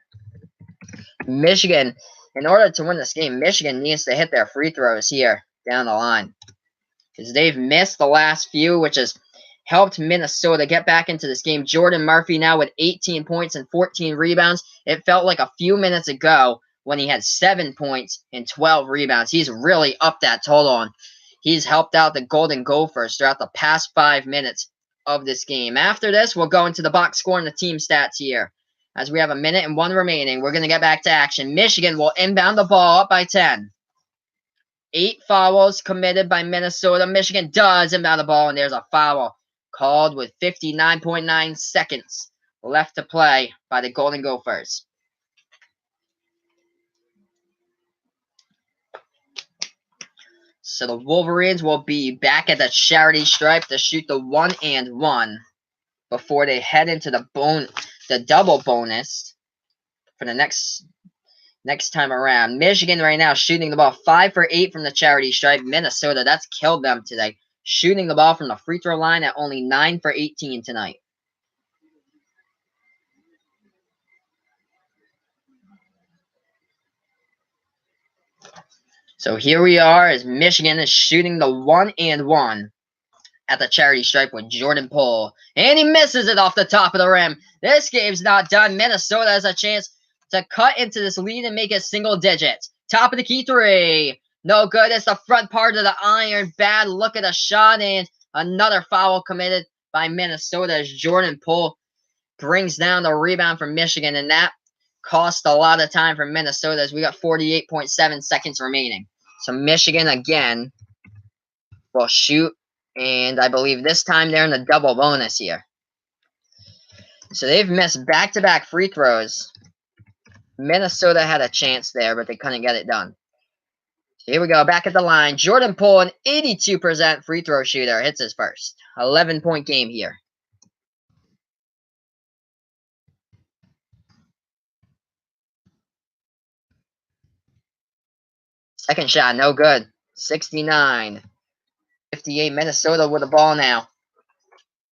Michigan, in order to win this game, Michigan needs to hit their free throws here down the line, because they've missed the last few, which has helped Minnesota get back into this game. Jordan Murphy now with 18 points and 14 rebounds. It felt like a few minutes ago when he had 7 points and 12 rebounds. He's really upped that total, and he's helped out the Golden Gophers throughout the past 5 minutes of this game. After this, we'll go into the box score and the team stats here. as we have a minute and 1 remaining. We're going to get back to action. Michigan will inbound the ball up by 10. 8 fouls committed by Minnesota. Michigan does inbound the ball, and there's a foul called with 59.9 seconds left to play by the Golden Gophers. So the Wolverines will be back at the charity stripe to shoot the 1-and-1 before they head into the double bonus for the next time around. Michigan right now shooting the ball 5 for 8 from the charity stripe. Minnesota, that's killed them today. Shooting the ball from the free throw line at only 9 for 18 tonight. So here we are as Michigan is shooting the 1-and-1 at the charity stripe with Jordan Poole. And he misses it off the top of the rim. This game's not done. Minnesota has a chance to cut into this lead and make it single digits. Top of the key 3. No good. It's the front part of the iron. Bad look at the shot, and another foul committed by Minnesota as Jordan Poole brings down the rebound from Michigan, and that cost a lot of time for Minnesota as we got 48.7 seconds remaining. So Michigan again will shoot, and I believe this time they're in the double bonus here. So they've missed back-to-back free throws. Minnesota had a chance there, but they couldn't get it done. So here we go, back at the line. Jordan Poole, an 82% free throw shooter, hits his first. 11-point game here. Second shot, no good. 69. 58, Minnesota with the ball now.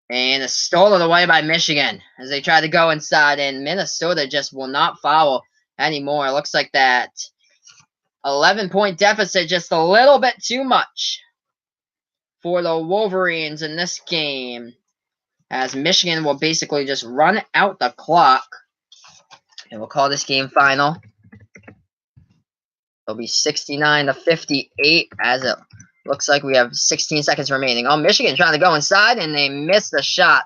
And it's stolen away by Michigan as they try to go inside, and Minnesota just will not foul anymore. It looks like that 11-point deficit just a little bit too much for the Wolverines in this game, as Michigan will basically just run out the clock. And we'll call this game final. It'll be 69-58 as it looks like we have 16 seconds remaining. Oh, Michigan trying to go inside, and they missed the shot.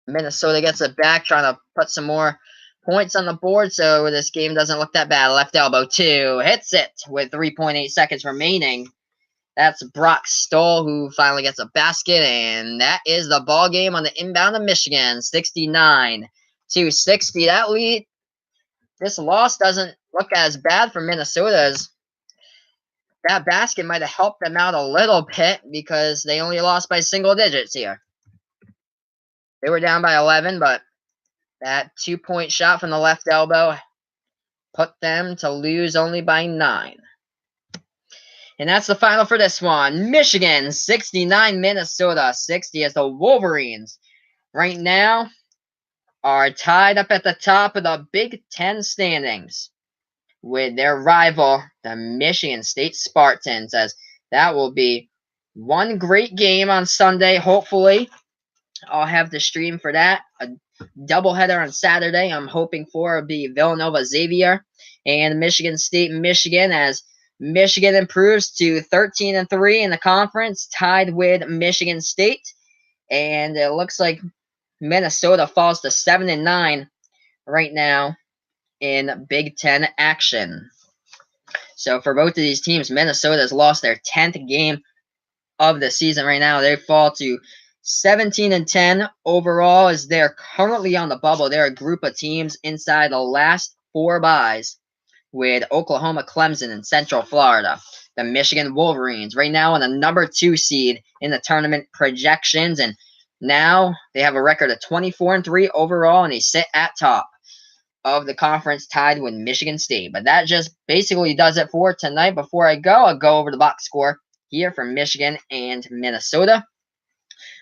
Minnesota gets it back, trying to put some more points on the board, so this game doesn't look that bad. Left elbow 2, hits it with 3.8 seconds remaining. That's Brock Stoll who finally gets a basket, and that is the ball game on the inbound of Michigan, 69-60. That lead, this loss doesn't look as bad for Minnesota as that basket might have helped them out a little bit because they only lost by single digits here. They were down by 11, but that 2-point shot from the left elbow put them to lose only by 9. And that's the final for this one. Michigan 69, Minnesota 60, as the Wolverines right now are tied up at the top of the Big Ten standings with their rival, the Michigan State Spartans, as that will be one great game on Sunday. Hopefully, I'll have the stream for that. A doubleheader on Saturday. I'm hoping for will be Villanova Xavier and Michigan State Michigan, as Michigan improves to 13-3 in the conference, tied with Michigan State, and it looks like Minnesota falls to 7-9 right now in Big Ten action. So for both of these teams, Minnesota has lost their 10th game of the season right now. They fall to 17-10 overall as they're currently on the bubble. They're a group of teams inside the last 4 byes with Oklahoma, Clemson, and Central Florida. The Michigan Wolverines right now on the number 2 seed in the tournament projections, and now they have a record of 24-3 overall, and they sit at top of the conference tied with Michigan State. But that just basically does it for tonight. Before I go, I'll go over the box score here for Michigan and Minnesota.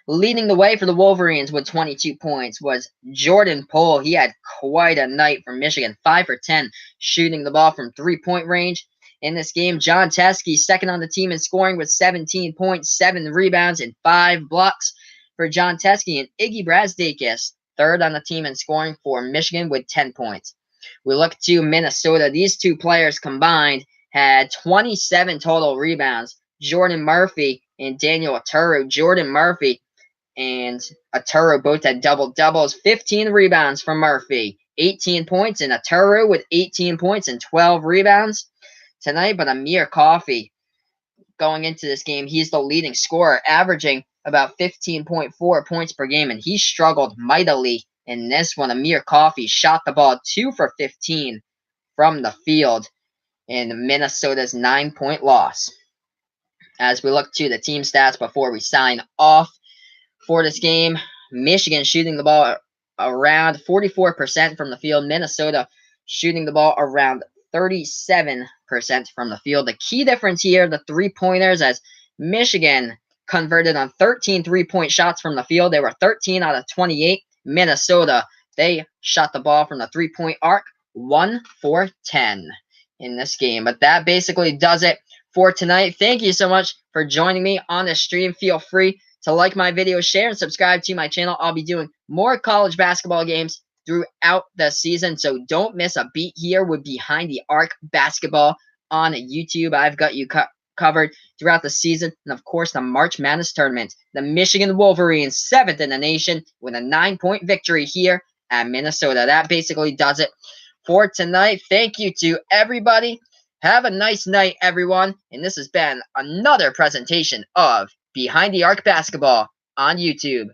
Leading the way for the Wolverines with 22 points was Jordan Poole. He had quite a night for Michigan, 5 for 10, shooting the ball from 3-point range. In this game, John Teske, second on the team in scoring with 17 points, 7 rebounds, and 5 blocks for John Teske. And Iggy Brasdakis, third on the team in scoring for Michigan with 10 points. We look to Minnesota. These two players combined had 27 total rebounds. Jordan Murphy and Daniel Oturu. Jordan Murphy and Aturo both had double-doubles. 15 rebounds from Murphy, 18 points, and Aturo with 18 points and 12 rebounds tonight. But Amir Coffey, going into this game, he's the leading scorer, averaging about 15.4 points per game, and he struggled mightily in this one. Amir Coffey shot the ball 2 for 15 from the field in Minnesota's 9-point loss. As we look to the team stats before we sign off for this game, Michigan shooting the ball around 44% from the field. Minnesota shooting the ball around 37% from the field. The key difference here, the three-pointers, as Michigan converted on 13 three-point shots from the field. They were 13 out of 28. Minnesota, they shot the ball from the three-point arc 1 for 10 in this game. But that basically does it for tonight. Thank you so much for joining me on this stream. Feel free to like my video, share, and subscribe to my channel. I'll be doing more college basketball games throughout the season, so don't miss a beat here with Behind the Arc Basketball on YouTube. I've got you covered throughout the season, and of course the March Madness tournament. The Michigan Wolverines, 7th in the nation, with a 9-point victory here at Minnesota. That basically does it for tonight. Thank you to everybody. Have a nice night, everyone. And this has been another presentation of Behind the Arc Basketball on YouTube.